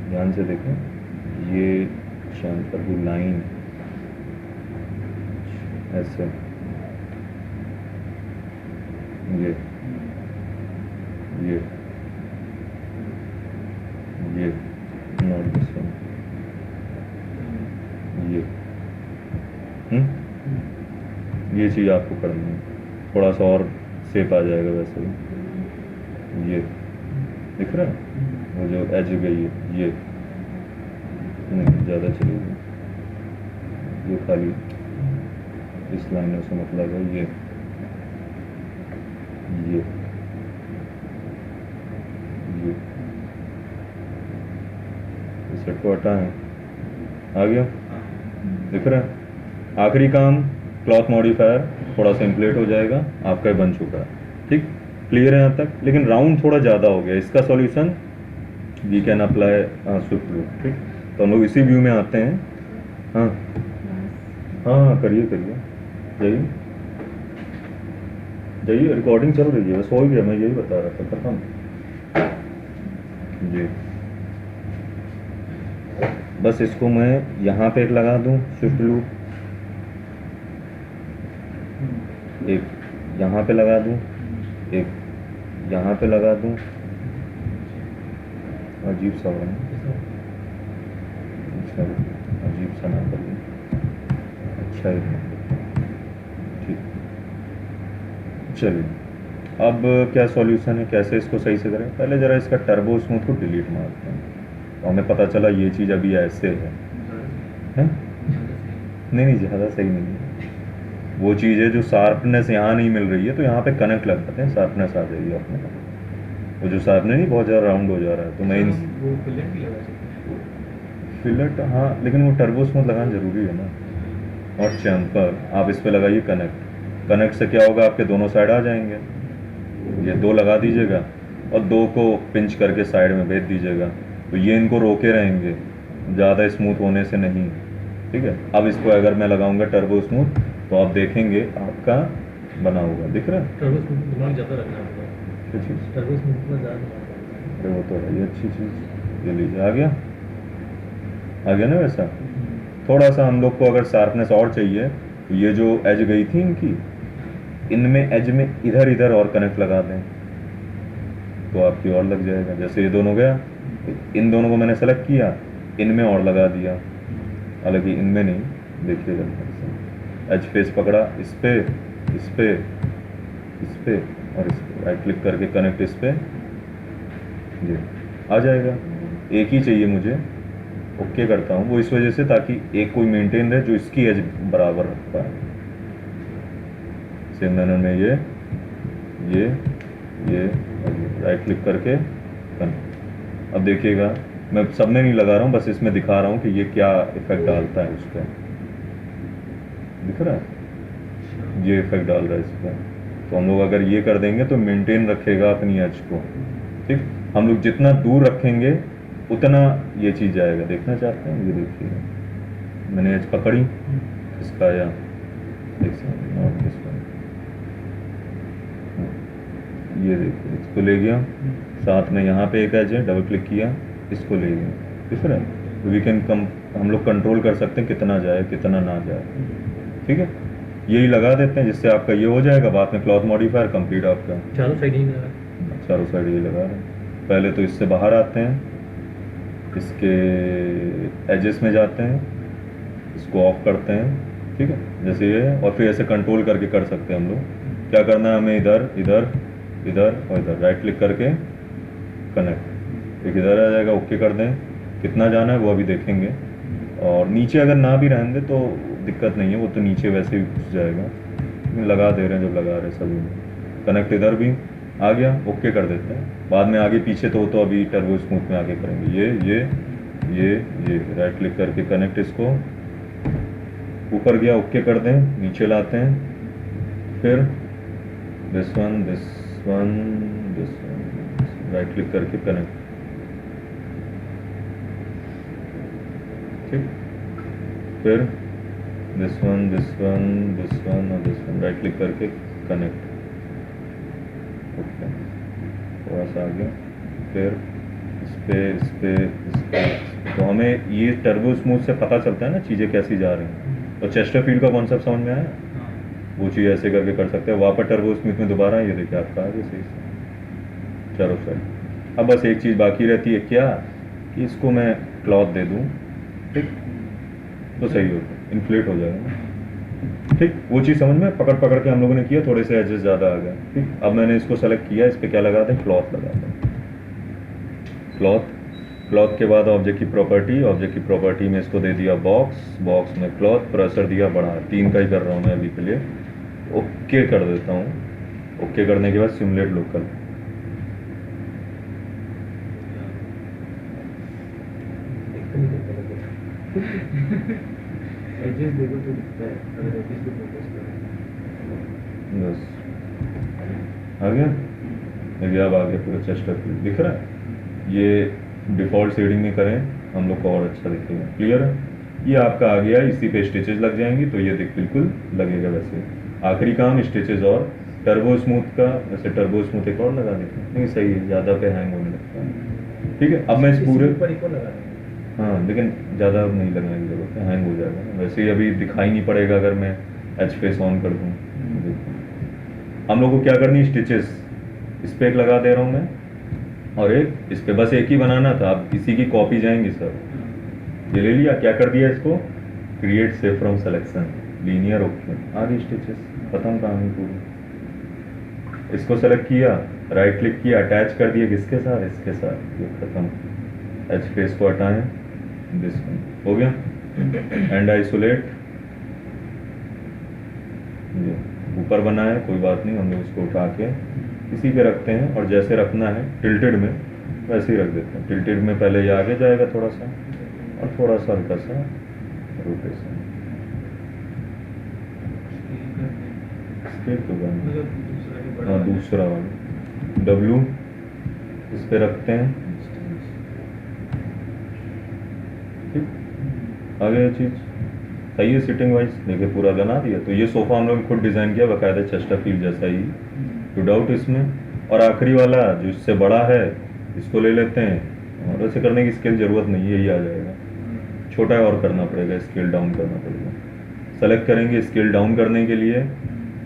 ध्यान से देखें, ये चैम्फर की लाइन ऐसे, ये नॉट दिस वन, ये चीज़ आपको करनी है, थोड़ा सा और शेप आ जाएगा वैसे ही, दिख रहा है वो जो एज गई है ये नहीं ज़्यादा चलेगी, ये खाली इस लाइनों से मतलब है ये इस सेट को हटाएं, आ गया, दिख रहा है। आखिरी काम क्लॉथ मॉडिफायर थोड़ा सा इम्प्लेट हो जाएगा, आपका बन चुका है, ठीक, क्लियर है यहाँ तक। लेकिन राउंड थोड़ा ज़्यादा हो गया, इसका solution we can apply swift loop, ठीक। तो हम लोग इसी व्यू में आते हैं। हाँ हाँ करिए जाइए जाइए, रिकॉर्डिंग चल रही है, बस हो ही गया, मैं यही बता रहा था, खत्म जी। बस इसको मैं यहाँ पे एक लगा दूँ स्विफ्ट लूप, एक यहाँ पे लगा दूँ, एक यहाँ पे लगा दूँ, अजीब सा हो रहा है, अजीब सा ना कर दूँ, अच्छा है, ठीक। चलिए अब क्या सॉल्यूशन है, कैसे इसको सही से करें। पहले ज़रा इसका टर्बो स्मूथ को डिलीट मारते हैं, तो हमें पता चला ये चीज़ अभी ऐसे है नहीं ज़्यादा सही नहीं है। वो चीज़ है जो शार्पनेस यहाँ नहीं मिल रही है, तो यहाँ पे कनेक्ट लगाते हैं, शार्पनेस आ जाएगी अपने। वो जो शार्पनेस नहीं बहुत ज़्यादा राउंड हो जा रहा है, तो मैं वो फिलेट भी लगा सकते हैं। फिलेट, हाँ, लेकिन वो टर्बो स्मूथ लगाना ज़रूरी है ना। और चैम्पर आप इस पे लगाइए कनेक्ट से क्या होगा, आपके दोनों साइड आ जाएंगे। ये 2 लगा दीजिएगा और 2 को पिंच करके साइड में भेज दीजिएगा, तो ये इनको रोके रहेंगे ज़्यादा स्मूथ होने से नहीं, ठीक है। अब इसको अगर मैं लगाऊंगा टर्बो स्मूथ, तो आप देखेंगे आपका बना हुआ दिख रहा है। टर्बो स्मूथ दिमाग ज़्यादा रखना होगा, क्या चीज़? टर्बो स्मूथ में ज़्यादा दिमाग रखना अरे वो तो है, ये अच्छी चीज़, ये लीजिए, आ गया ना वैसा। थोड़ा सा हम लोग को अगर शार्पनेस और चाहिए, तो ये जो एज गई थी इनकी, इनमें एज में इधर और कनेक्ट लगा दें, तो आपकी और लग जाएगा। जैसे ये दोनों गया, इन दोनों को मैंने सेलेक्ट किया, इनमें और लगा दिया, हालांकि इनमें नहीं, देखिएगा एज फेस पकड़ा, इस पे और इस पे, राइट क्लिक करके कनेक्ट इस पे, जी आ जाएगा। एक ही चाहिए मुझे, ओके करता हूँ, वो इस वजह से ताकि एक कोई मेंटेन रहे जो इसकी एज बराबर रख पाए। सेम मैनर में ये राइट क्लिक करके कनेक्ट। अब देखिएगा मैं सब में नहीं लगा रहा हूँ, बस इसमें दिखा रहा हूँ कि ये क्या इफेक्ट डालता है उस पर, दिख रहा है, ये इफेक्ट डाल रहा है इस पर। तो हम लोग अगर ये कर देंगे तो मेंटेन रखेगा अपनी एज को, ठीक। हम लोग जितना दूर रखेंगे उतना ये चीज़ जाएगा। देखना चाहते हैं, ये देखिए मैंने एज पकड़ी, इसका आया, देख सकते हैं ये देखिए, इसको ले गया, साथ में यहाँ पे एक एज है, डबल क्लिक किया, इसको ले गया, दिख रहा है। तो वी कैन हम लोग कंट्रोल कर सकते हैं कितना जाए कितना ना जाए, ठीक है। यही लगा देते हैं जिससे आपका ये हो जाएगा, बाद में क्लॉथ मॉडिफायर कंप्लीट आपका। चारों साइड ही लगा, चारों साइड ये लगा रहे हैं। पहले तो इससे बाहर आते हैं, इसके एजेस में जाते हैं, इसको ऑफ करते हैं, ठीक है, जैसे ये, और फिर ऐसे कंट्रोल करके कर सकते हैं हम लोग। क्या करना है हमें, इधर और इधर राइट क्लिक करके कनेक्ट, एक इधर आ जाएगा, ओके कर दें। कितना जाना है वो अभी देखेंगे। और नीचे अगर ना भी रहेंगे तो दिक्कत नहीं है, वो तो नीचे वैसे ही घुस जाएगा, लगा दे रहे हैं जब लगा रहे हैं सभी में। कनेक्ट इधर भी आ गया, ओके कर देते हैं। बाद में आगे पीछे तो अभी टर्बो स्मूथ में आगे करेंगे। ये राइट क्लिक करके कनेक्ट, इसको ऊपर गया, ओके कर दें, नीचे लाते हैं, फिर दिस वन राइट क्लिक करके कनेक्ट, ठीक। फिर दिस वन और दिस वन राइट क्लिक करके कनेक्ट, ओके, थोड़ा सा आ गया। फिर इस पे तो हमें ये टर्बो स्मूथ से पता चलता है ना चीज़ें कैसी जा रही हैं। तो चेस्टरफील्ड का कॉन्सेप्ट समझ में आया, वो चीज़ ऐसे करके कर सकते हैं। वापस टर्बो स्मूथ में दोबारा ये देखिए आपका आगे सही से चारों साइड। अब बस एक चीज़ बाकी रहती है, क्या कि इसको मैं क्लॉथ दे दूँ, ठीक, तो सही होता है, इन्फ्लेट हो जाएगा, ठीक। वो चीज़ समझ में, पकड़ के हम लोगों ने किया, थोड़े से एजेस ज़्यादा आ गए, ठीक। अब मैंने इसको सेलेक्ट किया, इस पर क्या लगा दें, क्लॉथ लगा दें, क्लॉथ, क्लॉथ के बाद ऑब्जेक्ट की प्रॉपर्टी में इसको दे दिया बॉक्स, बॉक्स में क्लॉथ, प्रेशर दिया बड़ा, 3 का ही कर रहा हूँ मैं अभी के लिए। ओके कर देता हूँ। ओके करने के बाद सिमुलेट लोकल, एडजस्ट देखो तो दिखता है अगर एडजस्ट पे फोकस करो। बस आ गया। देखिए अब आगे पूरा चेस्ट अप दिख रहा है। ये डिफ़ॉल्ट शेडिंग में करें हम लोग को और अच्छा दिखेगा। क्लियर है? ये आपका आ गया, इसी पे स्टिचेस लग जाएंगी तो ये दिख बिल्कुल लगेगा वैसे। आखिरी काम स्टिचेस और टर्बो स्मूथ का, वैसे टर्बो स्मूथ एक और लगा देते हैं, नहीं सही है, ज़्यादा पे हैंग होने लगता है। ठीक है, अब मैं इस पूरे ऊपर एक और लगा देंगे। हाँ लेकिन ज़्यादा नहीं लगाने की जरूरत है, हैंग हो जाएगा ना। वैसे ही अभी दिखाई नहीं पड़ेगा अगर मैं एच फेस ऑन कर दूँ। हम लोग को क्या करनी है, स्टिचेस इस पे एक लगा दे रहा हूँ मैं और एक इस पे, बस एक ही बनाना था। अब इसी की कॉपी जाएंगी सर। ये ले लिया, क्या कर दिया इसको, create save from selection, linear okay, आ गई स्टिचेस, खत्म कहानी पूरी। इसको सेलेक्ट किया, राइट क्लिक किया, अटैच कर दिया किसके साथ, इसके साथ, ये खत्म। एच फेस को हटाएं, दिस हो गया। एंड आइसोलेट, ये ऊपर बना है कोई बात नहीं, हम लोग इसको उठा के इसी पे रखते हैं और जैसे रखना है टिल्टेड में वैसे ही रख देते हैं। टिल्टेड में पहले ये आगे जाएगा थोड़ा सा और थोड़ा सा हल्का सा रोटेशन। स्केल तो बन, हाँ दूसरा वाला डब्लू इस पे रखते हैं। ठीक, आगे ये चीज़ सही है सिटिंग वाइज। देखिए पूरा बना दिया। तो ये सोफ़ा हम लोग ने खुद डिज़ाइन किया बाकायदा, चेस्टरफील्ड जैसा ही, नो डाउट इसमें। और आखिरी वाला जो इससे बड़ा है इसको ले लेते हैं, और ऐसे करने की स्केल ज़रूरत नहीं है, यही आ जाएगा। छोटा है और करना पड़ेगा, स्केल डाउन करना पड़ेगा। सेलेक्ट करेंगे, स्केल डाउन करने के लिए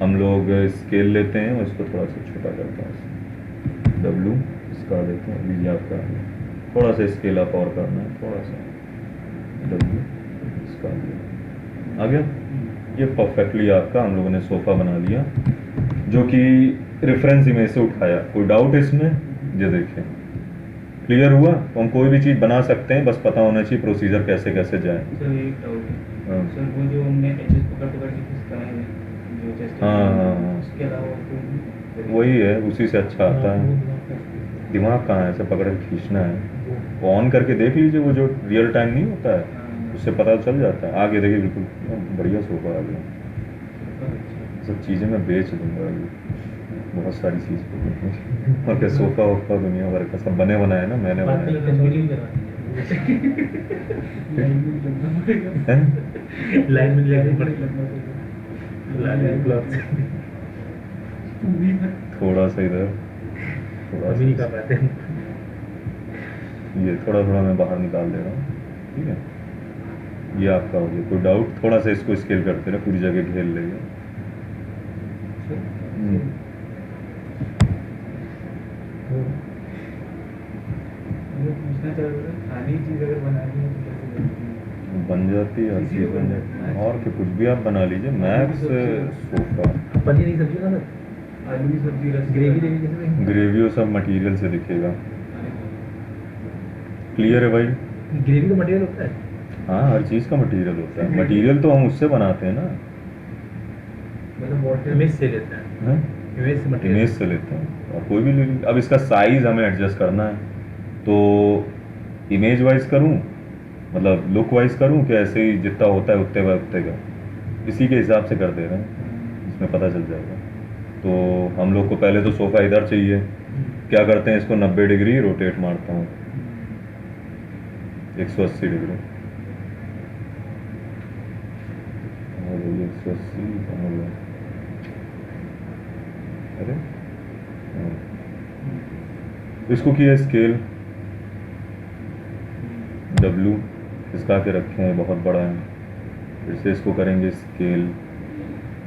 हम लोग स्केल लेते हैं और इसको थोड़ा सा छोटा करते हैं, डब्लू इसका देते हैं, लीजिए आपका थोड़ा सा स्केल अप और करना है, थोड़ा सा डब्लू इसका आ गया। ये परफेक्टली आपका हम लोगों ने सोफ़ा बना लिया जो कि रेफरेंस इमेज से उठाया। कोई डाउट इसमें? ये देखें क्लियर हुआ। तो हम कोई भी चीज़ बना सकते हैं, बस पता होना चाहिए प्रोसीजर कैसे कैसे जाए। सर एक डाउट है हाँ। सर, वो जो हमने एचएस पकड़ पकड़ के खींचता है जो चेस्ट, हाँ। उसके अलावा और कोई वही है, उसी से अच्छा आता है। दिमाग कहाँ है, ऐसे पकड़ के खींचना है। वो ऑन करके देख लीजिए, वो जो रियल टाइम नहीं होता है उससे पता चल जाता है। आगे देखिए बिल्कुल बढ़िया सोफ़ा आ गया। सब चीज़ें मैं बेच दूंगा अभी, बहुत सारी चीज़ और क्या सोफ़ा वोफ़ा दुनिया भर का सब बने बनाए ना, मैंने बनाया है। लाइन में लगनी पड़ेगी। थोड़ा सा इधर, थोड़ा अभी नहीं कर सा पाते हैं। ये थोड़ा थोड़ा मैं बाहर निकाल दे रहा हूँ। ठीक है, ये आपका हो गया। कोई डाउट? थोड़ा सा इसको स्केल करते रहे, पूरी जगह घेर लेंगे। पूछना चाह रहा था, खाने की चीज़ अगर बनानी है तो कैसे बनती है? बन जाती है, हर चीज़ बन जाती है। और कि कुछ भी आप बना लीजिए। मैक्स सोफ़ा, पनीर की सब्जी ना सर, आलू की सब्जी, रस ग्रेवी देवी कैसे बनेगी? ग्रेवी वो सब मटेरियल से दिखेगा। क्लियर है भाई? ग्रेवी का मटेरियल होता है। हाँ, हर चीज़ का मटेरियल होता है। मटेरियल तो हम उससे बनाते हैं ना, मतलब वाटर इमेज से लेते हैं, हैं? इमेज से मटेरियल। इमेज से लेते हैं और कोई भी ले लीजिए। अब इसका साइज़ हमें एडजस्ट करना है तो इमेज वाइज करूँ, मतलब लुक वाइज करूँ कि ऐसे ही जितना होता है उतने का, इसी के हिसाब से कर दे रहे हैं, इसमें पता चल जाएगा। तो हम लोग को पहले तो सोफ़ा इधर चाहिए, क्या करते हैं इसको 90 डिग्री रोटेट मारता हूँ, 180 डिग्री, और ये 180 कहाँ हो गया? अरे हाँ। इसको किया स्केल डब्लू, इसका के रखे हैं, बहुत बड़ा है। फिर से इसको करेंगे स्केल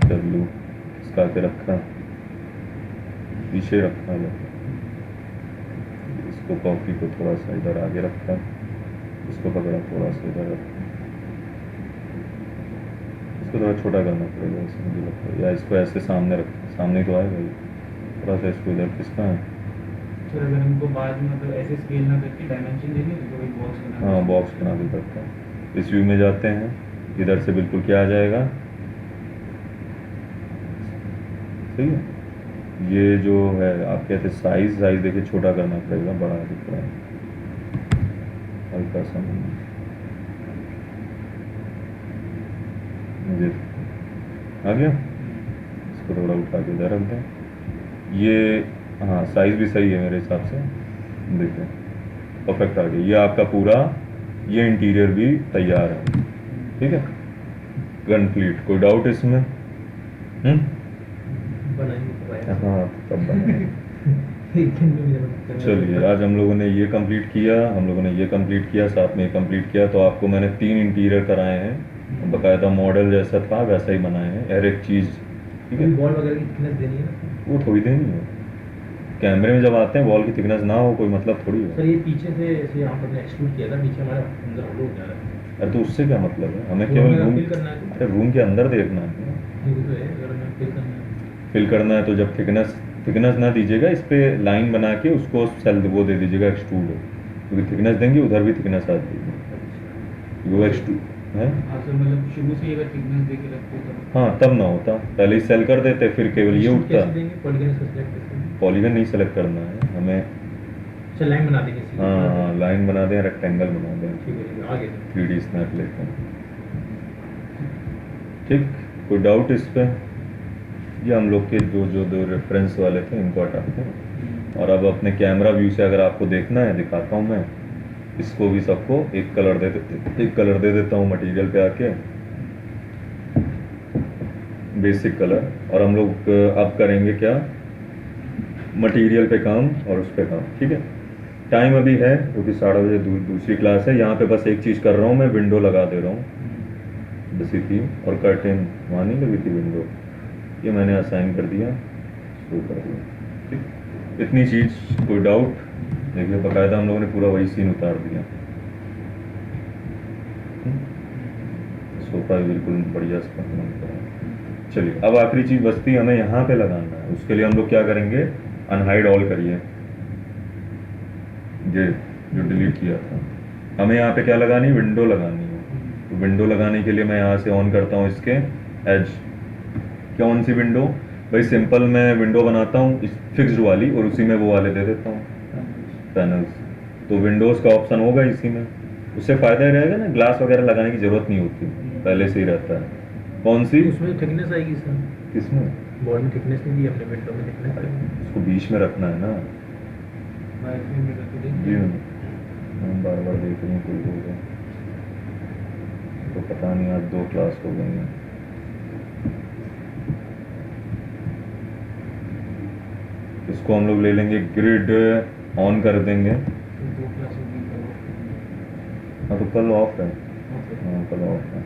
डब्लू, इसका के रखा, पीछे रखा है। इसको कॉपी को थोड़ा सा इधर आगे रखा, इसको पकड़ा थोड़ा सा इधर रखा, इसको थोड़ा छोटा करना पड़ेगा इसमें मुझे लगता है, या इसको ऐसे सामने रखा, सामने तो आएगा ये, थोड़ा सा इसको इधर खिसका है, फिर अगर हमको बाद में मतलब ऐसे स्केल ना करके डायमेंशन देने तो कोई बॉक्स बना हाँ बॉक्स बना भी सकते हैं। इस व्यू में जाते हैं, इधर से बिल्कुल क्या आ जाएगा, सही है। ये जो है आप कहते साइज देखिए छोटा करना पड़ेगा, बड़ा दिख रहा है हल्का सा, मुझे आ गया। इसको थोड़ा उठा के इधर रख दें। ये हाँ साइज भी सही है मेरे हिसाब से, देखिए परफेक्ट आ गया। ये आपका पूरा ये इंटीरियर भी तैयार है, ठीक है, कंप्लीट। कोई डाउट इसमें? हाँ तब बनाएंगे। चलिए आज हम लोगों ने ये कंप्लीट किया, हम लोगों ने ये कंप्लीट किया, साथ में ये कंप्लीट किया। तो आपको मैंने 3 इंटीरियर कराए हैं, बाकायदा मॉडल जैसा था वैसा ही बनाए हैं, हर एक चीज़, ठीक है। वॉल वगैरह की थिकनेस देनी है ना? वो थोड़ी देनी है, कैमरे में जब आते हैं वॉल की थिकनेस ना हो कोई मतलब थोड़ी है। सर ये पीछे से ऐसे यहाँ पर एक्सक्लूड किया था, नीचे हमारा अंदर होलो हो जा रहा है। अरे तो उससे क्या मतलब है, हमें वो केवल हमें रूम, fill करना है। अरे रूम के अंदर देखना है। ये तो है, अगर हमें फिल करना है फिल करना है तो जब थिकनेस ना दीजिएगा, इस पे लाइन बना के उसको सेल वो दे दीजिएगा एक्सट्रूड, क्योंकि थिकनेस देंगे उधर भी थिकनेस आती है, क्योंकि वो एक्सट्रूड है। हाँ सर, मतलब शुरू से ही अगर थिकनेस दे के रखते तो हाँ तब ना होता, पहले ही सेल कर देते फिर केवल ये Extrude उठता। कैसे देंगे? पॉलीगन से select कैसे देंगे? पॉलीगन नहीं सेलेक्ट करना है हमें, अच्छा लाइन बना देंगे सीधी। हाँ लाइन बना दें, रेक्टेंगल बना दें, ठीक है, ठीक है, आगे 3D स्नैप लेते हैं, ठीक। कोई डाउट इस पे? ये हम लोग के दो रेफरेंस वाले थे इनको हटाते हैं। और अब अपने कैमरा व्यू से अगर आपको देखना है दिखाता हूँ मैं, इसको भी सबको एक कलर दे देता हूँ मटेरियल पे आके, बेसिक कलर। और हम लोग अब करेंगे क्या, मटेरियल पे काम और उस पे काम, ठीक है। टाइम अभी है क्योंकि 12:30 दूसरी क्लास है। यहाँ पे बस एक चीज़ कर रहा हूँ मैं, विंडो लगा दे रहा हूँ, बस थी। और कर्टेन वहाँ नहीं लगी थी विंडो, ये मैंने असाइन कर दिया, शुरू कर दिया, ठीक। इतनी चीज़। कोई डाउट? देखिए बाकायदा हम लोगों ने पूरा वही सीन उतार दिया। सोफा भी बिल्कुल बढ़िया सा काम करा। चलिए अब आखिरी चीज़ बचती, हमें यहाँ पे लगाना है। उसके लिए हम लोग क्या करेंगे, अनहाइड ऑल करिए, ये जो डिलीट किया था। हमें यहाँ पे क्या लगानी, विंडो लगानी है। तो विंडो लगाने के लिए मैं यहाँ से ऑन करता हूँ इसके एज। कौन सी विंडो भाई, सिंपल मैं विंडो बनाता हूँ फिक्स्ड वाली, और उसी में वो वाले दे देता हूँ पैनल्स। तो विंडोज़ का ऑप्शन होगा इसी में, उससे फ़ायदा ही रहेगा ना, ग्लास वगैरह लगाने की ज़रूरत नहीं होती, पहले से ही रहता है। कौन सी? उसमें थिकनेस आएगी सर। किसमें? वॉल में थिकनेस नहीं दी हमने, विंडो में थिकनेस आएगी। उसको बीच में रखना है ना वाईफाई में करके जी। देखिए। हम बार बार देख रहे हैं कोई होगा तो पता नहीं, आज 2 क्लास हो गई हैं। इसको हम लोग ले लेंगे, ग्रिड ऑन कर देंगे। तो 2 क्लास होगी करो। हाँ तो कल ऑफ है, ओके। हाँ कल ऑफ है,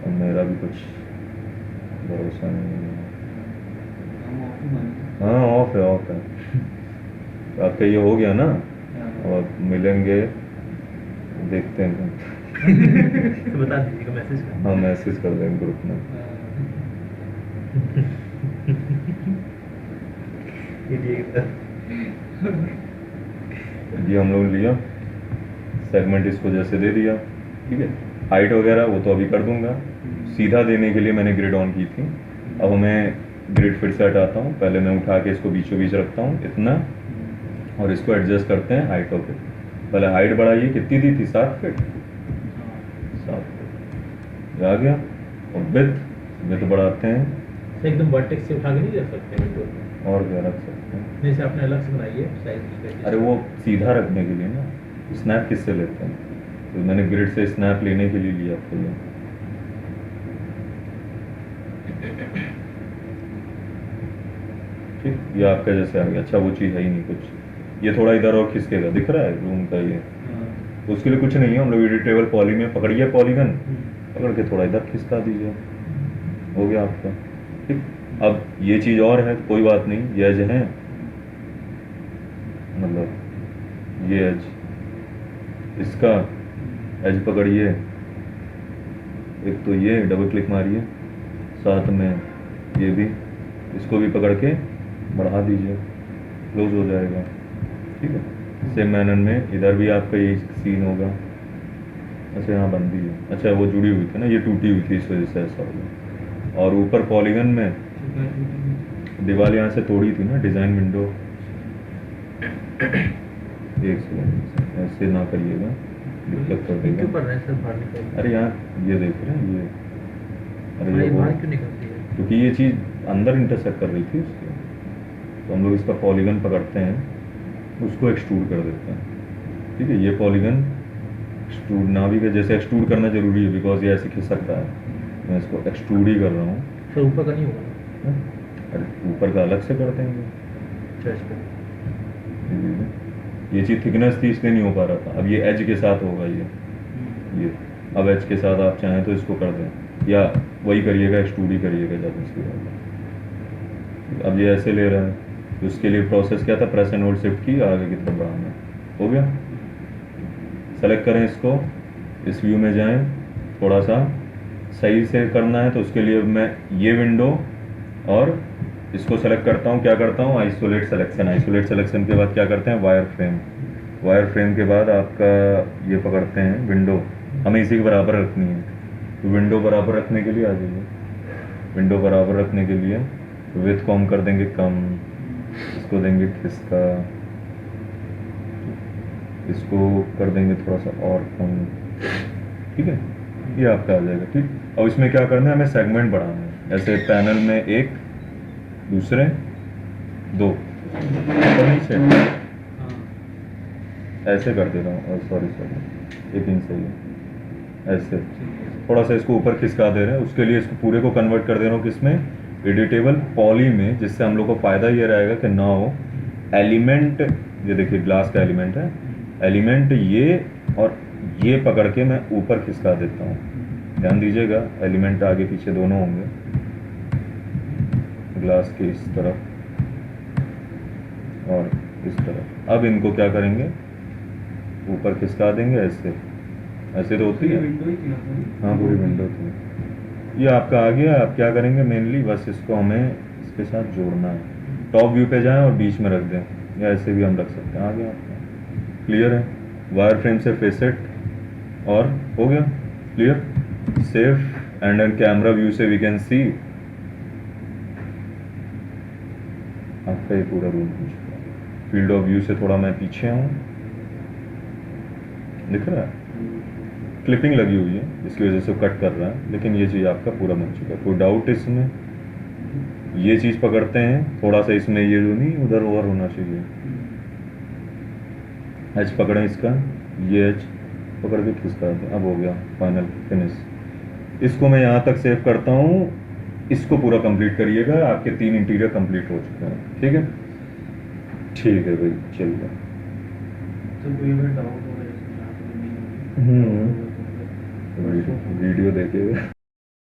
और मेरा भी कुछ भरोसा नहीं है। हम ऑफ ही मानेंगे। हाँ ऑफ है। आपका ये हो गया ना, और मिलेंगे, देखते हैं। तो बता दीजिएगा, मैसेज कर। हाँ मैसेज कर देंगे ग्रुप में। ये हम लोग लिया सेगमेंट, इसको जैसे दे दिया, ठीक है। हाइट वगैरह वो तो अभी कर दूंगा। सीधा देने के लिए मैंने ग्रिड ऑन की थी। अब मैं ग्रिड फिर से हटाता हूँ, पहले मैं उठा के इसको बीचों बीच रखता हूँ इतना, और इसको एडजस्ट करते हैं हाइट ऑफ इट। पहले हाइट बढ़ाइए, कितनी दी थी, 7 फीट, 7 फीट आ गया। और विथ बढ़ाते हैं, एकदम वर्टेक्स से उठा के नहीं रख सकते विंडो में? और क्या रख सकते हैं। नहीं से आपने अलग से बनाई है साइज। अरे वो सीधा रखने के लिए ना, स्नैप किससे लेते हैं, तो मैंने ग्रिड से स्नैप लेने के लिए लिया था ये। ठीक, ये आपका जैसे आ गया। अच्छा वो चीज़ है ही नहीं कुछ, ये थोड़ा इधर और खिसकेगा, दिख रहा है रूम का ये, तो उसके लिए कुछ नहीं है। हम लोग एडिटेबल पॉली में पकड़िए, पॉलीगन पकड़ के थोड़ा इधर खिसका दीजिए, हो गया आपका। ठीक, अब ये चीज़ और है तो कोई बात नहीं, ये एज है, मतलब ये एज, इसका एज पकड़िए, एक तो ये डबल क्लिक मारिए, साथ में ये भी, इसको भी पकड़ के बढ़ा दीजिए, क्लोज हो जाएगा। ठीक है। सेम मैनर में इधर भी आपका ये सीन होगा। अच्छा यहाँ बंदी है, अच्छा वो जुड़ी हुई थी ना, ये टूटी हुई थी, इस वजह से ऐसा होगा। और ऊपर पॉलीगन में ठीक है, ठीक है। दीवार यहाँ से तोड़ी थी ना, डिज़ाइन विंडो। एक सेकंड, ऐसे ना करिएगा, दिक्कत कर इनके देगा। ऊपर रहे सर बाहर निकल। अरे यहाँ ये देख रहे हैं ये, अरे भाई ये वो, बाहर क्यों निकलती है? क्योंकि ये चीज़ अंदर इंटरसेक्ट कर रही थी उसके, तो हम लोग इसका पॉलीगन पकड़ते हैं, उसको एक्सट्रूड कर देते हैं। ठीक है, ये पॉलीगन एक्सट्रूड ना भी कर, जैसे एक्सट्रूड करना जरूरी है बिकॉज ये ऐसे खिसक रहा है, मैं इसको एक्सट्रूड ही कर रहा हूँ। सर ऊपर का नहीं होगा? अरे ऊपर का अलग से कर देंगे। चेस्ट पे। ये चीज़ थिकनेस थी इसलिए नहीं हो पा रहा था, अब ये एज के साथ होगा ये अब एज के साथ आप चाहें तो इसको कर दें, या वही करिएगा, एक्सट्रूड ही करिएगा जब इसके बाद। अब ये ऐसे ले रहा है, तो उसके लिए प्रोसेस क्या था, प्रेस एंड होल्ड शिफ्ट की, आगे की तरफ बढ़ाना। हो गया, सेलेक्ट करें इसको, इस व्यू में जाएं, थोड़ा सा सही से करना है तो उसके लिए मैं ये विंडो और इसको सेलेक्ट करता हूँ। क्या करता हूँ, आइसोलेट सिलेक्शन। आइसोलेट सिलेक्शन के बाद क्या करते हैं, वायर फ्रेम। वायर फ्रेम के बाद आपका ये पकड़ते हैं विंडो, हमें इसी के बराबर रखनी है, तो विंडो बराबर रखने के लिए आ जाइए। विंडो बराबर रखने के लिए विड्थ को हम कर देंगे कम, इसको देंगे खिसका, इसको कर देंगे थोड़ा सा और कम। ठीक है, ये आपका आ जाएगा। ठीक, अब इसमें क्या करना है, हमें सेगमेंट बढ़ाना है। ऐसे पैनल में एक, दूसरे, दो, ऊपर नीचे हाँ, ऐसे कर दे रहा हूँ। सॉरी, एक इंच सही है। ऐसे थोड़ा सा इसको ऊपर खिसका दे रहे हैं, उसके लिए इसको पूरे को कन्वर्ट कर दे रहा हूँ किसमें, एडिटेबल पॉली में, जिससे हम लोग को फ़ायदा ये रहेगा कि ना हो एलिमेंट, ये देखिए ग्लास का एलिमेंट है, एलिमेंट ये और ये पकड़ के मैं ऊपर खिसका देता हूँ। ध्यान दीजिएगा, एलिमेंट आगे पीछे दोनों होंगे ग्लास के इस तरफ और इस तरफ। अब इनको क्या करेंगे, ऊपर खिसका देंगे ऐसे, ऐसे तो होती ये है। विंडो ही थी ना पूरी? हाँ, पूरी विंडो थी। ये आपका आ गया। आप क्या करेंगे, मेनली बस इसको हमें इसके साथ जोड़ना है। टॉप व्यू पे जाएं और बीच में रख दें, या ऐसे भी हम रख सकते हैं। आ गया आपका, क्लियर है। वायर फ्रेम से फेसेट और हो गया clear. Save and an camera view से वी कैन सी आपका ये पूरा रूम। फील्ड ऑफ व्यू से थोड़ा मैं पीछे हूँ, दिख रहा है, क्लिपिंग लगी हुई है जिसकी वजह से कट कर रहा है, लेकिन ये चीज़ आपका पूरा बन चुका है। कोई डाउट इसमें, ये चीज़ पकड़ते हैं थोड़ा सा, इसमें ये जो नहीं उधर ओवर होना चाहिए। एच पकड़ें इसका, ये एच पकड़ के खिसका दें। अब हो गया फाइनल फिनिश। इसको मैं यहाँ तक सेव करता हूँ, इसको पूरा कंप्लीट करिएगा, आपके 3 इंटीरियर कंप्लीट हो चुके हैं। ठीक है, ठीक है भाई, चलिए। तो कोई अगर डाउट हो, जैसे यहाँ पे नहीं होगी, वीडियो देखिएगा।